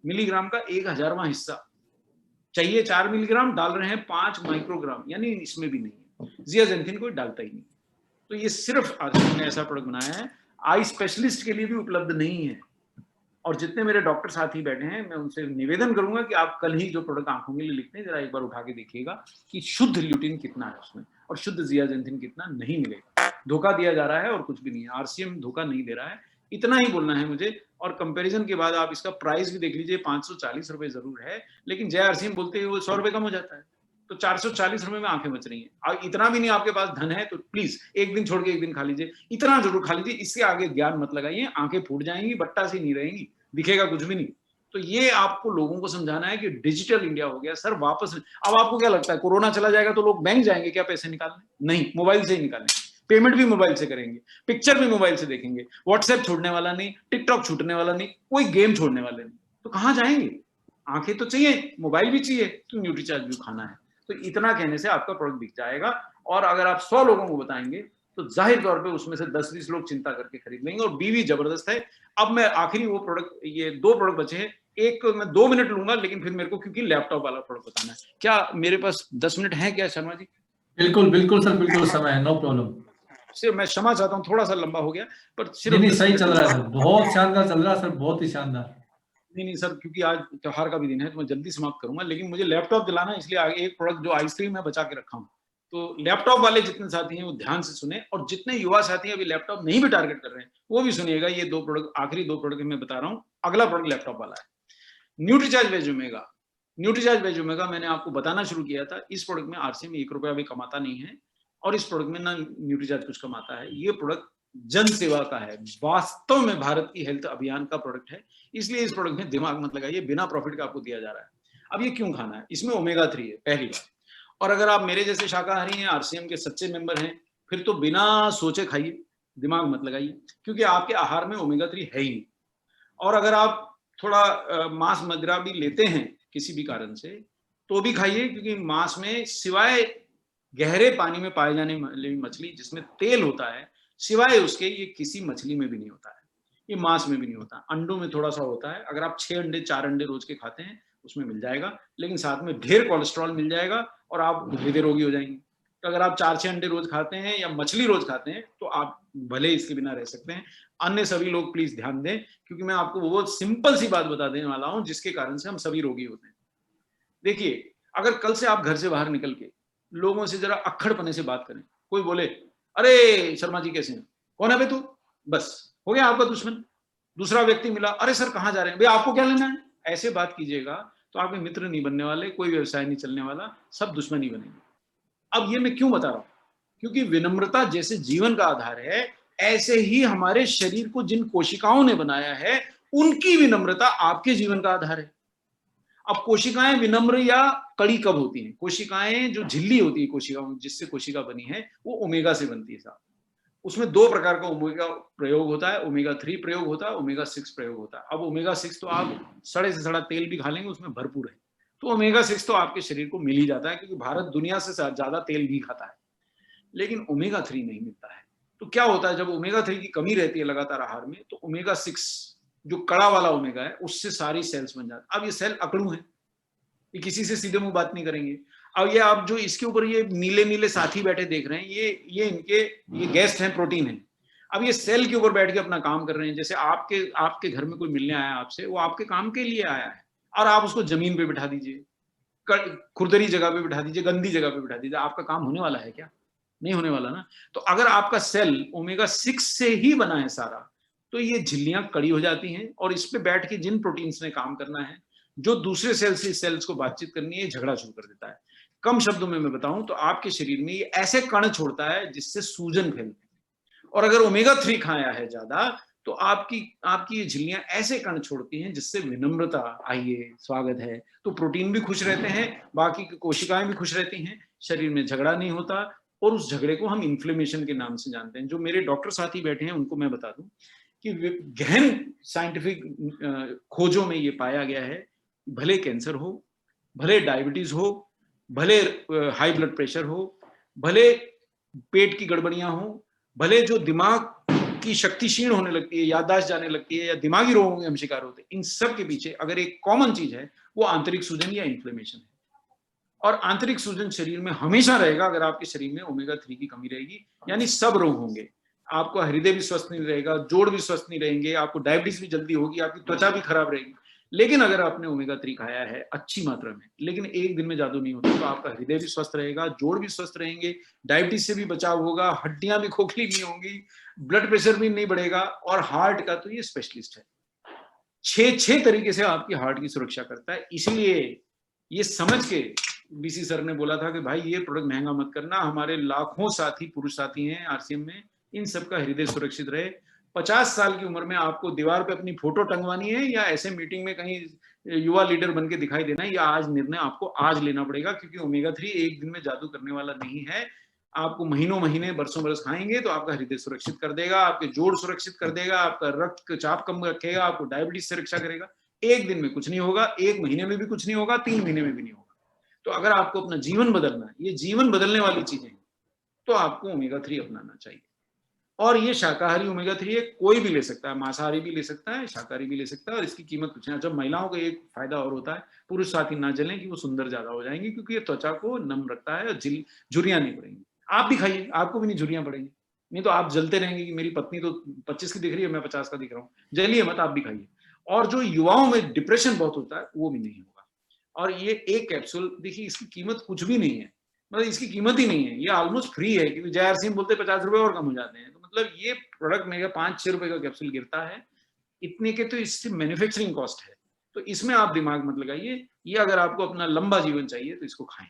मिलीग्राम का 1000वां हिस्सा चाहिए, 4 मिलीग्राम डाल रहे हैं 5 माइक्रोग्राम, यानी इसमें भी नहीं है। ज़ियाज़ैंथिन कोई डालता ही नहीं। तो ये सिर्फ आरसीएम ने ऐसा प्रोडक्ट बनाया है, आई स्पेशलिस्ट के लिए भी उपलब्ध नहीं है। और जितने मेरे डॉक्टर साथी बैठे हैं, मैं उनसे निवेदन करूंगा कि आप कल ही जो प्रोडक्ट आंखों के लिए लिखते हैं, जरा एक बार उठा के देखिएगा कि शुद्ध ल्यूटीन कितना है उसमें और शुद्ध ज़ियाज़ैंथिन कितना, नहीं मिलेगा। धोखा दिया जा रहा है और कुछ भी नहीं है। आरसीएम धोखा नहीं दे रहा है, इतना ही बोलना है मुझे। और कंपैरिजन के बाद आप इसका प्राइस भी देख लीजिए, 540 रुपए जरूर है, लेकिन जय आरसीएम बोलते हैं वो 100 रुपए कम हो जाता है, तो 440 रुपए में आंखें बच रही हैं। और इतना भी नहीं आपके पास धन है तो प्लीज एक दिन छोड़ के एक दिन खा लीजिए, इतना जरूर खा लीजिए। इससे आगे ज्ञान मत लगाइए, आंखें फूट जाएंगी, बट्टा सी नहीं रहेंगी, दिखेगा कुछ भी नहीं। तो ये आपको लोगों को समझाना है कि डिजिटल इंडिया हो गया सर, वापस। अब आपको क्या लगता है कोरोना चला जाएगा तो लोग बैंक जाएंगे क्या पैसे निकालने? नहीं, मोबाइल से ही निकालेंगे, पेमेंट भी मोबाइल से करेंगे, पिक्चर भी मोबाइल से देखेंगे, व्हाट्सएप छोड़ने वाला नहीं, टिकटॉक छूटने वाला नहीं, कोई गेम छोड़ने वाले नहीं। तो कहां जाएंगे? आंखें तो चाहिए, मोबाइल भी चाहिए, तो न्यूट्रीचार्ज भी खाना है। तो इतना कहने से आपका प्रोडक्ट बिक जाएगा। और अगर आप 100 लोगों को बताएंगे तो जाहिर तौर पे उसमें से 10-20 लोग चिंता करके खरीद लेंगे। और बीवी जबरदस्त है। अब मैं आखिरी वो प्रोडक्ट, ये 2 प्रोडक्ट बचे हैं, एक मैं 2 मिनट लूंगा, लेकिन फिर मेरे को क्योंकि लैपटॉप वाला प्रोडक्ट बताना है। क्या मेरे पास 10 मिनट है क्या शर्मा जी? बिल्कुल बिल्कुल सर, बिल्कुल समय है, नो प्रॉब्लम। सिर्फ मैं क्षमा चाहता हूँ, थोड़ा सा लंबा हो गया, पर सिर्फ नहीं सही चल रहा है सर, बहुत शानदार चल रहा है सर, बहुत ही शानदार। नहीं सर, क्योंकि आज त्योहार का भी दिन है तो मैं जल्दी समाप्त करूंगा, लेकिन मुझे लैपटॉप दिलाना, इसलिए आगे एक प्रोडक्ट जो आइसक्रीम है बचा के रखा हूँ। तो लैपटॉप वाले जितने साथी हैं वो ध्यान से सुने, और जितने युवा साथी हैं अभी लैपटॉप नहीं भी टारगेट कर रहे हैं वो भी सुनिएगा। ये 2 प्रोडक्ट, आखिरी 2 प्रोडक्ट मैं बता रहा हूँ। अगला प्रोडक्ट लैपटॉप वाला है, Nutricharge veg omega. Nutricharge veg omega मैंने आपको बताना शुरू किया था। इस प्रोडक्ट में आरसीएम 1 रुपया भी कमाता नहीं है, और इस प्रोडक्ट में ना न्यूट्रीचार्ज कुछ कमाता है। ये प्रोडक्ट जन सेवा का है, वास्तव में भारत की हेल्थ अभियान का प्रोडक्ट है, इसलिए इस प्रोडक्ट में दिमाग मत लगाइए, बिना प्रॉफिट का आपको दिया जा रहा है। अब ये क्यों खाना है? इसमें ओमेगा 3 है, पहली बात। और अगर आप मेरे जैसे शाकाहारी हैं, आरसीएम के सच्चे मेंबर हैं, फिर तो बिना सोचे खाइए, दिमाग मत लगाइए, क्योंकि आपके आहार में ओमेगा 3 है ही नहीं। और अगर आप थोड़ा मांस मदिरा भी लेते हैं किसी भी कारण से, तो भी खाइए, क्योंकि मांस में सिवाय गहरे पानी में पाए जाने वाली मछली जिसमें तेल होता है, सिवाय उसके ये किसी मछली में भी नहीं होता है, ये मांस में भी नहीं होता। अंडों में थोड़ा सा होता है, अगर आप 6 अंडे 4 अंडे रोज के खाते हैं उसमें मिल जाएगा, लेकिन साथ में ढेर कोलेस्ट्रॉल मिल जाएगा और आप हृदय रोगी हो जाएंगे। तो अगर आप 4-6 अंडे रोज खाते हैं या मछली रोज खाते हैं तो आप भले इसके बिना रह सकते हैं। अन्य सभी लोग प्लीज ध्यान दें, क्योंकि मैं आपको वो सिंपल सी बात बता देने वाला हूं जिसके कारण से हम सभी रोगी होते हैं। देखिए, अगर कल से आप घर से बाहर निकल के लोगों से जरा अक्खड़पने से बात करें, कोई बोले अरे शर्मा जी कैसे हैं, कौन है बे तू, बस हो गया आपका दुश्मन। दूसरा व्यक्ति मिला, अरे सर कहाँ जा रहे हैं, भाई आपको क्या लेना है, ऐसे बात कीजिएगा तो आपके मित्र नहीं बनने वाले, कोई व्यवसाय नहीं चलने वाला, सब दुश्मन ही बनेंगे। अब ये मैं क्यों बता रहा हूं? क्योंकि विनम्रता जैसे जीवन का आधार है, ऐसे ही हमारे शरीर को जिन कोशिकाओं ने बनाया है उनकी विनम्रता आपके जीवन का आधार है। अब कोशिकाएं विनम्र या कड़ी कब होती हैं? कोशिकाएं जो झिल्ली होती है कोशिकाओं, जिससे कोशिका बनी है, वो ओमेगा से बनती है साहब। उसमें 2 प्रकार का ओमेगा प्रयोग होता है, ओमेगा 3 प्रयोग होता है, ओमेगा 6 प्रयोग होता है। अब ओमेगा 6 तो आप सड़े से सड़ा तेल भी खा लेंगे उसमें भरपूर है, तो ओमेगा 6 तो आपके शरीर को मिल ही जाता है, क्योंकि भारत दुनिया से ज्यादा तेल भी खाता है, लेकिन ओमेगा 3 नहीं मिलता है। तो क्या होता है, जब ओमेगा 3 की कमी रहती है लगातार आहार में, तो ओमेगा 6 जो कड़ा वाला ओमेगा है उससे सारी सेल्स बन जाती है। अब ये सेल अकड़ू है, ये किसी से सीधे मुंह बात नहीं करेंगे। अब ये आप जो इसके ऊपर ये नीले नीले साथी बैठे देख रहे हैं, ये गेस्ट हैं, प्रोटीन है। अब ये सेल के ऊपर बैठ के अपना काम कर रहे हैं। जैसे आपके घर में कोई मिलने आया आपसे, वो आपके काम के लिए आया है, और आप उसको जमीन पे बिठा दीजिए, खुरदरी जगह पे बिठा दीजिए, गंदी जगह पे बिठा दीजिए, आपका काम होने वाला है क्या? नहीं होने वाला ना। तो अगर आपका सेल ओमेगा 6 से ही बना है सारा, तो ये झिल्लियां कड़ी हो जाती हैं, और इस पे बैठ के जिन प्रोटीन्स ने काम करना है, जो दूसरे सेल से सेल्स को बातचीत करनी है, झगड़ा शुरू कर देता है। कम शब्दों में मैं बताऊं तो आपके शरीर में ये ऐसे कण छोड़ता है जिससे सूजन फैलती है, और अगर ओमेगा 3 खाया है ज्यादा, तो आपकी ये झिल्लियां ऐसे कण छोड़ती हैं जिससे विनम्रता, आइए स्वागत है, तो प्रोटीन भी खुश रहते हैं, बाकी की कोशिकाएं भी खुश रहती हैं, शरीर में झगड़ा नहीं होता। और उस झगड़े को हम इन्फ्लेमेशन के नाम से जानते हैं। जो मेरे डॉक्टर साथी बैठे हैं उनको मैं बता दूं कि गहन साइंटिफिक खोजों में ये पाया गया है, भले कैंसर हो, भले डायबिटीज हो, भले हाई ब्लड प्रेशर हो, भले पेट की गड़बड़ियां हो, भले जो दिमाग की शक्ति क्षीण होने लगती है, याददाश्त जाने लगती है, या दिमागी रोगों के हम शिकार होते हैं, इन सब के पीछे अगर एक कॉमन चीज है, वो आंतरिक सूजन या इन्फ्लेमेशन है। और आंतरिक सूजन शरीर में हमेशा रहेगा अगर आपके शरीर में ओमेगा 3 की कमी रहेगी, यानी सब रोग होंगे। आपका हृदय भी स्वस्थ नहीं रहेगा, जोड़ भी स्वस्थ नहीं रहेंगे, आपको डायबिटीज भी जल्दी होगी, आपकी त्वचा भी खराब रहेगी। लेकिन अगर आपने ओमेगा 3 खाया है अच्छी मात्रा में, लेकिन एक दिन में जादू नहीं होता, तो आपका हृदय भी स्वस्थ रहेगा, जोड़ भी स्वस्थ रहेंगे, डायबिटीज से भी बचाव होगा, हड्डियां भी खोखली नहीं होंगी, ब्लड प्रेशर भी नहीं बढ़ेगा। और हार्ट का तो ये स्पेशलिस्ट है, 6 तरीके से आपकी हार्ट की सुरक्षा करता है। इसलिए ये समझ के बीसी सर ने बोला था कि भाई ये प्रोडक्ट महंगा मत करना, हमारे लाखों साथी, पुरुष साथी हैं आरसीएम में, इन सबका हृदय सुरक्षित रहे। 50 साल की उम्र में आपको दीवार पे अपनी फोटो टंगवानी है, या ऐसे मीटिंग में कहीं युवा लीडर बन के दिखाई देना है, या आज निर्णय आपको आज लेना पड़ेगा, क्योंकि ओमेगा 3 एक दिन में जादू करने वाला नहीं है। आपको महीनों महीने, बरसों बरस खाएंगे तो आपका हृदय सुरक्षित कर देगा, आपके जोड़ सुरक्षित कर देगा, आपका रक्त चाप कम रखेगा, आपको डायबिटीज से रक्षा करेगा। एक दिन में कुछ नहीं होगा, एक महीने में भी कुछ नहीं होगा, 3 महीने में भी नहीं होगा। तो अगर आपको अपना जीवन बदलना है, ये जीवन बदलने वाली चीजें हैं, तो आपको ओमेगा 3 अपनाना चाहिए। और ये शाकाहारी ओमेगा 3 है, कोई भी ले सकता है, मांसाहारी भी ले सकता है, शाकाहारी भी ले सकता है, और इसकी कीमत कुछ नहीं। जब महिलाओं का एक फायदा और होता है, पुरुष साथी ना जलें कि वो सुंदर ज्यादा हो जाएंगे, क्योंकि ये त्वचा को नम रखता है और झुर्रियां नहीं पड़ेंगी। आप भी खाइए, आपको भी नहीं झुर्रियां पड़ेंगी, नहीं तो आप जलते रहेंगे कि मेरी पत्नी तो 25 की दिख रही है, मैं 50 का दिख रहा हूँ। जलिए मत, आप भी खाइए। और जो युवाओं में डिप्रेशन बहुत होता है, वो भी नहीं होगा। और ये एक कैप्सूल देखिए, इसकी कीमत कुछ भी नहीं है, मतलब इसकी कीमत ही नहीं है, ये ऑलमोस्ट फ्री है, क्योंकि JRCM बोलते 50 रुपए और कम हो जाते हैं। तो मतलब ये प्रोडक्ट मेरा 5-6 रुपए का कैप्सूल गिरता है, इतने के तो इससे मैन्युफैक्चरिंग कॉस्ट है। तो इसमें आप दिमाग मत लगाइए। ये अगर आपको अपना लंबा जीवन चाहिए तो इसको खाएं।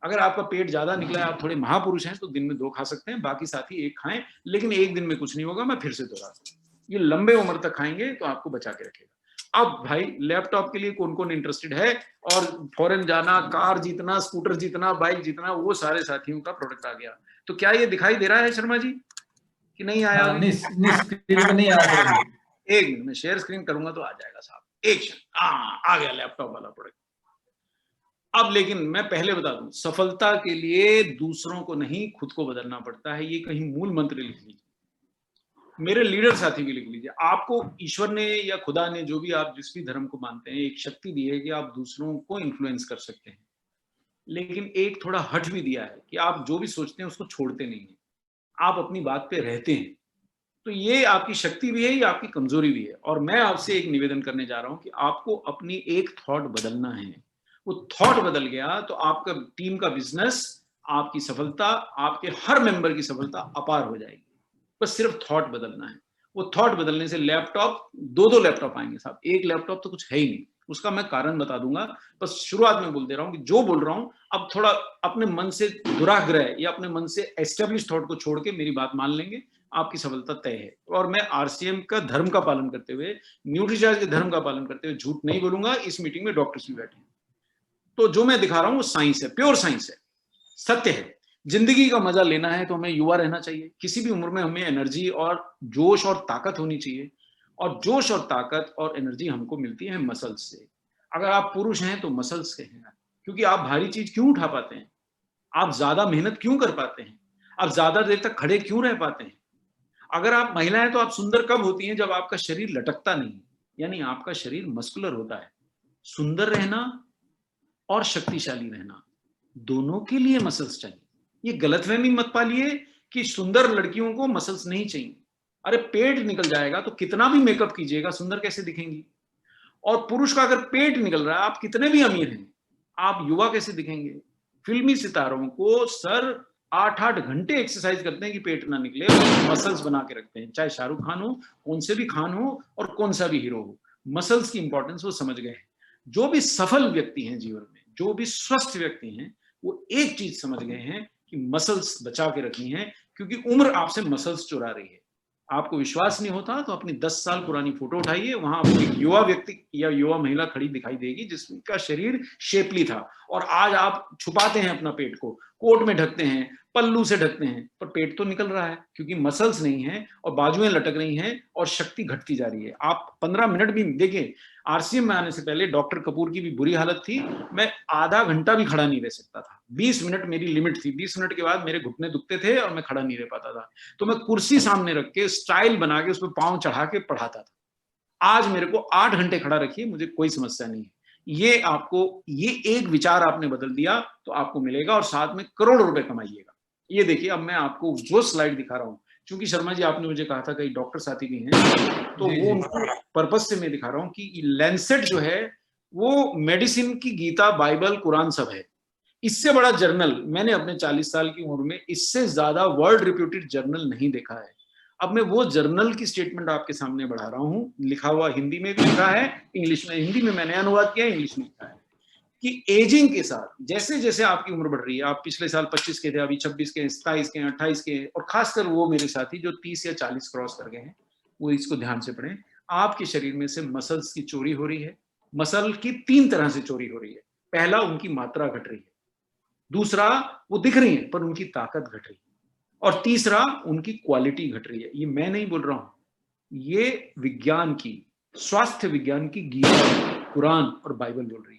अगर आपका पेट ज्यादा निकला है, आप थोड़े महापुरुष हैं, तो दिन में 2 खा सकते हैं, बाकी साथी 1 खाएं, लेकिन एक दिन में कुछ नहीं होगा। मैं फिर से दोहरा दूं, ये लंबे उम्र तक खाएंगे तो आपको बचा के रखेगा। अब भाई लैपटॉप के लिए कौन कौन इंटरेस्टेड है, और फॉरेन जाना, कार जीतना, स्कूटर जीतना, बाइक जीतना, वो सारे साथियों का प्रोडक्ट आ गया। तो क्या ये दिखाई दे रहा है शर्मा जी कि नहीं आया? स्क्रीन पे नहीं आया। एक मिनट में शेयर स्क्रीन करूंगा तो आ जाएगा साहब, एक क्षण। आ गया लैपटॉप वाला प्रोडक्ट। अब लेकिन मैं पहले बता दूं, सफलता के लिए दूसरों को नहीं, खुद को बदलना पड़ता है। ये कहीं मूल मंत्र लिख लीजिए, मेरे लीडर साथी भी लिख लीजिए। आपको ईश्वर ने या खुदा ने, जो भी आप जिस भी धर्म को मानते हैं, एक शक्ति दी है कि आप दूसरों को इन्फ्लुएंस कर सकते हैं, लेकिन एक थोड़ा हट भी दिया है कि आप जो भी सोचते हैं उसको छोड़ते नहीं हैं, आप अपनी बात पे रहते हैं। तो ये आपकी शक्ति भी है, ये आपकी कमजोरी भी है। और मैं आपसे एक निवेदन करने जा रहा हूं कि आपको अपनी एक थॉट बदलना है। वो थॉट बदल गया तो आपका टीम का बिजनेस, आपकी सफलता, आपके हर मेंबर की सफलता अपार हो जाएगी। बस सिर्फ थॉट बदलना है। वो थॉट बदलने से लैपटॉप, 2 लैपटॉप आएंगे साहब। एक लैपटॉप तो कुछ है ही नहीं, उसका मैं कारण बता दूंगा। बस शुरुआत में बोल दे रहा हूं कि जो बोल रहा हूं, अब थोड़ा अपने मन से दुराग्रह या अपने मन से एस्टेब्लिश थॉट को छोड़ के मेरी बात मान लेंगे, आपकी सफलता तय है। और मैं आरसीएम का धर्म का पालन करते हुए, न्यूट्रीचार्ज के धर्म का पालन करते हुए झूठ नहीं बोलूंगा। इस मीटिंग में डॉक्टर्स भी बैठे हैं, तो जो मैं दिखा रहा हूं वो साइंस है, प्योर साइंस है, सत्य है। जिंदगी का मजा लेना है तो हमें युवा रहना चाहिए। किसी भी उम्र में हमें एनर्जी और जोश और ताकत होनी चाहिए, और जोश और ताकत और एनर्जी हमको मिलती है मसल्स से। अगर आप पुरुष हैं तो मसल्स से हैं, क्योंकि आप भारी चीज क्यों उठा पाते हैं, आप ज्यादा मेहनत क्यों कर पाते हैं, आप ज्यादा देर तक खड़े क्यों रह पाते हैं। अगर आप महिला हैं तो आप सुंदर कब होती हैं, जब आपका शरीर लटकता नहीं, यानी आपका शरीर मस्कुलर होता है। सुंदर रहना और शक्तिशाली रहना, दोनों के लिए मसल्स चाहिए। ये गलतफहमी मत पालिए कि सुंदर लड़कियों को मसल्स नहीं चाहिए। अरे पेट निकल जाएगा तो कितना भी मेकअप कीजिएगा, सुंदर कैसे दिखेंगी? और पुरुष का अगर पेट निकल रहा है, आप कितने भी अमीर हैं, आप युवा कैसे दिखेंगे? फिल्मी सितारों को सर 8-8 घंटे एक्सरसाइज करते हैं कि पेट ना निकले, और मसल्स बना के रखते हैं। चाहे शाहरुख खान हो, कौन से भी खान हो, और कौन सा भी हीरो हो, मसल्स की इंपॉर्टेंस वो समझ गए हैं। जो भी सफल व्यक्ति हैं जीवन में, जो भी स्वस्थ व्यक्ति हैं, वो एक चीज समझ गए हैं कि मसल्स बचा के रखनी है, क्योंकि उम्र आपसे मसल्स चुरा रही है। आपको विश्वास नहीं होता तो अपनी 10 साल पुरानी फोटो उठाइए, वहां आपको एक युवा व्यक्ति या युवा महिला खड़ी दिखाई देगी जिसका शरीर शेपली था, और आज आप छुपाते हैं अपना पेट को, कोट में ढकते हैं, पल्लू से ढकते हैं, पर पेट तो निकल रहा है क्योंकि मसल्स नहीं है और बाजुएं लटक रही हैं और शक्ति घटती जा रही है। आप 15 मिनट भी देखिए, आरसीएम में आने से पहले डॉक्टर कपूर की भी बुरी हालत थी, मैं आधा घंटा भी खड़ा नहीं रह सकता था, 20 मिनट मेरी लिमिट थी, 20 मिनट के बाद मेरे घुटने दुखते थे और मैं खड़ा नहीं रह पाता था, तो मैं कुर्सी सामने रख के स्टाइल बना के उसमें पांव चढ़ा के पढ़ाता था। आज मेरे को 8 घंटे खड़ा रखिए, मुझे कोई समस्या नहीं है। ये आपको, ये एक विचार आपने बदल दिया तो आपको मिलेगा, और साथ में करोड़ों रुपए कमाइएगा। ये देखिए, अब मैं आपको वो स्लाइड दिखा रहा हूँ, क्योंकि शर्मा जी आपने मुझे कहा था कई डॉक्टर साथी भी हैं, तो वो उनको पर्पस से मैं दिखा रहा हूँ कि लैंसेट जो है वो मेडिसिन की गीता, बाइबल, कुरान सब है। इससे बड़ा जर्नल मैंने अपने 40 साल की उम्र में, इससे ज्यादा वर्ल्ड रिप्यूटेड जर्नल नहीं देखा है। अब मैं वो जर्नल की स्टेटमेंट आपके सामने बढ़ा रहा हूँ, लिखा हुआ हिंदी में भी लिखा है, इंग्लिश में, हिंदी में मैंने अनुवाद किया, इंग्लिश में लिखा है कि एजिंग के साथ जैसे जैसे आपकी उम्र बढ़ रही है, आप पिछले साल 25 के थे, अभी 26 के, 27 के, 28 के, और खासकर वो मेरे साथी जो 30 या 40 क्रॉस कर गए हैं, वो इसको ध्यान से पढ़ें। आपके शरीर में से मसल्स की चोरी हो रही है। मसल की 3 तरह से चोरी हो रही है। पहला, उनकी मात्रा घट रही है। दूसरा, वो दिख रही है पर उनकी ताकत घट रही है। और तीसरा, उनकी क्वालिटी घट रही है। ये मैं नहीं बोल रहा हूं, ये विज्ञान की, स्वास्थ्य विज्ञान की गीता, कुरान और बाइबल बोल रही है।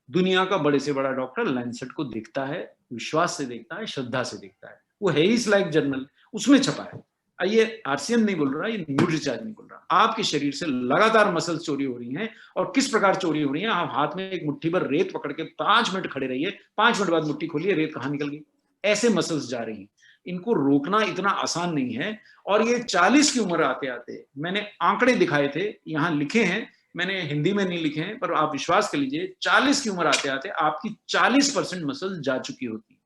दुनिया का बड़े से बड़ा डॉक्टर लैंसेट को देखता है, विश्वास से देखता है, श्रद्धा से देखता है। वो है इस लाइक जर्नल, उसमें छपा है। ये आरसीएम नहीं बोल रहा, ये न्यूट्रीचार्ज नहीं बोल रहा। आपके शरीर से लगातार मसल्स चोरी हो रही हैं, और किस प्रकार चोरी हो रही हैं? आप हाथ में एक मुट्ठी भर रेत पकड़ के 5 मिनट खड़े रहिए, 5 मिनट बाद मुट्ठी खोलिए, रेत कहाँ निकल गई? ऐसे मसल्स जा रही हैं। इनको रोकना इतना आसान नहीं है। और ये 40 की उम्र आते आते, मैंने आंकड़े दिखाए थे, यहाँ लिखे हैं, मैंने हिंदी में नहीं लिखे हैं, पर आप विश्वास कर लीजिए, 40 की उम्र आते आते आपकी 40% मसल जा चुकी होती है।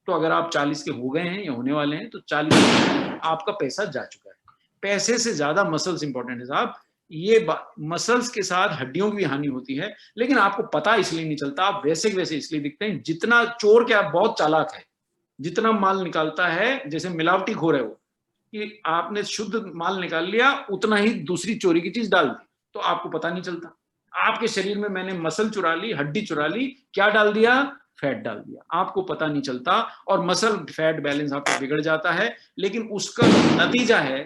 तो अगर आप 40 के हो गए हैं या होने वाले हैं, तो 40% आपका पैसा जा चुका है। पैसे से ज्यादा मसल्स इंपॉर्टेंट है साहब। ये मसल्स के साथ हड्डियों की हानि होती है, लेकिन आपको पता इसलिए नहीं चलता, आप वैसे के वैसे इसलिए दिखते हैं। जितना चोर क्या बहुत चालाक है, जितना माल निकालता है, जैसे मिलावटी खोर है वो, कि आपने शुद्ध माल निकाल लिया, उतना ही दूसरी चोरी की चीज डाल दी, तो आपको पता नहीं चलता। आपके शरीर में मैंने मसल चुरा ली, हड्डी चुरा ली, क्या डाल दिया? फैट डाल दिया, आपको पता नहीं चलता। और मसल फैट बैलेंस आपका बिगड़ जाता है, लेकिन उसका नतीजा है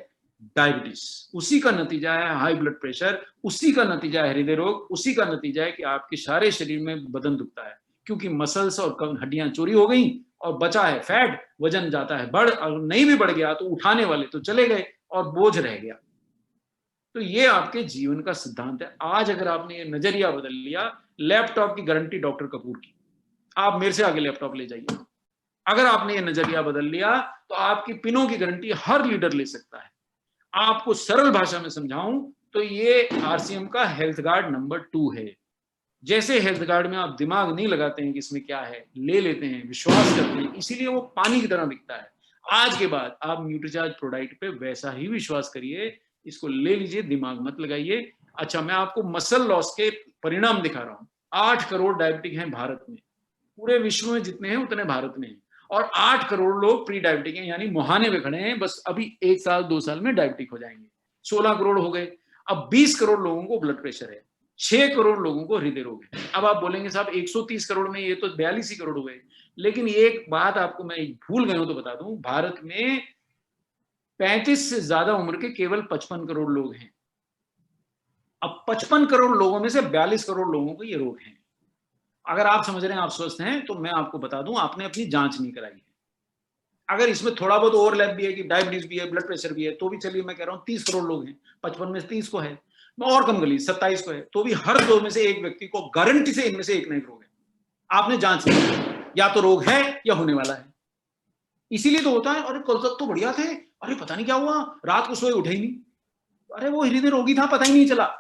डायबिटीज, उसी का नतीजा है हाई ब्लड प्रेशर, उसी का नतीजा है हृदय रोग, उसी का नतीजा है कि आपके सारे शरीर में बदन दुखता है, क्योंकि मसल्स और हड्डियां चोरी हो गई और बचा है फैट। वजन जाता है बढ़, और नहीं भी बढ़ गया तो उठाने वाले तो चले गए और बोझ रह गया। तो ये आपके जीवन का सिद्धांत है। आज अगर आपने ये नजरिया बदल लिया, लैपटॉप की गारंटी डॉक्टर कपूर की, आप मेरे से आगे लैपटॉप ले जाइए। अगर आपने ये नजरिया बदल लिया तो आपकी पिनों की गारंटी हर लीडर ले सकता है। आपको सरल भाषा में समझाऊं तो ये आरसीएम का हेल्थ गार्ड नंबर 2 है। जैसे हेल्थ गार्ड में आप दिमाग नहीं लगाते हैं कि इसमें क्या है, ले लेते हैं, विश्वास करते हैं, इसीलिए वो पानी की तरह दिखता है। आज के बाद आप न्यूट्रीचार्ज प्रोडक्ट पे वैसा ही विश्वास करिए, इसको ले लीजिए, दिमाग मत लगाइए। अच्छा, मैं आपको मसल लॉस के परिणाम दिखा रहा हूँ। 8 करोड़ डायबिटिक हैं भारत में, पूरे विश्व में जितने हैं उतने भारत में हैं, और 8 करोड़ लोग प्री डायबिटिक हैं, यानी मुहाने में खड़े हैं, बस अभी 1 साल 2 साल में डायबिटिक हो जाएंगे। 16 करोड़ हो गए। अब 20 करोड़ लोगों को ब्लड प्रेशर है, 6 करोड़ लोगों को हृदय रोग है। अब आप बोलेंगे साहब 130 करोड़ में ये तो 42 ही करोड़ हुए। लेकिन एक बात आपको मैं भूल गया हूं तो बता दूं, भारत में 35 से ज्यादा उम्र के केवल 55 करोड़ लोग हैं। अब 55 करोड़ लोगों में से 42 करोड़ लोगों को ये रोग है। अगर आप समझ रहे हैं आप स्वस्थ हैं, तो मैं आपको बता दूं, आपने अपनी जांच नहीं कराई है। अगर इसमें थोड़ा बहुत ओवरलैप भी है कि डायबिटीज भी है, ब्लड प्रेशर भी है, तो भी चलिए, मैं कह रहा हूं 30 करोड़ लोग हैं, 55 में से 30 को है, मैं और कम गली 27 को है, तो भी हर 2 में से एक व्यक्ति को गारंटी से इनमें से एक ना एक रोग है। आपने जांच नहीं की, या तो रोग है या होने वाला है। इसीलिए तो होता है, अरे कल तक तो बढ़िया थे, अरे पता नहीं क्या हुआ, रात को सोए उठे ही नहीं, अरे वो हृदय रोगी था, पता ही नहीं चला।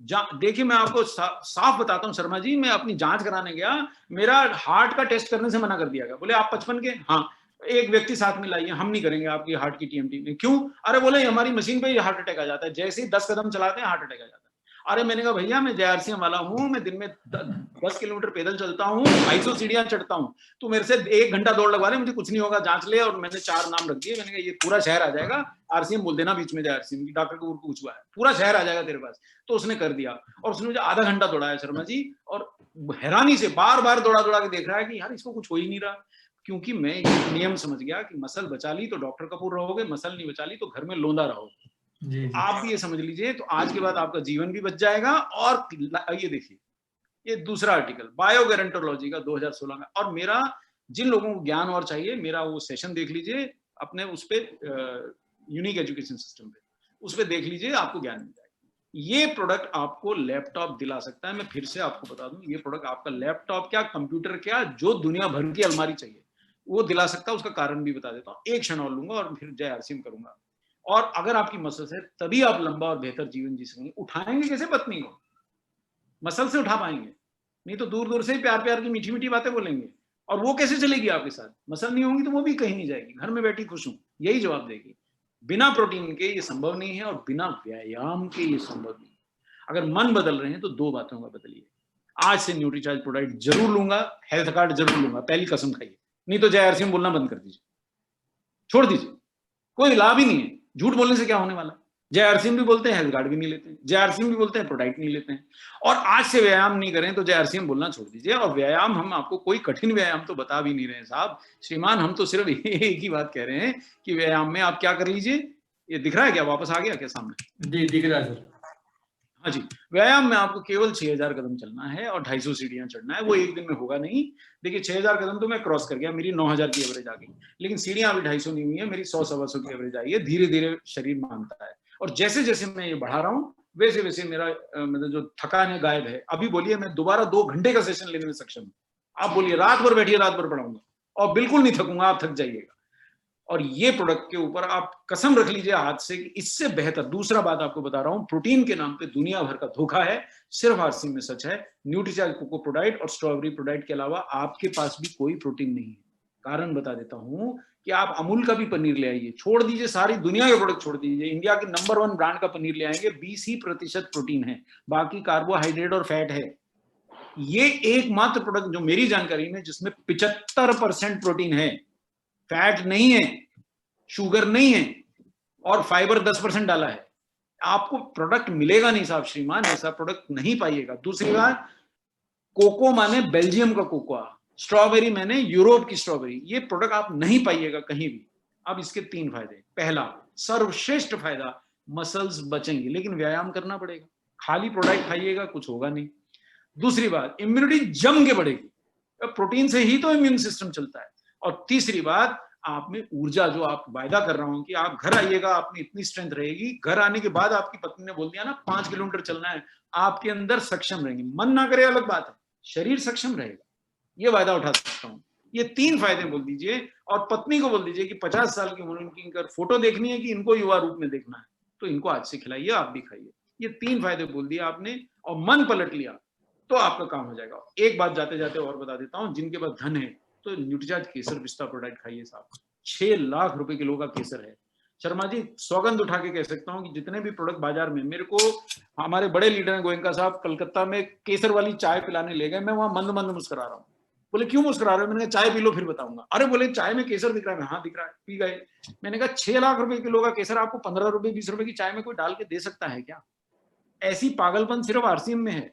देखिए मैं आपको साफ बताता हूं शर्मा जी, मैं अपनी जांच कराने गया, मेरा हार्ट का टेस्ट करने से मना कर दिया गया। बोले आप 55 के, हाँ एक व्यक्ति साथ में लाइए, हम नहीं करेंगे आपकी हार्ट की टीएमटी में। क्यों? अरे बोले हमारी मशीन पे ही हार्ट अटैक आ जाता है, जैसे ही 10 कदम चलाते हैं हार्ट अटैक आ जाता है। अरे मैंने कहा भैया मैं जेआरसीएम वाला हूं, मैं दिन में 10 किलोमीटर पैदल चलता हूँ, 250 सीढ़ियां चढ़ता हूँ, तो मेरे से 1 घंटा दौड़ लगवा ले, मुझे कुछ नहीं होगा, जांच ले। और मैंने 4 नाम रख दिए, मैंने कहा ये पूरा शहर आ जाएगा, आरसीएम बोल देना बीच में, जेआरसीएम की डॉक्टर को पूछवा है, पूरा शहर आ जाएगा तेरे पास। तो उसने कर दिया, और उसने मुझे आधा घंटा दौड़ाया शर्मा जी, और हैरानी से बार बार दौड़ा दौड़ा के देख रहा है कि यार इसको कुछ हो ही नहीं रहा। क्योंकि मैं एक नियम समझ गया कि मसल बचा ली तो डॉक्टर कपूर रहोगे, मसल नहीं बचा ली तो घर में लोंदा रहोगे। जी। आप भी ये समझ लीजिए, तो आज के बाद आपका जीवन भी बच जाएगा। और ये देखिए, ये दूसरा आर्टिकल बायोगैरेंटोलॉजी का 2016 में, और मेरा जिन लोगों को ज्ञान और चाहिए, मेरा वो सेशन देख लीजिए अपने उस पे यूनिक एजुकेशन सिस्टम पे, उस पे देख लीजिए, आपको ज्ञान मिल जाएगा। ये प्रोडक्ट आपको लैपटॉप दिला सकता है। मैं फिर से आपको बता दूं, ये प्रोडक्ट आपका लैपटॉप क्या, कंप्यूटर क्या, जो दुनिया भर की अलमारी चाहिए वो दिला सकता है। उसका कारण भी बता देता हूँ, एक क्षण और लूंगा और फिर जय आरसीएम करूंगा। और अगर आपकी मसल्स है तभी आप लंबा और बेहतर जीवन जी सकेंगे। उठाएंगे कैसे पत्नी को? मसल से उठा पाएंगे, नहीं तो दूर दूर से ही प्यार प्यार की मीठी मीठी बातें बोलेंगे, और वो कैसे चलेगी आपके साथ? मसल नहीं होंगी तो वो भी कहीं नहीं जाएगी, घर में बैठी खुश हूं, यही जवाब देगी। बिना प्रोटीन के ये संभव नहीं है, और बिना व्यायाम के ये संभव नहीं है। अगर मन बदल रहे हैं तो 2 बातों का बदलिए। आज से न्यूट्रीचार्ज प्रोडक्ट जरूर लूंगा, हेल्थ कार्ड जरूर लूंगा, पहली कसम खाइए, नहीं तो जय आरसीएम बोलना बंद कर दीजिए, छोड़ दीजिए, कोई लाभ ही नहीं है। झूठ बोलने से क्या होने वाला? जय आरसीएम भी बोलते हैं, हेल्थ कार्ड भी नहीं लेते हैं, जय आरसीएम भी बोलते हैं, प्रोडक्ट नहीं लेते हैं। और आज से व्यायाम नहीं करें तो जय आरसीएम बोलना छोड़ दीजिए। और व्यायाम, हम आपको कोई कठिन व्यायाम तो बता भी नहीं रहे हैं साहब, श्रीमान, हम तो सिर्फ एक ही बात कह रहे हैं कि व्यायाम में आप क्या कर लीजिए। ये दिख रहा है क्या? वापस आ गया क्या सामने? जी दिख रहा है सर। हाँ जी, व्यायाम में आपको केवल 6000 कदम चलना है और 250 सीढ़ियां चढ़ना है। वो एक दिन में होगा नहीं। देखिए 6000 कदम तो मैं क्रॉस कर गया, मेरी 9000 की एवरेज आ गई, लेकिन सीढ़ियां अभी 250 नहीं हुई है, मेरी 100-125 की एवरेज आई है। धीरे धीरे शरीर मानता है, और जैसे जैसे मैं ये बढ़ा रहा हूँ वैसे वैसे मेरा मतलब जो थकान है गायब है। अभी बोलिए मैं दोबारा 2 घंटे का सेशन लेने में सक्षम हूँ। आप बोलिए रात भर बैठिए, रात भर पढ़ाऊंगा और बिल्कुल नहीं थकूंगा, आप थक जाइएगा। और ये प्रोडक्ट के ऊपर आप कसम रख लीजिए हाथ से कि इससे बेहतर। दूसरा बात आपको बता रहा हूं, प्रोटीन के नाम पे दुनिया भर का धोखा है, सिर्फ आरसीएम में सच है। न्यूट्रीचार्ज कोको प्रोडक्ट और स्ट्रॉबेरी प्रोडक्ट के अलावा आपके पास भी कोई प्रोटीन नहीं है। कारण बता देता हूं कि आप अमूल का भी पनीर ले आइए, छोड़ दीजिए सारी दुनिया के प्रोडक्ट छोड़ दीजिए, इंडिया के नंबर 1 ब्रांड का पनीर ले आएंगे, 20% प्रोटीन है, बाकी कार्बोहाइड्रेट और फैट है। ये एकमात्र प्रोडक्ट जो मेरी जानकारी में जिसमें 75% प्रोटीन है, फैट नहीं है, शुगर नहीं है, और फाइबर 10% डाला है। आपको प्रोडक्ट मिलेगा नहीं साहब श्रीमान, ऐसा प्रोडक्ट नहीं पाइएगा। दूसरी बात, कोको माने बेल्जियम का कोकोआ, स्ट्रॉबेरी मैंने यूरोप की स्ट्रॉबेरी, ये प्रोडक्ट आप नहीं पाइएगा कहीं भी। अब इसके 3 फायदे। पहला सर्वश्रेष्ठ फायदा, मसल्स बचेंगे, लेकिन व्यायाम करना पड़ेगा। खाली प्रोडक्ट खाइएगा कुछ होगा नहीं। दूसरी बात, इम्यूनिटी जम के बढ़ेगी, प्रोटीन से ही तो इम्यून सिस्टम चलता है। और तीसरी बात, आप में ऊर्जा, जो आप वायदा कर रहा हूं कि आप घर आइएगा आप में इतनी स्ट्रेंथ रहेगी, घर आने के बाद आपकी पत्नी ने बोल दिया ना 5 किलोमीटर चलना है, आपके अंदर सक्षम रहेंगे। मन ना करे अलग बात है, शरीर सक्षम रहेगा, ये वायदा उठा सकता हूं। ये 3 फायदे बोल दीजिए, और पत्नी को बोल दीजिए कि 50 साल की उम्र इनकी अगर फोटो देखनी है कि इनको युवा रूप में देखना है तो इनको आज से खिलाइए, आप भी खाइए। ये 3 फायदे बोल दिया आपने और मन पलट लिया तो आपका काम हो जाएगा। एक बात जाते जाते और बता देता हूं, जिनके पास धन है तो न्यूट्रीचार्ज केसर पिस्ता प्रोडक्ट खाइए साहब। 6 लाख रुपए किलो का केसर है। शर्मा जी सौगंध उठा के कह सकता हूं कि जितने भी प्रोडक्ट बाजार में, मेरे को हमारे बड़े लीडर हैं गोयनका साहब, कलकत्ता में केसर वाली चाय पिलाने ले गए, मैं वहां मंद मंद मुस्कुरा रहा हूँ। बोले क्यों मुस्कुरा रहे हो? मैंने कहा चाय पी लो फिर बताऊंगा। अरे बोले चाय में केसर दिख रहा है? हाँ दिख रहा है। पी गए। मैंने कहा 6 लाख रुपए किलो का केसर आपको 15 रुपए 20 रुपए की चाय में कोई डाल के दे सकता है क्या? ऐसी पागलपन सिर्फ आरसीएम में है,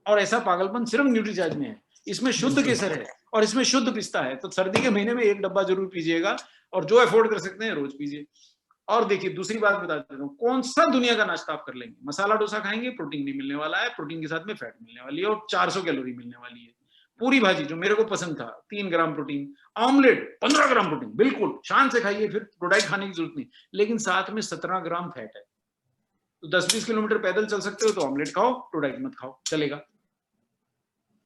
और ऐसा पागलपन सिर्फ न्यूट्रीचार्ज में है। इसमें शुद्ध केसर है और इसमें शुद्ध पिस्ता है। तो सर्दी के महीने में 1 डब्बा जरूर पीजिएगा, और जो अफोर्ड कर सकते हैं रोज पीजिए। और देखिए दूसरी बात बता देता हूँ, कौन सा दुनिया का नाश्ता आप कर लेंगे, मसाला डोसा खाएंगे, प्रोटीन नहीं मिलने वाला है, प्रोटीन के साथ में फैट मिलने वाली है और 400 कैलोरी मिलने वाली है। पूरी भाजी जो मेरे को पसंद था 3 gram protein, omelette 15 gram protein, बिल्कुल शान से खाइए, फिर प्रोडक्ट खाने की जरूरत नहीं, लेकिन साथ में 17 ग्राम फैट है। तो 10-20 किलोमीटर पैदल चल सकते हो तो ऑमलेट खाओ, प्रोडक्ट मत खाओ, चलेगा।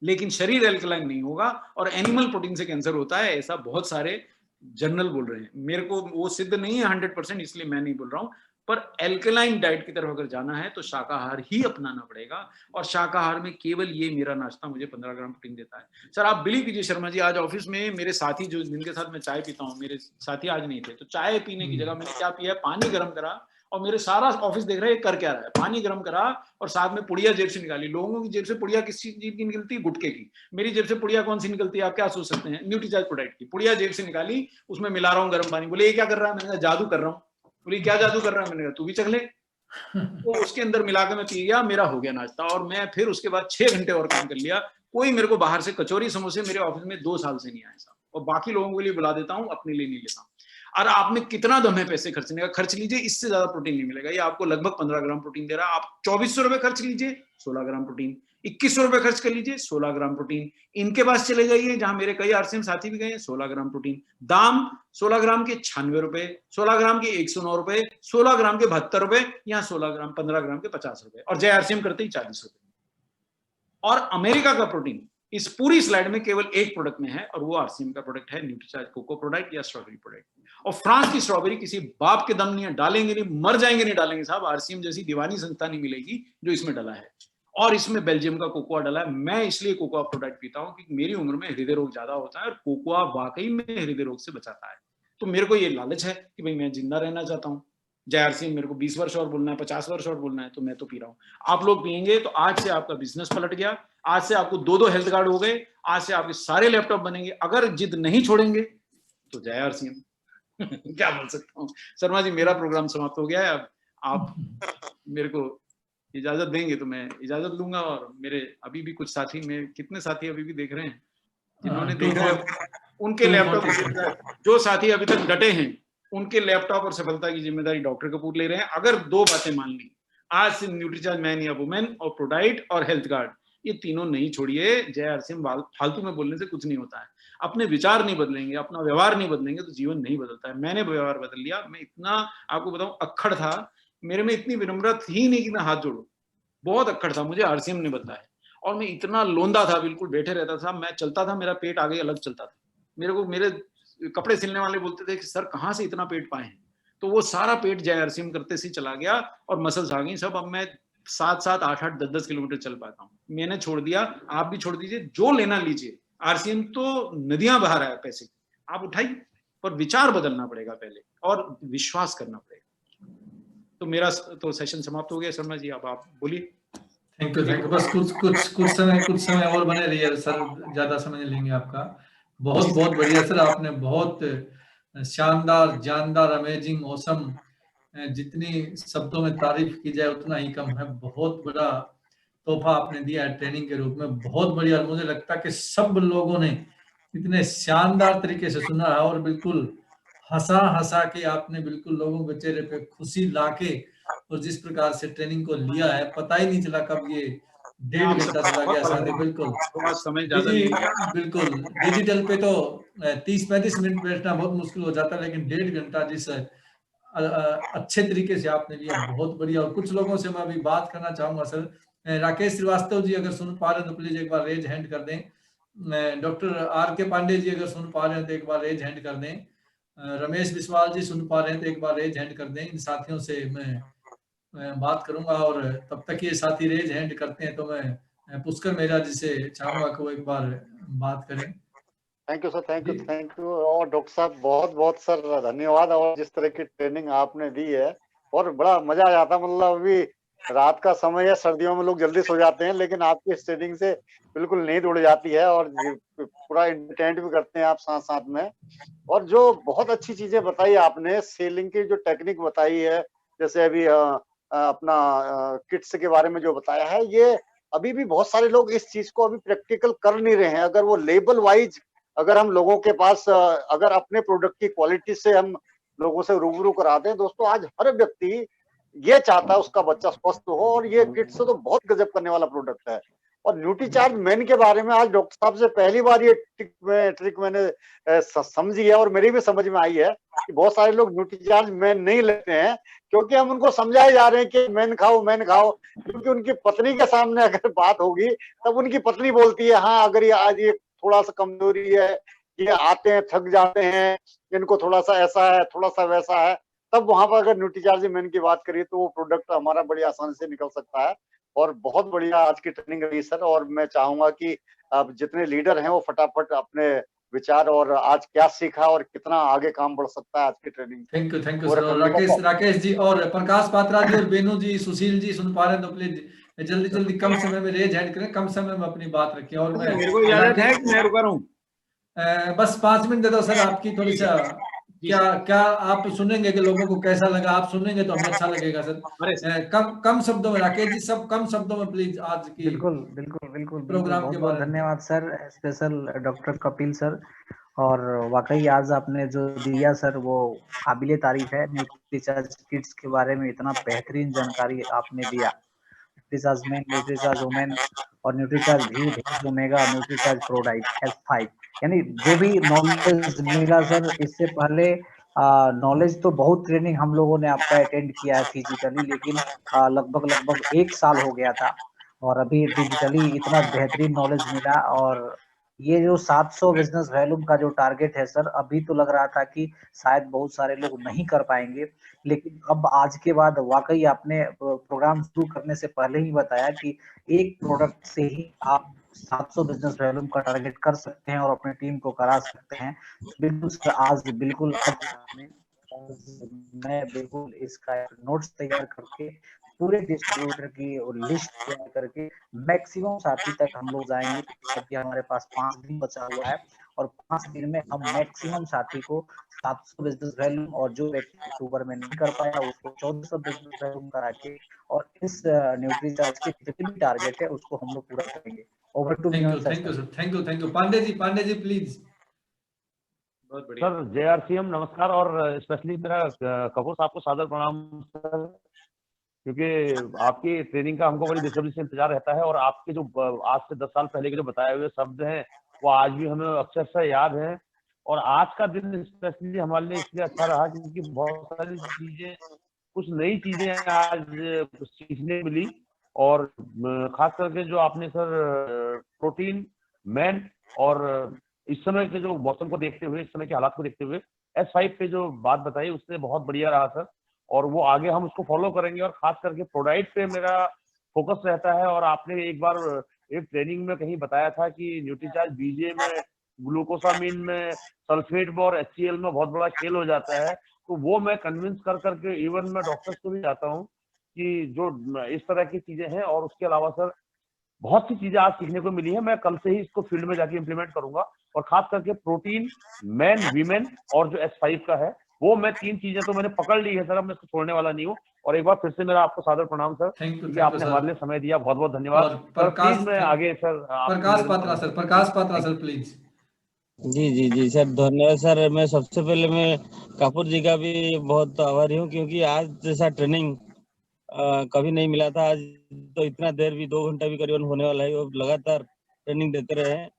लेकिन शरीर एल्कलाइन नहीं होगा और एनिमल प्रोटीन से कैंसर होता है, ऐसा बहुत सारे जर्नल बोल रहे हैं। मेरे को वो सिद्ध नहीं है 100%, इसलिए मैं नहीं बोल रहा हूँ, पर एल्कलाइन डाइट की तरफ अगर जाना है तो शाकाहार ही अपनाना पड़ेगा। और शाकाहार में केवल ये मेरा नाश्ता मुझे 15 ग्राम प्रोटीन देता है। सर आप बिलीव कीजिए शर्मा जी, आज ऑफिस में मेरे साथी जो जिनके साथ मैं चाय पीता हूँ, मेरे साथी आज नहीं थे, तो चाय पीने की जगह मैंने क्या पिया, पानी गर्म करा, और मेरे सारा ऑफिस देख रहा है कर क्या रहा है, पानी गर्म करा और साथ में पुड़िया जेब से निकाली। लोगों की जेब से पुड़िया किस चीज की निकलती है, गुटके की। मेरी जेब से पुड़िया कौन सी निकलती है, आप क्या सोच सकते हैं, न्यूट्रीचार्ज प्रोडक्ट की पुड़िया जेब से निकाली, उसमें मिला रहा हूँ गर्म पानी। बोले ये क्या कर रहा है, मैंने कहा जादू कर रहा हूँ। बोली क्या जादू कर रहा है, मैंने कहा तू भी चख ले। तो उसके अंदर मिलाकर मैं पी गया, मेरा हो गया नाश्ता। और मैं फिर उसके बाद 6 घंटे और काम कर लिया। कोई मेरे को बाहर से कचौरी समोसे मेरे ऑफिस में 2 साल से नहीं आए साहब, और बाकी लोगों के लिए बुला देता हूँ, अपने लिए नहीं लेता। और आप में कितना दम है पैसे खर्चने का, खर्च लीजिए, इससे ज्यादा प्रोटीन नहीं मिलेगा। ये आपको लगभग 15 ग्राम प्रोटीन दे रहा है। आप 2400 रुपए खर्च लीजिए, 16 ग्राम प्रोटीन। 2100 रुपए खर्च कर लीजिए, 16 ग्राम प्रोटीन। इनके पास चले जाइए जहां मेरे कई आरसीएम साथी भी गए हैं, 16 ग्राम प्रोटीन। दाम 16 ग्राम के 96 रुपए, 16 ग्राम के 109 रुपए, 16 ग्राम के 72 रुपए, यहाँ 16 ग्राम 15 ग्राम के 50 रुपए, और जय आरसीएम करते ही 40 रुपए। और अमेरिका का प्रोटीन इस पूरी स्लाइड में केवल एक प्रोडक्ट में है, और वो आरसीएम का प्रोडक्ट है, न्यूट्रीचार्ज कोको प्रोडक्ट या स्ट्रॉबेरी प्रोडक्ट। और फ्रांस की स्ट्रॉबेरी किसी बाप के दम नहीं है, डालेंगे नहीं, मर जाएंगे नहीं डालेंगे साहब। आरसीएम जैसी दीवानी संस्था नहीं मिलेगी जो इसमें डला है। और इसमें बेल्जियम का कोकोआ डला है। मैं इसलिए कोकोआ प्रोडक्ट पीता हूं कि मेरी उम्र में हृदय रोग ज्यादा होता है, और कोकोआ वाकई में हृदय रोग से बचाता है। तो मेरे को ये लालच है कि भाई मैं जिंदा रहना चाहता हूँ। जय आरसीएम मेरे को 20 वर्ष और बोलना है, 50 वर्ष और बोलना है, तो मैं तो पी रहा हूँ। आप लोग पियेंगे तो आज से आपका बिजनेस पलट गया, आज से आपको 2-2 हेल्थ कार्ड हो गए, आज से आपके सारे लैपटॉप बनेंगे। अगर जिद नहीं छोड़ेंगे तो जय आरसीएम। क्या बोल सकता हूँ शर्मा जी, मेरा प्रोग्राम समाप्त हो गया है। अब आप मेरे को इजाजत देंगे तो मैं इजाजत लूंगा। और मेरे अभी भी कुछ साथी, में कितने साथी अभी भी देख रहे हैं जिन्होंने देखा है, उनके लैपटॉप, जो साथी अभी तक डटे हैं उनके लैपटॉप और सफलता की जिम्मेदारी डॉक्टर कपूर ले रहे हैं। अगर 2 बातें मान ली आज से, न्यूट्रीचार्ज मैन या वुमेन, और प्रोडाइट और हेल्थ कार्ड, ये तीनों नहीं छोड़िए। जय आरसीएम फालतू में बोलने से कुछ नहीं होता है। अपने विचार नहीं बदलेंगे, अपना व्यवहार नहीं बदलेंगे तो जीवन नहीं बदलता है। मैंने व्यवहार बदल लिया। मैं इतना आपको बताऊं अक्खड़ था, मेरे में इतनी विनम्रता थी नहीं कि मैं हाथ जोड़ू, बहुत अक्खड़ था, मुझे आरसीएम ने बदला है। और मैं इतना लोंदा था, बिल्कुल बैठे रहता था। मैं चलता था, मेरा पेट आगे अलग चलता था। मेरे को मेरे कपड़े सिलने वाले बोलते थे कि सर कहाँ से इतना पेट पाए हैं। तो वो सारा पेट जय आरसीएम करते से चला गया और मसल्स आ गई सब। अब मैं 7-7, 8-8, 10-10 किलोमीटर चल पाता हूँ। मैंने छोड़ दिया, आप भी छोड़ दीजिए, जो लेना लीजिए। आरसीएम तो नदियां बहा रहा है पैसे, आप उठाइए, पर विचार बदलना पड़ेगा पहले, और विश्वास करना पड़ेगा। तो मेरा तो सेशन समाप्त हो गया शर्मा जी, अब आप बोलिए। Thank you. बस कुछ समय और बने रहिए सर, ज्यादा समय नहीं लेंगे आपका। बहुत बहुत बढ़िया सर, आपने बहुत शानदार, जानदार, अमेजिंग, ऑसम, जितनी शब्दों में तारीफ की जाए उतना ही कम है। बहुत बड़ा तोहफा आपने दिया है ट्रेनिंग के रूप में, बहुत बढ़िया। और मुझे लगता है कि सब लोगों ने इतने शानदार तरीके से सुना है, और बिल्कुल हंसा के आपने बिल्कुल लोगों के चेहरे पे खुशी लाके, और जिस प्रकार से ट्रेनिंग को लिया है, पता ही नहीं चला कब ये 1.5 घंटा चला गया साथी। बिल्कुल समय ज्यादा नहीं है। बिल्कुल डिजिटल पे तो 30-35 मिनट बैठना बहुत मुश्किल हो जाता है, लेकिन 1.5 घंटा जिस अच्छे तरीके से आपने लिया, बहुत बढ़िया। और कुछ लोगों से मैं अभी बात करना चाहूंगा सर। राकेश श्रीवास्तव जी अगर सुन पा रहे हैं तो प्लीज एक बार रेज हैंड कर दें। Doctor R.K. पांडे जी अगर सुन पा रहे हैं तो एक बार रेज हैंड कर दें। रमेश बिस्वाल जी सुन पा रहे हैं तो एक बार रेज हैंड कर दें। इन साथियों से मैं बात करूंगा, और तब तक ये साथी रेज हैंड करते हैं तो मैं पुष्कर मेहरा जी से चाहूंगा कि वो एक बार बात करें। Thank you sir, thank you. और डॉक्टर साहब बहुत बहुत सर धन्यवाद। और जिस तरह की ट्रेनिंग आपने दी है, और बड़ा मजा आ जाता, मतलब अभी रात का समय है, सर्दियों में लोग जल्दी सो जाते हैं, लेकिन आपकी इस ट्रेनिंग से बिल्कुल नींद उड़ जाती है, और पूरा एंटरटेन भी करते हैं आप साथ साथ में। और जो बहुत अच्छी चीजें बताई आपने, सेलिंग की जो टेक्निक बताई है, जैसे अभी अपना किट्स के बारे में जो बताया है, ये अभी भी बहुत सारे लोग इस चीज को अभी प्रैक्टिकल कर नहीं रहे हैं। अगर वो लेबल वाइज, अगर हम लोगों के पास, अगर अपने प्रोडक्ट की क्वालिटी से हम लोगों से रूबरू करा दें, दोस्तों आज हर व्यक्ति ये चाहता है उसका बच्चा स्वस्थ हो, और ये किट्स तो बहुत गजब करने वाला प्रोडक्ट है। और न्यूट्रीचार्ज मेन के बारे में आज डॉक्टर साहब से पहली बार ये ट्रिक मैंने समझी है और मेरी भी समझ में आई है कि बहुत सारे लोग न्यूट्रीचार्ज मेन नहीं लेते हैं क्योंकि हम उनको समझाए जा रहे हैं कि मेन खाओ, क्योंकि उनकी पत्नी के सामने अगर बात होगी तब उनकी पत्नी बोलती है हाँ अगर ये आज ये थोड़ा सा कमजोरी है, ये आते हैं थक जाते हैं, इनको थोड़ा सा ऐसा है थोड़ा सा वैसा है, तब वहां पर अगर न्यूट्रीचार्ज मेन की बात करिए तो वो प्रोडक्ट हमारा बड़ी आसानी से निकल सकता है। और बहुत बढ़िया आज की ट्रेनिंग रही सर, और मैं चाहूंगा कि अब जितने लीडर हैं वो फटाफट अपने विचार और आज क्या सीखा और कितना आगे काम बढ़ सकता है आज की ट्रेनिंग। Thank you sir. और राकेश जी और प्रकाश पात्रा जी और बेनू जी, सुशील जी सुन पा रहे हैं तो प्लीज जल्दी कम समय में रेज हैंड करें, कम समय में अपनी बात रखें। और मैं मेरे को इजाजत है कि मैं रुका रहूं? बस 5 मिनट दे दो सर, आपकी थोड़ी सा क्या आप सुनेंगे कि लोगों को कैसा लगा, आप सुनेंगे तो हमें अच्छा लगेगा सर। कम शब्दों में राकेश जी, सब कम शब्दों में प्लीज आज की बिल्कुल प्रोग्राम के बारे में। धन्यवाद sir, special doctor Kapil sir. और वाकई आज आपने जो दिया सर वो काबिले तारीफ है। न्यूट्रीचार्ज किड्स के बारे में इतना बेहतरीन जानकारी आपने दिया। न्यूट्रीचार्ज मेन, न्यूट्रीचार्ज वुमेन और न्यूट्रीचार्ज भी, भेज ओमेगा, न्यूट्रीचार्ज प्रोडाइट S5, यानी जो भी नॉलेज मिला सर इससे पहले नॉलेज तो बहुत ट्रेनिंग हम लोगों ने आपका अटेंड किया है फिजिकली, लेकिन लगभग 1 साल हो गया था और अभी डिजिटली इतना बेहतरीन नॉलेज मिला। और ये जो 700 बिजनेस वॉल्यूम का जो टारगेट है सर, अभी तो लग रहा था कि शायद बहुत सारे लोग नहीं कर पाएंगे, लेकिन अब आज के बाद वाकई आपने प्रोग्राम शुरू करने से पहले ही बताया कि एक प्रोडक्ट से ही आप 700 बिजनेस वॉल्यूम का टारगेट कर सकते हैं और अपने टीम को करा सकते हैं। बिल्कुल सर, आज मैं बिल्कुल इसका नोट्स तैयार करके पूरे डिस्ट्रीब्यूटर की लिस्ट तैयार करके मैक्सिमम साथी तक हम लोग जाएंगे, क्योंकि हमारे पास 5 दिन बचा हुआ है और 5 दिन में हम मैक्सिमम साथी को 700 बिजनेस वॉल्यूम और जो व्यक्ति अक्टूबर में नहीं कर पाया उसको 1400 बिजनेस वॉल्यूम करा के और इस न्यूट्रीचार्ज के जितने भी टारगेट है उसको हम लोग पूरा करेंगे। Over to thank you sir, thank you. Pandey ji please. बहुत बढ़िया सर, JRCM नमस्कार। और स्पेशली मेरा कपूर साहब को सादर प्रणाम सर, क्योंकि आपकी ट्रेनिंग का हमको बड़ी बेसब्री से इंतजार रहता है और आपके जो आज से 10 साल पहले के जो बताए हुए शब्द हैं वो आज भी हमें अक्षरशः याद है। और आज का दिन स्पेशली हमारे लिए इसलिए अच्छा रहा क्योंकि बहुत सारी चीजें, कुछ नई चीजें आज सीखने मिली। और खास करके जो आपने सर प्रोटीन मैन और इस समय के जो मौसम को देखते हुए, इस समय के हालात को देखते हुए S5 पे जो बात बताई उससे बहुत बढ़िया रहा सर, और वो आगे हम उसको फॉलो करेंगे। और खास करके प्रोडाइट पे मेरा फोकस रहता है। और आपने एक बार एक ट्रेनिंग में कहीं बताया था कि न्यूट्रीचार्ज BJ में, ग्लूकोसामिन में, सल्फेट में और HCl में बहुत बड़ा खेल हो जाता है। तो वो मैं कन्विंस कर करके इवन मैं डॉक्टर्स को भी चाहता हूँ कि जो इस तरह की चीजें हैं। और उसके अलावा सर बहुत सी चीजें आज सीखने को मिली है, मैं कल से ही इसको फील्ड में जाके इम्प्लीमेंट करूंगा। और खास करके प्रोटीन मैन, वीमेन और जो S5 का है वो मैं 3 चीजें तो मैंने पकड़ ली है सर, अब मैं इसको छोड़ने वाला नहीं हूँ। और एक बार फिर से मेरा आपको सादर प्रणाम सर, क्योंकि आपने हमारे लिए समय दिया, बहुत बहुत धन्यवाद सर। प्लीज मैं आगे sir Prakash Patra sir please. जी सर, धन्यवाद सर। मैं सबसे पहले मैं कपूर जी का भी बहुत आभारी हूँ, क्योंकि आज जैसा ट्रेनिंग कभी नहीं मिला था। आज तो इतना देर भी 2 घंटा भी करीबन होने वाला है, वो लगातार ट्रेनिंग देते रहे हैं।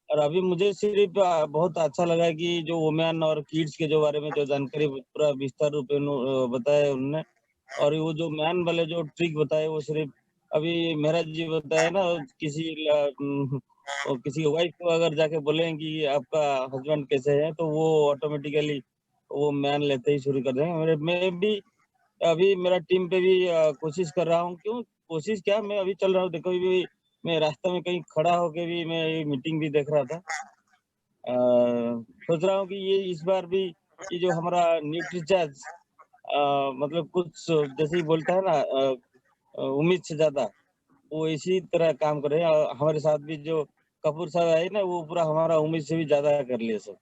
और अभी मुझे सिर्फ बहुत अच्छा लगा कि जो वुमेन और किड्स के जो बारे में जो जानकारी पूरा विस्तार रूप में बताया उन्होंने। और वो जो मैन वाले जो ट्रिक बताए वो सिर्फ अभी मेरा जी बताया ना, किसी वाइफ को अगर जाके बोलें कि आपका हस्बैंड कैसे है तो वो ऑटोमेटिकली वो मैन लेते ही शुरू कर देंगे। मैं भी अभी मेरा टीम पे भी कोशिश कर रहा हूँ। क्यों कोशिश क्या, मैं अभी चल रहा हूँ, देखो भी मैं रास्ते में कहीं खड़ा होके भी मैं ये मीटिंग भी देख रहा था। सोच रहा हूँ कि ये इस बार भी ये जो हमारा न्यूट्रीचार्ज मतलब कुछ जैसे ही बोलता है ना उम्मीद से ज्यादा, वो इसी तरह काम कर रहे हैं। हमारे साथ भी जो कपूर साहब आए ना, वो पूरा हमारा उम्मीद से भी ज्यादा कर लिए sir.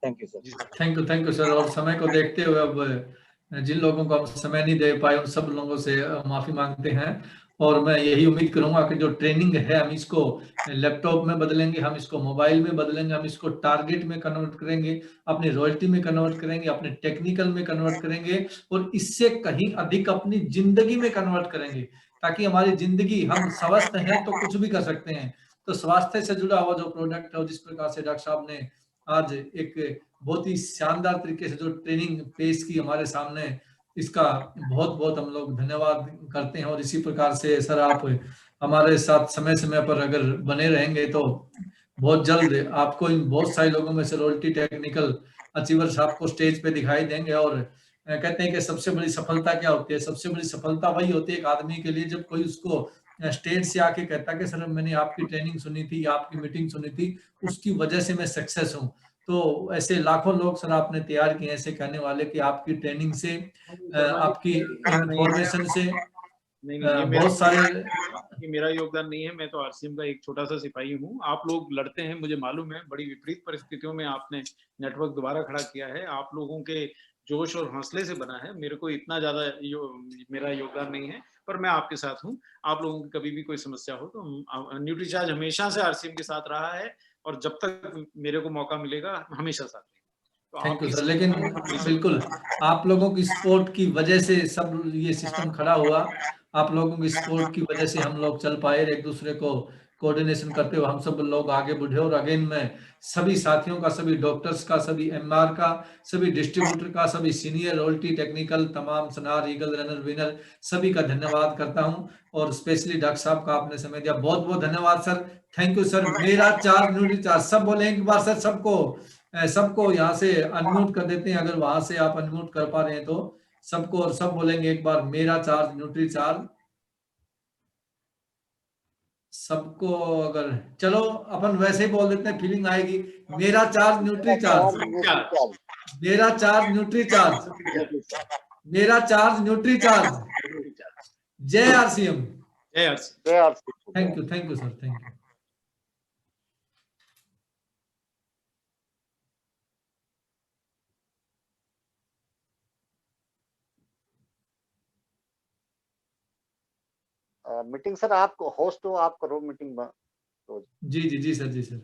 Thank you sir. Thank you sir. और समय को देखते हुए अब जिन लोगों को हम समय नहीं दे पाए उन सब लोगों से माफी मांगते हैं। और मैं यही उम्मीद करूंगा कि जो ट्रेनिंग है हम इसको लैपटॉप में बदलेंगे, हम इसको मोबाइल में बदलेंगे, हम इसको टारगेट में कन्वर्ट करेंगे, अपनी रॉयल्टी में कन्वर्ट करेंगे, अपने टेक्निकल में कन्वर्ट करेंगे और इससे कहीं अधिक अपनी जिंदगी में कन्वर्ट करेंगे। ताकि हमारी जिंदगी, हम स्वस्थ हैं तो कुछ भी कर सकते हैं। तो स्वास्थ्य से जुड़ा हुआ जो प्रोडक्ट है, जिस प्रकार से डॉक्टर साहब ने आज एक बहुत ही शानदार तरीके से जो ट्रेनिंग पेश की हमारे सामने, इसका बहुत बहुत हम लोग धन्यवाद करते हैं। और इसी प्रकार से सर आप हमारे साथ समय समय पर अगर बने रहेंगे तो बहुत जल्द आपको इन बहुत सारे लोगों में से रॉयल्टी टेक्निकल अचीवर्स आपको स्टेज पे दिखाई देंगे। और कहते हैं कि सबसे बड़ी सफलता क्या होती है? सबसे बड़ी सफलता वही होती है एक आदमी के लिए जब कोई उसको स्टेज से आके कहता है कि सर मैंने आपकी ट्रेनिंग सुनी थी, आपकी मीटिंग सुनी थी, उसकी वजह से मैं सक्सेस हूँ। तो ऐसे लाखों लोग सर आपने तैयार किए ऐसे कहने वाले कि आपकी ट्रेनिंग से, आपकी इंफॉर्मेशन से नहीं, ये मेरा बहुत सारे, ये मेरा योगदान नहीं है। मैं तो आरसीएम का एक छोटा सा सिपाही हूँ। आप लोग लड़ते हैं, मुझे मालूम है। बड़ी विपरीत परिस्थितियों में आपने नेटवर्क दोबारा खड़ा किया है। आप लोगों के जोश और हौसले से बना है। मेरे को इतना ज्यादा मेरा योगदान नहीं है, पर मैं आपके साथ हूँ। आप लोगों की कभी भी कोई समस्या हो तो न्यूट्रीचार्ज हमेशा से आरसीएम के साथ रहा है, और जब तक मेरे को मौका मिलेगा हमेशा साथ रहेगा। तो थैंक यू सर। लेकिन बिल्कुल आप लोगों की सपोर्ट की वजह से सब ये सिस्टम खड़ा हुआ। आप लोगों की सपोर्ट की वजह से हम लोग चल पाए, एक दूसरे को कोऑर्डिनेशन करते हुए हम सब लोग आगे बढ़े। और अगेन मैं सभी साथियों का, सभी डॉक्टर्स का, सभी एमआर का, सभी डिस्ट्रीब्यूटर का, सभी सीनियर रॉयल्टी टेक्निकल, तमाम सनार, ईगल, रनर, विनर, सभी का धन्यवाद करता हूं। और स्पेशली डॉक्टर साहब का आपने समय दिया, बहुत बहुत धन्यवाद सर। Thank you sir. मेरा चार्ज न्यूट्रीचार्ज सब बोले एक बार सर, सबको यहाँ से अनम्यूट कर देते हैं, अगर वहां से आप अनम्यूट कर पा रहे हैं तो सबको, और सब बोलेंगे एक बार मेरा चार्ज न्यूट्री चार्ज सबको। अगर चलो अपन वैसे ही बोल देते हैं, फीलिंग आएगी। मेरा चार्ज न्यूट्री चार्ज, मेरा चार्ज न्यूट्री चार्ज, मेरा चार्ज न्यूट्री चार्ज। जय आरसीएम। जय RCM. Thank you sir, thank you. Meeting sir, आप होस्ट हो, आप करो मीटिंग। जी सर, जी सर।